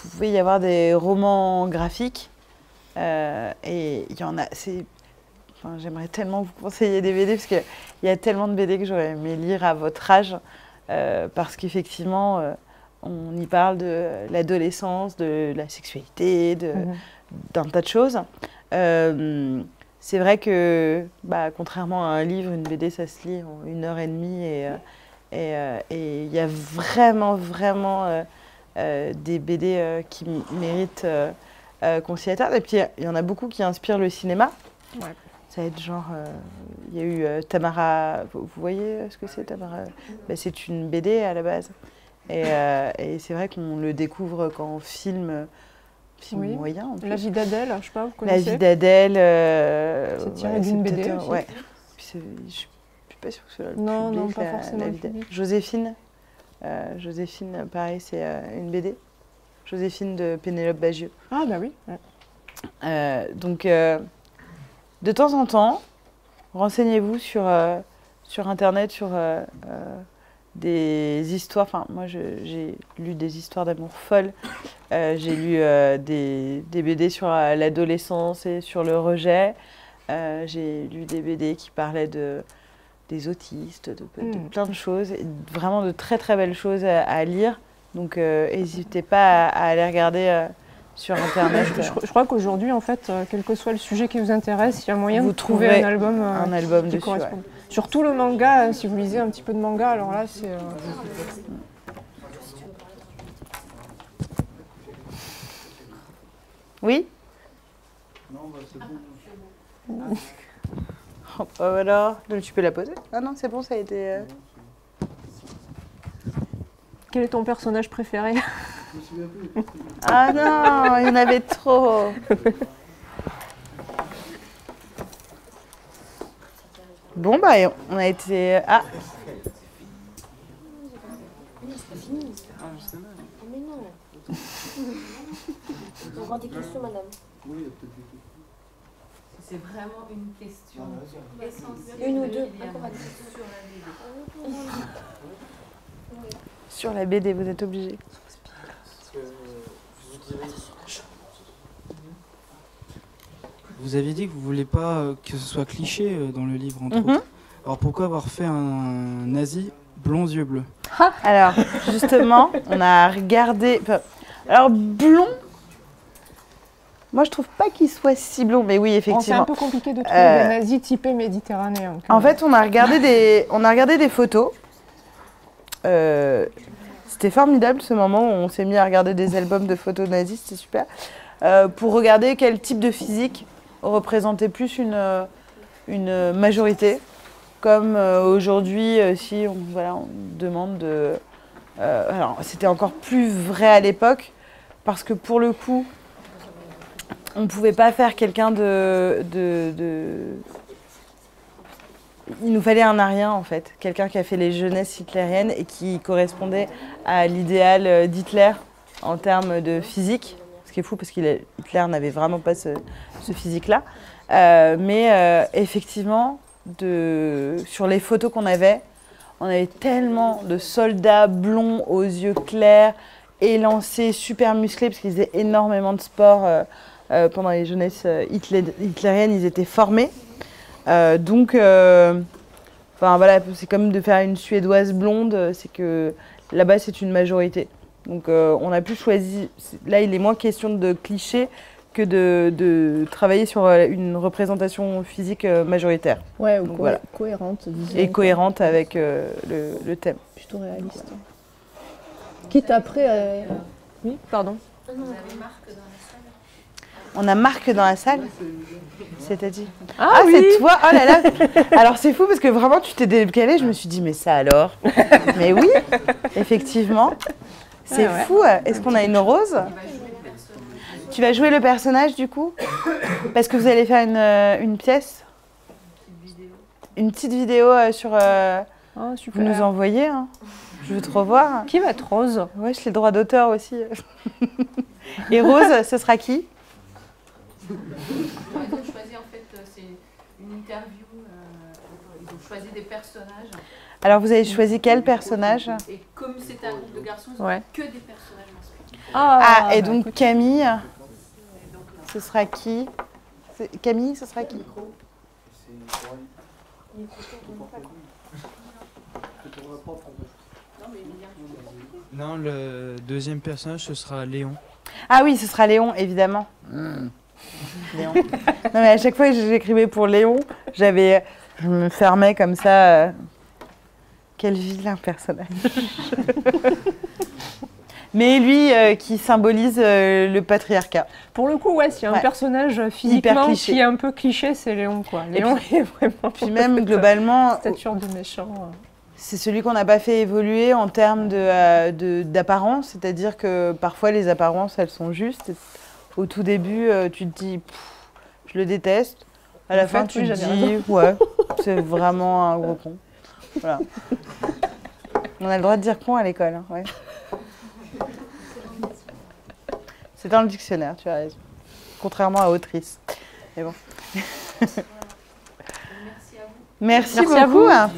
Pouvait y avoir des romans graphiques. Et il y en a, j'aimerais tellement vous conseiller des BD parce qu'il y a tellement de BD que j'aurais aimé lire à votre âge parce qu'effectivement, on y parle de l'adolescence, de la sexualité, d'un tas de choses. C'est vrai que, contrairement à un livre, une BD, ça se lit en 1h30 et il y a vraiment des BD qui méritent qu'on s'y attarde. Et puis, il y en a beaucoup qui inspirent le cinéma. Ouais. Ça va être genre... Il y a eu Tamara... Vous voyez ce que c'est, Tamara? C'est une BD à la base. Et c'est vrai qu'on le découvre quand on filme moyen. En plus. La vie d'Adèle, je sais pas, vous connaissez? La vie d'Adèle... c'est tiré d'une BD aussi. Ouais. Je ne suis pas sûre que ce soit le public. Non, pas forcément le public. Joséphine, pareil, c'est une BD. Joséphine de Pénélope Bagieux. Ah bah oui. Ouais. Donc, de temps en temps, renseignez-vous sur Internet, sur histoires. Enfin, moi, j'ai lu des histoires d'amour folles. J'ai lu des BD sur l'adolescence et sur le rejet. J'ai lu des BD qui parlaient des autistes, de plein de choses. Et vraiment de très, très belles choses à lire. Donc, n'hésitez pas à aller regarder sur Internet. Je crois qu'aujourd'hui, en fait, quel que soit le sujet qui vous intéresse, il y a moyen de trouver un album qui dessus, correspond. Ouais. Surtout le manga, si vous lisez un petit peu de manga, alors là, c'est... Oui? Non, bah, c'est bon. Oh, bah voilà. Donc, tu peux la poser? Ah non, c'est bon, ça a été... Quel est ton personnage préféré? Ah non, il y en avait trop. Bon, bah, on a été... Ah. Mais non. Encore des questions, madame? Oui, il y a peut-être des questions. C'est vraiment une question essentielle. Une ou deux. Sur la BD, vous êtes obligé. Vous avez dit que vous ne voulez pas que ce soit cliché dans le livre, entre autres. Alors pourquoi avoir fait un nazi blond yeux bleus? Alors, justement, on a regardé... Alors, blond... Moi, je trouve pas qu'il soit si blond, mais oui, effectivement. C'est un peu compliqué de trouver des nazis typés méditerranéens. En fait, on a regardé des photos. C'était formidable ce moment où on s'est mis à regarder des albums de photos nazis, c'était super. Pour regarder quel type de physique représentait plus une majorité. Comme aujourd'hui, si on demande de... alors, c'était encore plus vrai à l'époque, parce que pour le coup, on ne pouvait pas faire quelqu'un de... Il nous fallait un arien, en fait. Quelqu'un qui a fait les jeunesses hitlériennes et qui correspondait à l'idéal d'Hitler en termes de physique. Ce qui est fou, parce qu'Hitler n'avait vraiment pas ce physique-là. Mais effectivement, sur les photos qu'on avait, on avait tellement de soldats blonds aux yeux clairs, élancés, super musclés, parce qu'ils faisaient énormément de sport pendant les jeunesses hitlériennes, ils étaient formés. Donc, voilà, c'est comme de faire une Suédoise blonde, c'est que là-bas c'est une majorité. Donc on a pu choisir, là il est moins question de clichés que de travailler sur une représentation physique majoritaire. Ouais, ou donc, voilà. cohérente, disons. Et cohérente avec le thème. Plutôt réaliste. Quitte après... Oui, pardon. On a Marc dans la salle? C'est-à-dire? Ah oui. C'est toi? Oh là là. Alors c'est fou parce que vraiment tu t'es décalée, je me suis dit mais ça alors? Mais oui, effectivement. C'est fou. Est-ce qu'on a une rose? Tu vas jouer le personnage du coup? Parce que vous allez faire une pièce? Une petite vidéo sur... Oh, super. Vous nous envoyez, hein. Je veux trop voir. Qui va être Rose? Ouais, j'ai le droit d'auteur aussi. Et Rose, ce sera qui? Ils ont choisi, en fait, c'est une interview, ils ont choisi des personnages. Alors, vous avez choisi quel personnage? Et comme c'est un groupe de garçons, ils ont que des personnages masculins. Ah, et donc Camille, ce sera qui? Camille, ce sera qui? Non, le deuxième personnage, ce sera Léon. Ah oui, ce sera Léon, évidemment. Léon. Non, mais à chaque fois que j'écrivais pour Léon, je me fermais comme ça. Quel vilain personnage. Mais lui, qui symbolise le patriarcat. Pour le coup, ouais, s'il y a un personnage physiquement qui est un peu cliché, c'est Léon, quoi. Léon est vraiment... Puis même, globalement... Stature de méchant. C'est celui qu'on n'a pas fait évoluer en termes d'apparence, c'est-à-dire que parfois les apparences, elles sont justes. Au tout début, tu te dis, je le déteste. À la fin, tu te dis, ouais, c'est vraiment un gros con. Voilà. On a le droit de dire con à l'école, hein, ouais. C'est dans le dictionnaire, tu as raison. Contrairement à autrice. Mais bon. Merci à vous. Merci beaucoup. À vous.